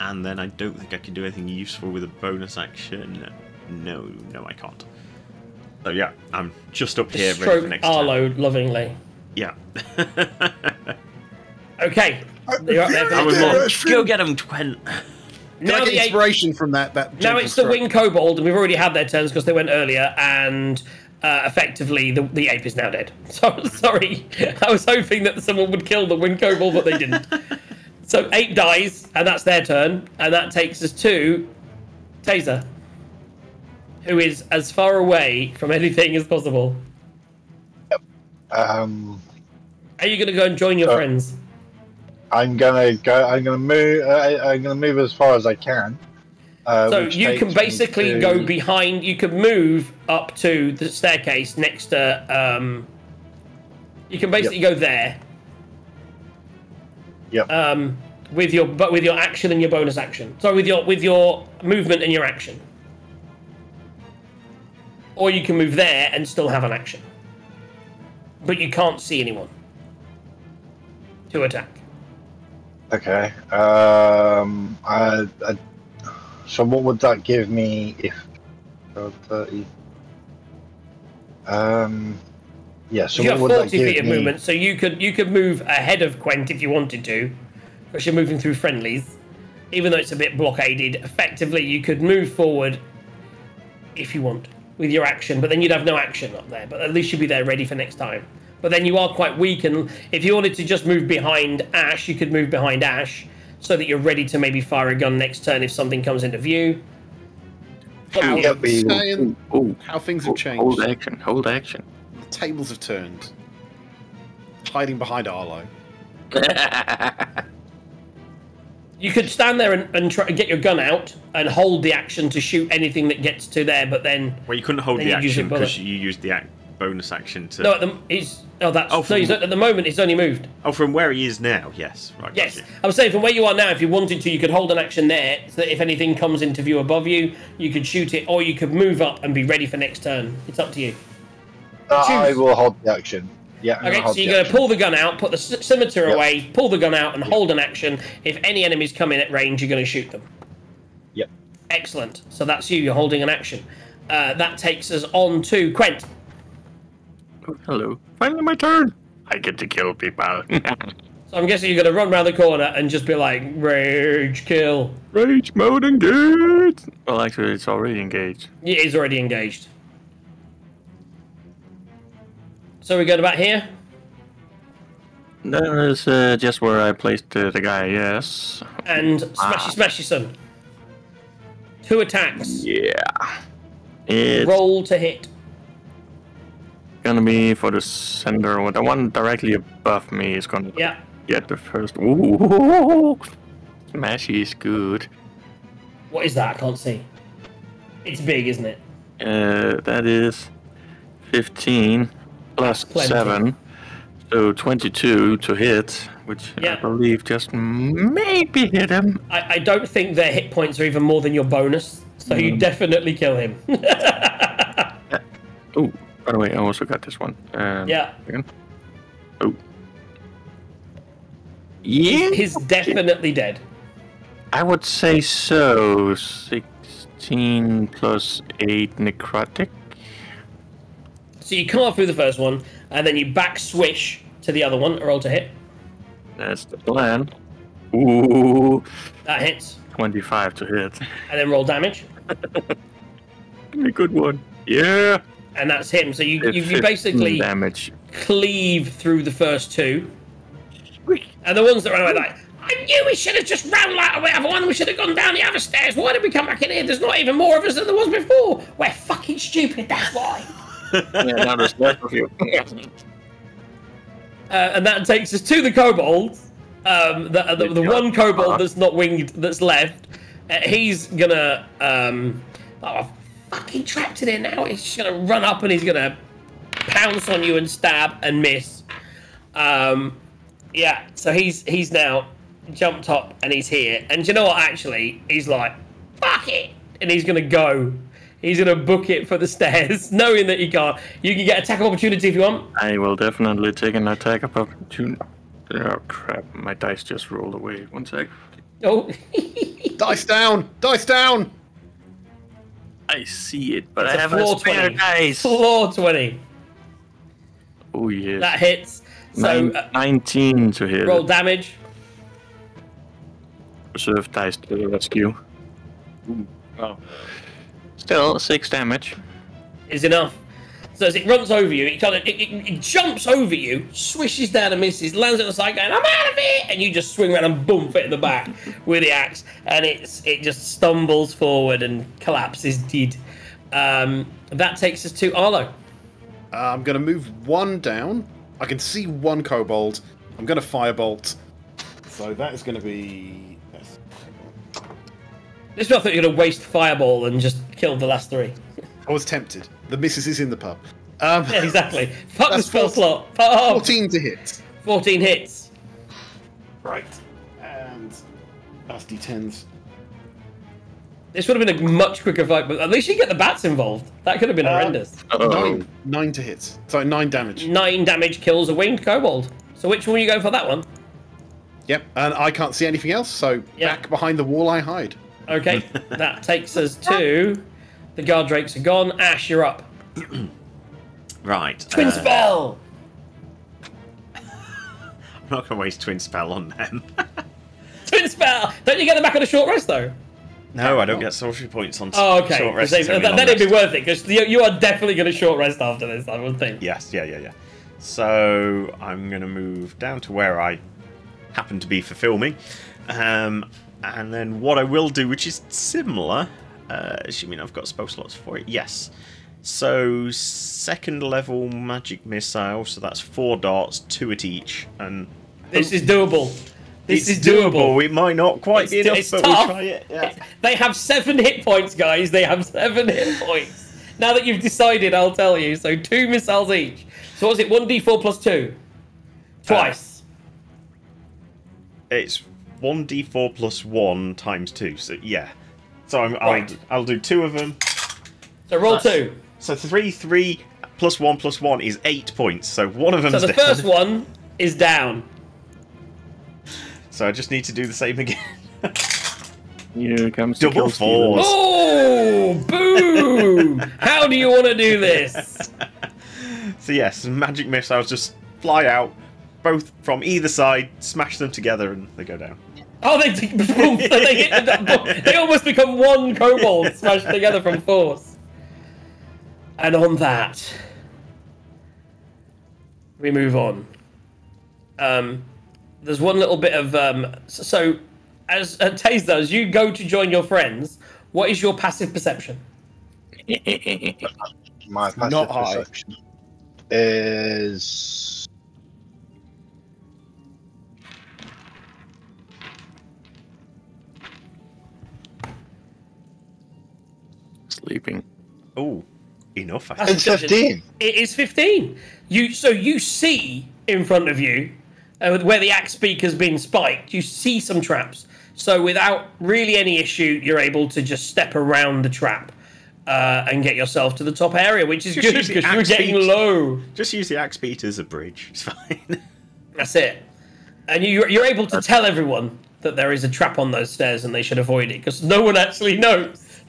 And then I don't think I can do anything useful with a bonus action. No, I can't. So yeah, I'm just up here ready for next Arlo lovingly. Yeah. Okay. You're up there. I was more, go get him, Twent. Now the inspiration from that. Now it's the wing kobold, and we've already had their turns because they went earlier, and effectively the ape is now dead. So sorry, I was hoping that someone would kill the wing kobold, but they didn't. So ape dies, and that's their turn, and that takes us to Taser, who is as far away from anything as possible. Are you going to go and join your friends? I'm gonna go. I'm gonna move. I'm gonna move as far as I can. So you can basically go behind. You can move up to the staircase next to. You can basically go there. Yep. With your action and your bonus action. Sorry, with your movement and your action. or you can move there and still have an action. But you can't see anyone to attack. Okay. So what would that give me if 30? Yeah. So you what have would that 40 feet give of me? movement, so you could move ahead of Quent if you wanted to, because you're moving through friendlies. Even though it's a bit blockaded, effectively you could move forward if you want with your action, but then you'd have no action up there. But at least you'd be there ready for next time. But then you are quite weak, and if you wanted to just move behind Ash, you could move behind Ash so that you're ready to maybe fire a gun next turn if something comes into view. How, Yep, we- saying Oh, how things have changed. hold action, hold action. The tables have turned. Hiding behind Arlo. You could stand there and try get your gun out and hold the action to shoot anything that gets to there, but then... Well, you couldn't hold Then the you'd use action your bullet. because you used the bonus action to... No, at the moment he's only moved. Oh, from where he is now, yes. Right, Yes, gotcha. I was saying from where you are now, if you wanted to, you could hold an action there, so that if anything comes into view above you, you could shoot it, or you could move up and be ready for next turn. It's up to you. I Choose. will hold the action. Yeah. I'm Okay, gonna hold so the you're going to action. pull the gun out, put the scimitar Yep. away, pull the gun out, and hold an action. If any enemies come in at range, you're going to shoot them. Yep. Excellent. So that's you. You're holding an action. That takes us on to Quent. Oh, hello. Finally my turn. I get to kill people. So I'm guessing you're going to run around the corner and just be like, rage kill. Rage mode engaged. Well, actually, it's already engaged. It is already engaged. So we're going about here? That is just where I placed the guy, yes. And smashy son. 2 attacks. Yeah. It's Roll to hit. gonna be for the center. The one directly above me is gonna Yeah. get the first. Ooh. Smashy is good. What is that? I can't see. It's big, isn't it? That is 15 plus Plenty. 7. So 22 to hit, which Yeah. I believe just maybe hit him. I don't think their hit points are even more than your bonus, so you definitely kill him. Oh, by the way, I also got this one. Yeah. Again. Oh. Yeah, He's definitely dead. I would say so. 16 plus 8 necrotic. So you come off through the first one, and then you back swish to the other one, roll to hit. That's the plan. Ooh, That hits. 25 to hit. And then roll damage. A good one. Yeah. And that's him. So you 15 basically damage. cleave through the first 2. And the ones that ran away like, I knew we should have just ran like the other one. We should have gone down the other stairs. Why did we come back in here? There's not even more of us than there was before. We're fucking stupid, that's why. Yeah, now there's less of you. And that takes us to the kobold. The one kobold that's not winged that's left. He's gonna I'm fucking trapped in here now. He's just gonna run up and he's gonna pounce on you and stab and miss. Yeah, so he's now jumped up and he's here. And do you know what? Actually, he's like, fuck it, and he's gonna go. He's gonna book it for the stairs, knowing that he can't. You can get attack of opportunity if you want. I will definitely take an attack of opportunity. Oh crap, my dice just rolled away. 1 sec. Oh, Dice down! Dice down! I see it, but it's I have floor a spare 20. dice. Floor 20. Oh yes. That hits. So 19 to hit. roll damage. Reserve dice to the rescue. Ooh. Oh. Still 6 damage. Is enough. So as it runs over you, it jumps over you, swishes down and misses, lands on the side going, I'm out of here! And you just swing around and boom, it in the back with the axe. And it just stumbles forward and collapses dead. That takes us to Arlo. I'm going to move 1 down. I can see 1 kobold. I'm going to firebolt. So that is going to be... Yes. This is where I thought you were going to waste Fireball and just kill the last 3. I was tempted. The missus is in the pub. Yeah, exactly. Fuck the That's spell 14 slot. Oh, 14 to hit. 14 hits. Right. And that's d10s. This would have been a much quicker fight, but at least you get the bats involved. That could have been horrendous. Nine to hit. Sorry, 9 damage. 9 damage kills a winged kobold. So which one are you going for that one? Yep, and I can't see anything else, so back behind the wall I hide. Okay, that takes us to... The guard drakes are gone. Ash, you're up. Right. Twin spell! I'm not going to waste twin spell on them. Twin spell! Don't you get them back on a short rest, though? No, I don't get sorcery points on okay. short rest. Then it'd be worth it, because you are definitely going to short rest after this, I would think. Yes, yeah. So I'm going to move down to where I happen to be for filming. And then what I will do, which is similar, assuming I've got spell slots for it, yes. So 2nd level magic missile, so that's 4 darts, 2 at each. And this is doable. This is doable. It might not quite be enough, but tough. we'll try it. Yeah. They have 7 hit points, guys. They have 7 hit points. Now that you've decided, I'll tell you. So 2 missiles each. So what's it? 1d4 plus 2? Twice. It's 1d4 plus 1 times 2. So yeah. So I'll do 2 of them. So roll 2. So 3 plus 1 is 8 points. So one of them. So the first one is down. So I just need to do the same again. Here comes double 4s. Oh, boom! How do you want to do this? So yes, magic missiles just fly out, both from either side, smash them together, and they go down. Oh, they almost become one kobold smashed together from force. And on that, we move on. There's one little bit of so as Taze does, you go to join your friends. What is your passive perception? My passive perception is sleeping. Oh, enough. It's 15. It is 15. You see in front of you where the axe beak has been spiked. You see some traps. So without really any issue, you're able to just step around the trap and get yourself to the top area, which is good because you're getting low. Just use the axe beat as a bridge. It's fine. That's it. And you're able to tell everyone that there is a trap on those stairs and they should avoid it because no one actually knows.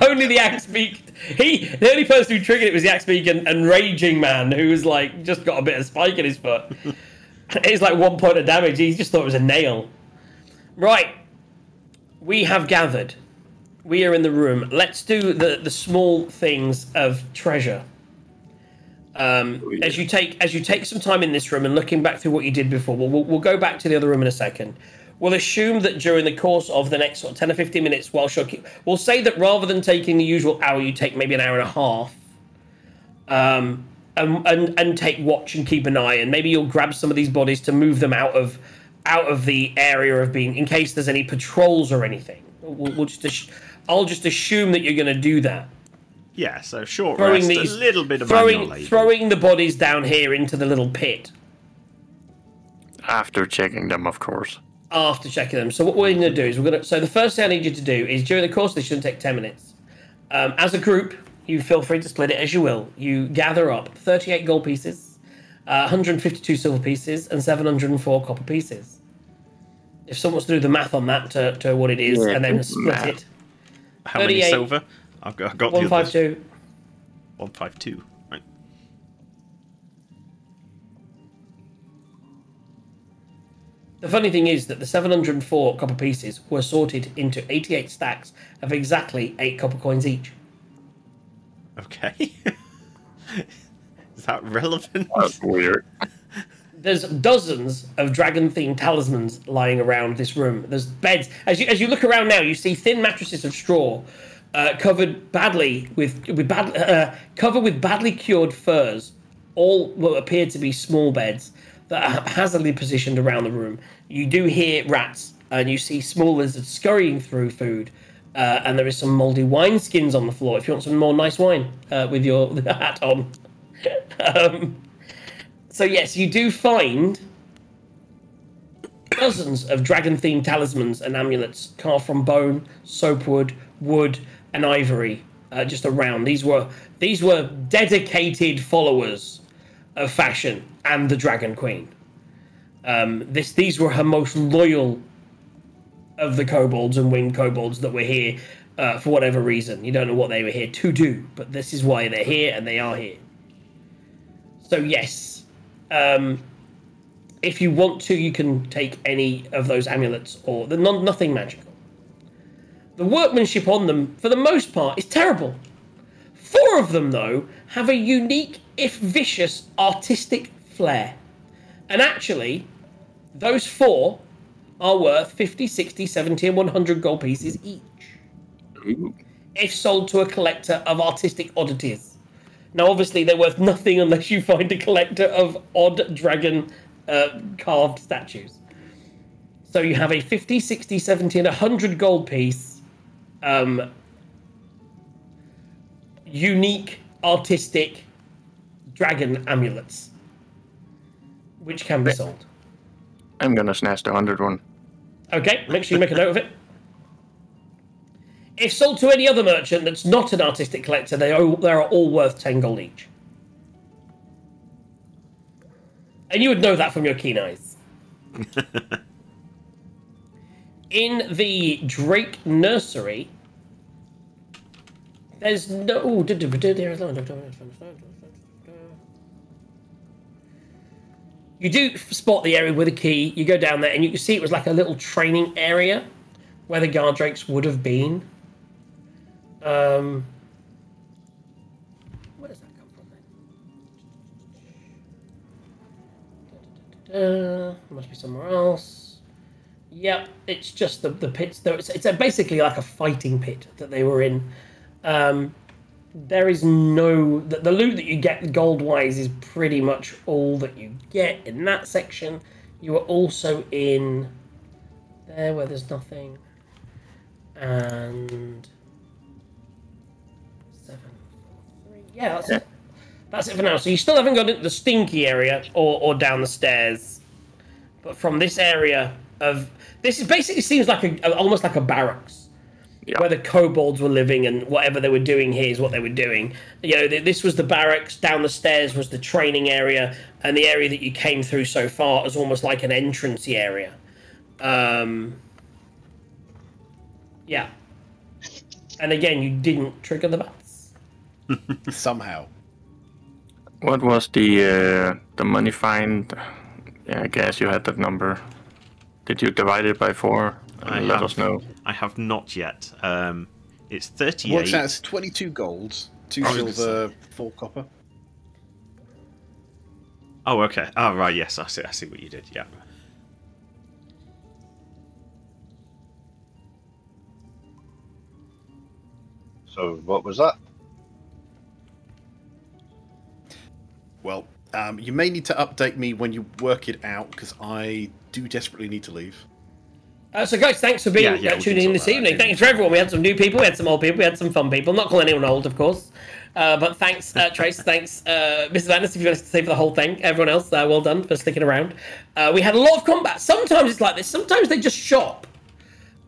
Only the axe beak. The only person who triggered it was the axe beak and Raging Man, who's like just got a bit of spike in his foot. It's like 1 point of damage. He just thought it was a nail. Right. We have gathered. We are in the room. Let's do the small things of treasure. As you take some time in this room and looking back through what you did before, we'll go back to the other room in a second. We'll assume that during the course of the next sort of 10 or 15 minutes, we'll say that rather than taking the usual hour, you take maybe an hour and a half, and take watch and keep an eye, and maybe you'll grab some of these bodies to move them out of the area of being, in case there's any patrols or anything. I'll just assume that you're going to do that. Yeah, so short rest, a little bit of manual labor. Throwing the bodies down here into the little pit. After checking them, of course. After checking them. So what we're going to do is so the first thing I need you to do is during the course, this shouldn't take 10 minutes. As a group, you feel free to split it as you will. You gather up 38 gold pieces, 152 silver pieces, and 704 copper pieces. If someone wants to do the math on that to what it is, and then split it. How many silver? I've got 152. 152. Right. The funny thing is that the 704 copper pieces were sorted into 88 stacks of exactly 8 copper coins each. Okay. Is that relevant? That's weird. There's dozens of dragon-themed talismans lying around this room. There's beds. As you look around now, you see thin mattresses of straw, covered with badly cured furs. All what appear to be small beds that are haphazardly positioned around the room. You do hear rats, and you see small lizards scurrying through food. And there is some mouldy wineskins on the floor. If you want some more nice wine with your hat on. So yes, you do find dozens of dragon-themed talismans and amulets carved from bone, soapwood, wood, and ivory just around. These were dedicated followers of fashion and the Dragon Queen. These were her most loyal of the kobolds and winged kobolds that were here for whatever reason. You don't know what they were here to do, but this is why they're here, and they are here. So yes, if you want to, you can take any of those amulets, or nothing magical. The workmanship on them, for the most part, is terrible. 4 of them, though, have a unique, if vicious, artistic flair. And actually, those 4 are worth 50, 60, 70, and 100 gold pieces each. Ooh. If sold to a collector of artistic oddities. Now, obviously, they're worth nothing unless you find a collector of odd dragon carved statues. So you have a 50, 60, 70, and 100 gold piece unique, artistic dragon amulets, which can be sold. I'm gonna snatch the 100 one. Okay, make sure you make a note of it. If sold to any other merchant that's not an artistic collector, they are all worth 10 gold each. And you would know that from your keen eyes. In the Drake Nursery, there's no... You do spot the area with a key. You go down there, and you can see it was like a little training area where the guard drakes would have been. Where does that come from then? Must be somewhere else. Yep, it's just the pits. Though it's basically like a fighting pit that they were in. There is no... The loot that you get gold-wise is pretty much all that you get in that section. You are also in there where there's nothing. And... 7, 4, 3... Yeah, that's it for now. So you still haven't got into the stinky area or down the stairs. But from this area of... This basically seems like almost like a barracks. Yeah. Where the kobolds were living, and whatever they were doing here is what they were doing. You know, this was the barracks, down the stairs was the training area, and the area that you came through so far is almost like an entrance area. Yeah. And again, you didn't trigger the bats. Somehow. What was the money find? Yeah, I guess you had that number. Did you divide it by 4? Let us know. I have not yet. It's 38. What's that? It's 22 golds, 2 silver, 4 copper. Oh, okay. Oh, right. Yes, I see what you did. Yeah. So, what was that? Well, you may need to update me when you work it out, because I do desperately need to leave. So guys, thanks for being tuning in this evening. Thanks for everyone. We had some new people, we had some old people, we had some fun people. I'm not calling anyone old, of course. But thanks, Trace. Thanks, Mrs. Landis, if you want to stay for the whole thing. Everyone else, well done for sticking around. We had a lot of combat. Sometimes it's like this. Sometimes they just shop.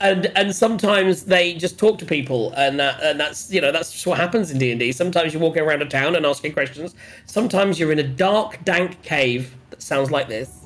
And sometimes they just talk to people, and that's that's just what happens in D&D. Sometimes you're walking around a town and asking questions. Sometimes you're in a dark, dank cave that sounds like this.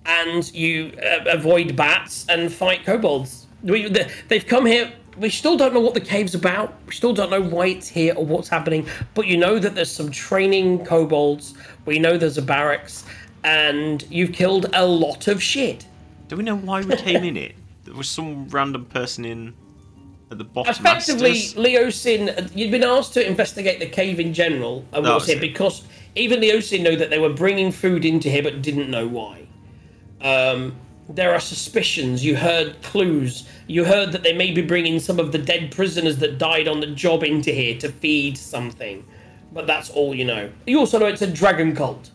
And you avoid bats and fight kobolds. They've come here. We still don't know what the cave's about. We still don't know why it's here or what's happening. But you know that there's some training kobolds. We know there's a barracks. And you've killed a lot of shit. Do we know why we came in it? There was some random person in at the bottom. Effectively, Leosin, you'd been asked to investigate the cave in general. And what's here, because even Leosin knew that they were bringing food into here but didn't know why. There are suspicions. You heard clues. You heard that they may be bringing some of the dead prisoners that died on the job into here to feed something. But that's all you know. You also know it's a dragon cult.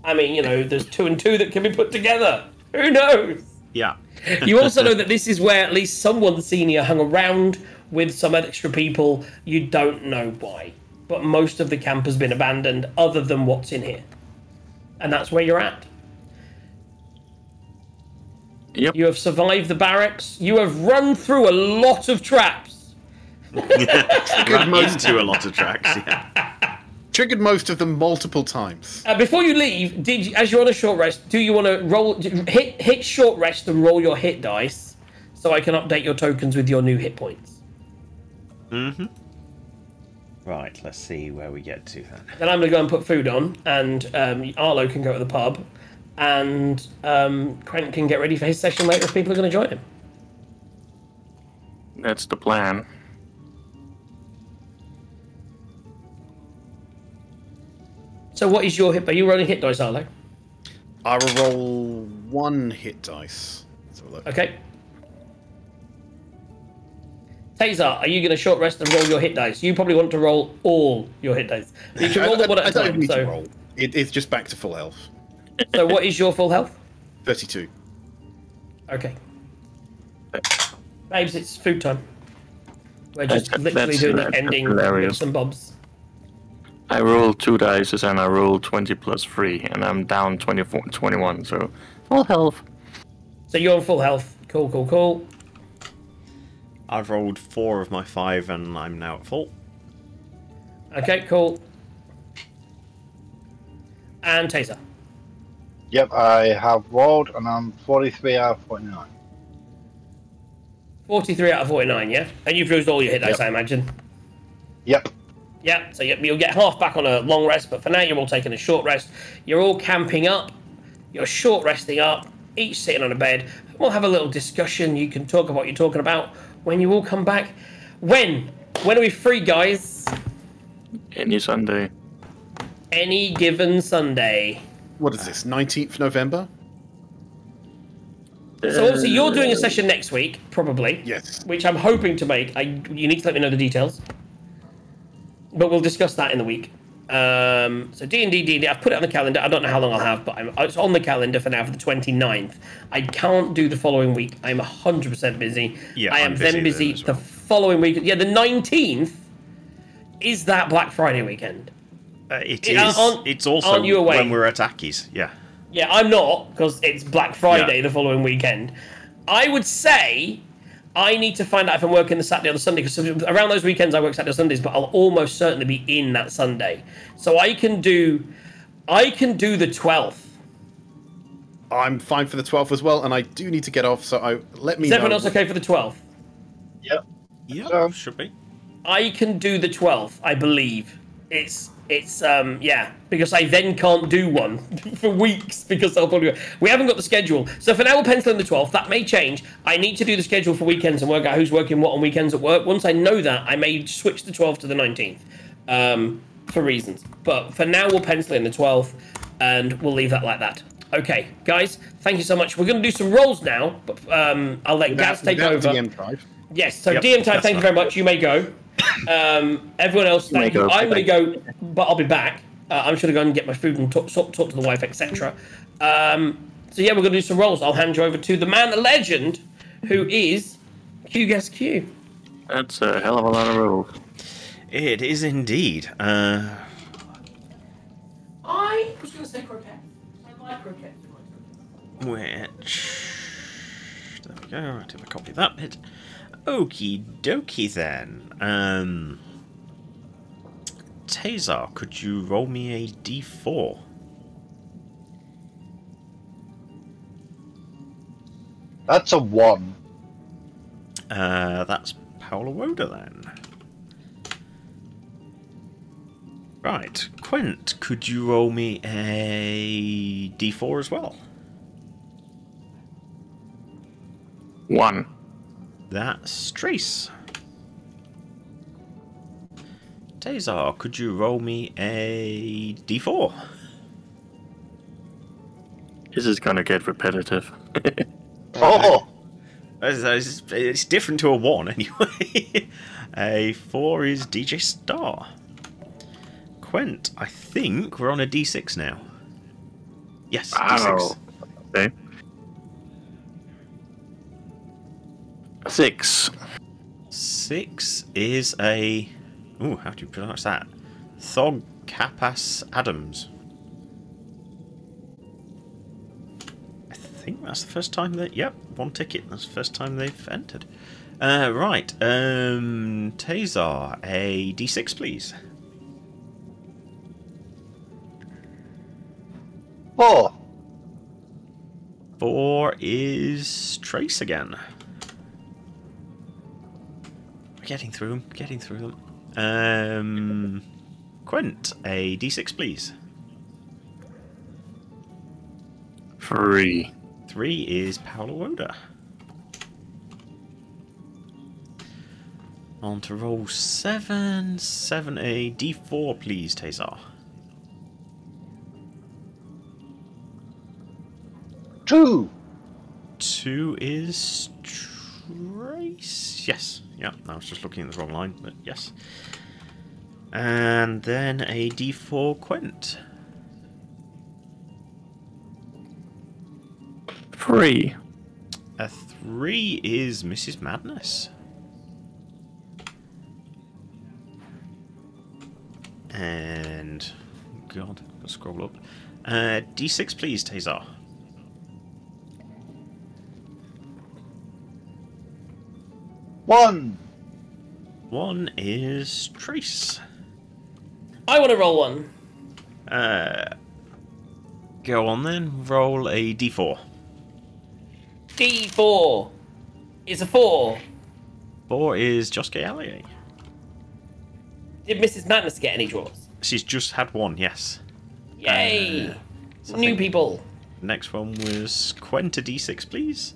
I mean, there's 2 and 2 that can be put together. Who knows? Yeah. You also know that this is where at least someone senior hung around with some extra people. You don't know why. But most of the camp has been abandoned other than what's in here. And that's where you're at. Yep. You have survived the barracks. You have run through a lot of traps. Right into a lot of tracks, yeah. Triggered most of them multiple times. Before you leave, as you're on a short rest, do you want to hit short rest and roll your hit dice so I can update your tokens with your new hit points? Mm-hmm. Right, let's see where we get to then. Then I'm going to go and put food on, and Arlo can go to the pub, and Quent can get ready for his session later if people are going to join him. That's the plan. So what is your hit? Are you rolling hit dice, Arlo? I will roll 1 hit dice. Let's have a look. Okay. Tazar, are you going to short rest and roll your hit dice? You probably want to roll all your hit dice. You can roll them one at a time. I don't need to roll. It's just back to full health. So what is your full health? 32. Okay. Babes, it's food time. We're just literally doing the ending bits and bobs. I rolled 2 dice and I rolled 20 plus 3, and I'm down 21, so full health. So you're on full health. Cool, cool, cool. I've rolled 4 of my 5 and I'm now at full. Okay, cool. And Taser. Yep, I have rolled and I'm 43 out of 49. 43 out of 49, yeah? And you've used all your hit dice, I imagine. Yep. Yeah, so you'll get half back on a long rest, but for now you're all taking a short rest. You're all camping up. You're short resting up, each sitting on a bed. We'll have a little discussion. You can talk about what you're talking about when you all come back. When? When are we free, guys? Any Sunday. Any given Sunday. What is this, 19th November? So obviously you're doing a session next week, probably. Yes. Which I'm hoping to make. You need to let me know the details. But we'll discuss that in the week. So D&D, I've put it on the calendar. I don't know how long I'll have, but it's on the calendar for now for the 29th. I can't do the following week. I'm 100% busy. Yeah, I am then busy well. the following week. Yeah, the 19th is that Black Friday weekend. It is. It's also aren't you away? when we're at Aki's, yeah. Yeah, I'm not, because it's Black Friday the following weekend. I would say I need to find out if I'm working the Saturday or the Sunday, because around those weekends I work Saturday or Sundays, but I'll almost certainly be in that Sunday. So I can do the 12th. I'm fine for the 12th as well, and I do need to get off, so let me know. Is everyone else okay for the 12th? Yep. Yeah, should be. I can do the 12th, I believe. It's because I then can't do one for weeks because I'll probably... We haven't got the schedule. So for now we'll pencil in the 12th. That may change. I need to do the schedule for weekends and work out who's working what on weekends at work. Once I know that, I may switch the 12th to the 19th for reasons. But for now we'll pencil in the 12th and we'll leave that like that. Okay, guys, thank you so much. We're going to do some rolls now, but I'll let Gaz take over. DM drive. Yes, so DM time, thank you very much. You may go. Everyone else, thank you. I'm going to go, but I'll be back. I'm just going to go and get my food and talk to the wife, etc. So yeah, we're going to do some rolls. I'll hand you over to the man, the legend, who is Q Guess Q. That's a hell of a lot of rolls. It is indeed. I was going to say croquette. I like croquette. Which... There we go. I'll have a copy of that bit. Okie dokie then. Tazar, could you roll me a d4? That's a 1. That's Paola Woda then. Right, Quint, could you roll me a d4 as well? 1. That's Trace. Tazar, could you roll me a d4? This is gonna get repetitive. Oh! It's different to a 1 anyway. A 4 is DJ Star. Quint, I think we're on a d6 now. Yes, d6. Okay. 6. 6 is a... Ooh, how do you pronounce that? Thog Capas Adams. I think that's the first time that... Yep, 1 ticket. That's the first time they've entered. Right. Tazar, a D6, please. 4. 4 is Trace again. We're getting through them. Getting through them. Quint, a D6, please. 3. 3 is Paolo Oda. On to roll 7. 7, a D4, please, Tazar. 2. 2 is Trace. Yes. Yeah, I was just looking at the wrong line, but yes. And then a D4 Quint. 3. A 3 is Mrs. Madness. And God, let's scroll up. D6, please, Tazar. 1. 1 is Trace. I want to roll 1. Go on then. Roll a D4. D4 is a 4. 4 is Josuke Allier. Did Mrs. Madness get any draws? She's just had 1, yes. Yay! So I New think people. Next one was Quenta D6, please.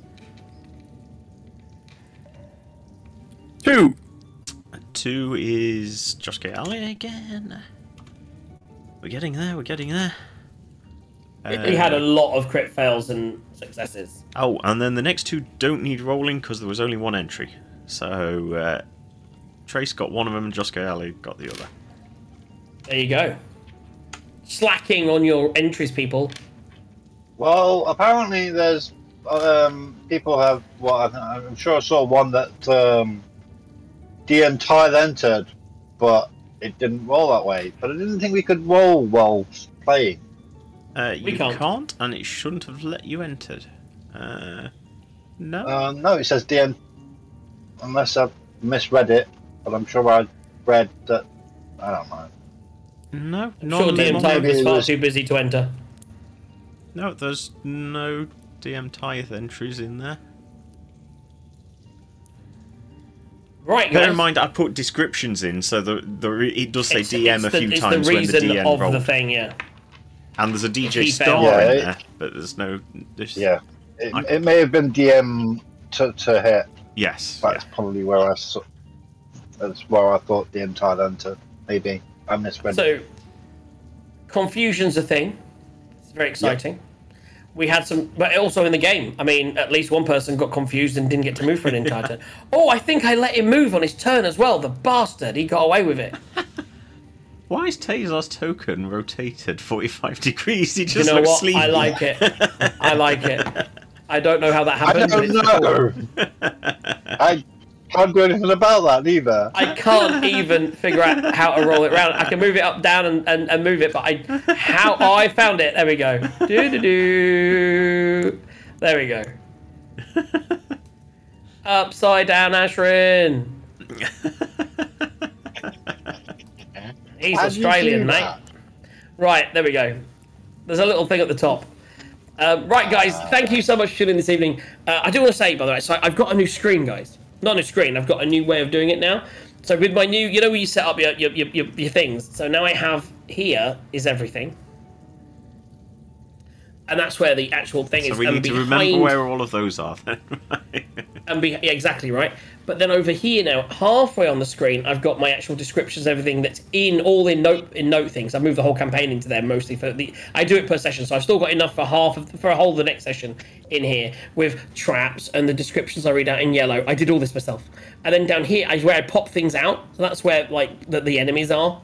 2. 2 is Josuke Allier again. We're getting there, we're getting there. He had a lot of crit fails and successes. Oh, and then the next 2 don't need rolling because there was only 1 entry. So, Trace got one of them and Josuke Allier got the other. There you go. Slacking on your entries, people. Well, apparently there's people have. Well, I'm sure I saw one that DM Tithe entered, but it didn't roll that way. But I didn't think we could roll while playing. You can't, and it shouldn't have let you enter. No. No, it says DM. Unless I've misread it, but I'm sure I read that. I don't know. No, Sure, DM Tithe is far was- too busy to enter. No, there's no DM Tithe entries in there. Right, Bear guys. in mind, I put descriptions in, so it does say It's- DM it's a few it's times the when the reason DM of rolled. the thing, yeah. And there's a DJ He Star failed. Yeah, in it- there, but there's no... Yeah, it may have been DM to hit. Yes. That's probably where I saw. That's where I thought DM Tithe entered. Maybe I misread it. So, confusion's a thing. It's very exciting. We had some, but also in the game. I mean, at least one person got confused and didn't get to move for an entire turn. Oh, I think I let him move on his turn as well. The bastard! He got away with it. Why is Tazar's token rotated 45 degrees? He You just know looks what? sleepy. I like it. I like it. I don't know how that I happened. don't but it's know. I can't do anything about that either. I can't even figure out how to roll it around. I can move it up, down, and move it, but I found it. There we go. Do. There we go. Upside down, Ashrin. He's How'd you Australian, do mate. that? Right, there we go. There's a little thing at the top. Right, guys, thank you so much for tuning in this evening. I do want to say, by the way, so I've got a new screen, guys. Not a new screen, I've got a new way of doing it now. So with my new, you know where you set up your things. So now I have, here is everything. And that's where the actual thing is. So we And need to behind- remember where all of those are then. yeah, exactly right. But then over here now, halfway on the screen, I've got my actual descriptions, everything that's all in note things. I move the whole campaign into there mostly for the. I do it per session, so I've still got enough for a whole of the next session in here with traps and the descriptions I read out in yellow. I did all this myself, and then down here is where I pop things out. So that's where like the enemies are,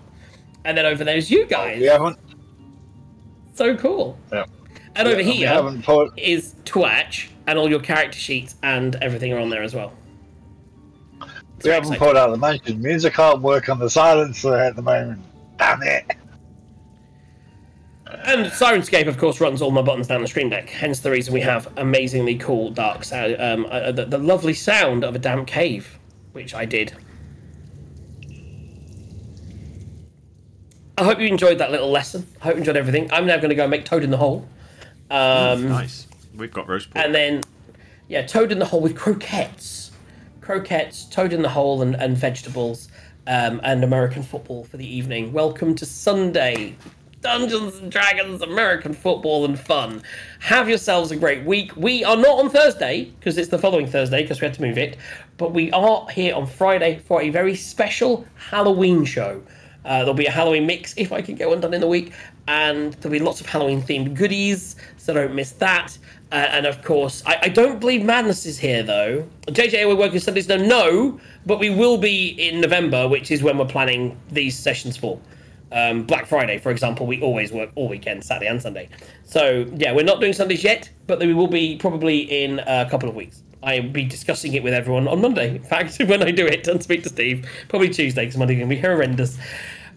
and then over there's you guys. We haven't. So cool. Yeah. And over we here haven't put. is Twatch, and all your character sheets and everything are on there as well. We haven't put out the mention. Means I can't work on the silencer at the moment. Damn it. And Sirenscape, of course, runs all my buttons down the Stream Deck. Hence the reason we have amazingly cool dark sound, the lovely sound of a damp cave, which I did. I hope you enjoyed that little lesson. I hope you enjoyed everything. I'm now going to go make Toad in the Hole. Nice. We've got roast pork. And then, yeah, Toad in the Hole with croquettes. Croquettes, Toad in the Hole and vegetables, and American football for the evening. Welcome to Sunday. Dungeons and Dragons, American football and fun. Have yourselves a great week. We are not on Thursday, because it's the following Thursday, because we had to move it. But we are here on Friday for a very special Halloween show. There'll be a Halloween mix, if I can get one done in the week. And there'll be lots of Halloween-themed goodies, so don't miss that. And of course, I don't believe Madness is here, though. JJ, we're working Sundays? No, but we will be in November, which is when we're planning these sessions for. Black Friday, for example, we always work all weekend, Saturday and Sunday. So, yeah, we're not doing Sundays yet, but we will be probably in a couple of weeks. I'll be discussing it with everyone on Monday. In fact, when I do it and speak to Steve, probably Tuesday, because Monday's going to be horrendous.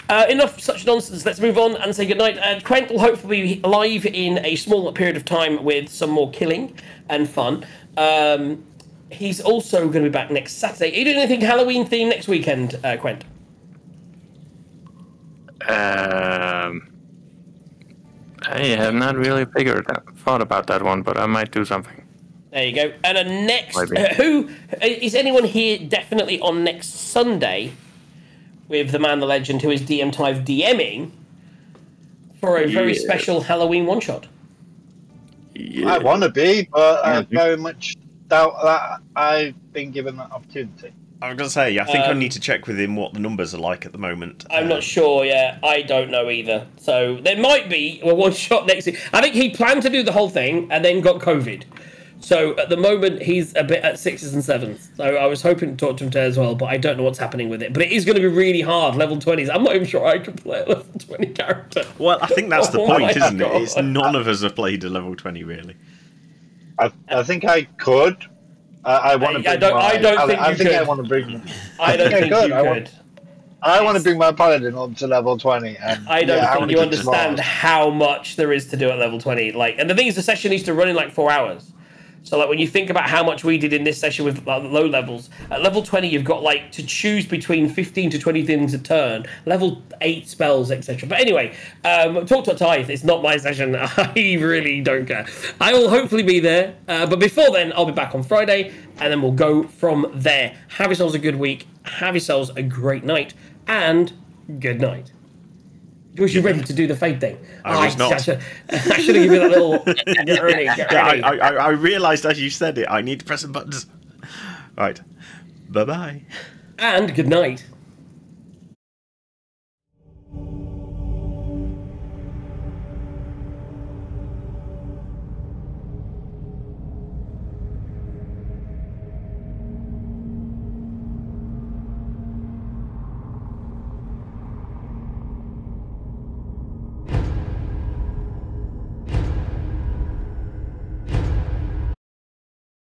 Enough such nonsense. Let's move on and say goodnight. Quent will hopefully be live in a small period of time with some more killing and fun. He's also going to be back next Saturday. Are you doing anything Halloween themed next weekend, Quent? I have not really thought about that one, but I might do something. There you go. And next, who is anyone here definitely on next Sunday with the man, the legend, who is DM Tive DMing for a very special Halloween one shot? Yeah. I want to be, but I very much doubt that I've been given that opportunity. I was going to say, I think I need to check with him what the numbers are like at the moment. I'm not sure, yeah. I don't know either. So there might be a one shot next week. I think he planned to do the whole thing and then got COVID. So at the moment, he's a bit at 6s and 7s. So I was hoping to talk to him today as well, but I don't know what's happening with it. But it is going to be really hard, level 20s. I'm not even sure I can play a level 20 character. Well, I think that's the point, isn't it? It's none of us have played a level 20, really. I think I could. I want to bring I want to bring... I don't think you could. I want to bring my paladin up to level 20. And I don't think you understand how much there is to do at level 20. And the thing is, the session needs to run in like 4 hours. So when you think about how much we did in this session with low levels, at level 20 you've got to choose between 15 to 20 things a turn, level 8 spells, etc. But anyway, talk to a Tithe. It's not my session. I really don't care. I will hopefully be there, but before then I'll be back on Friday, and then we'll go from there. Have yourselves a good week, have yourselves a great night, and good night. Was you ready to do the fade thing? I was not. I should have given you that little... Get ready. I realised as you said it, I need to press the buttons. Right. Bye-bye. And good night.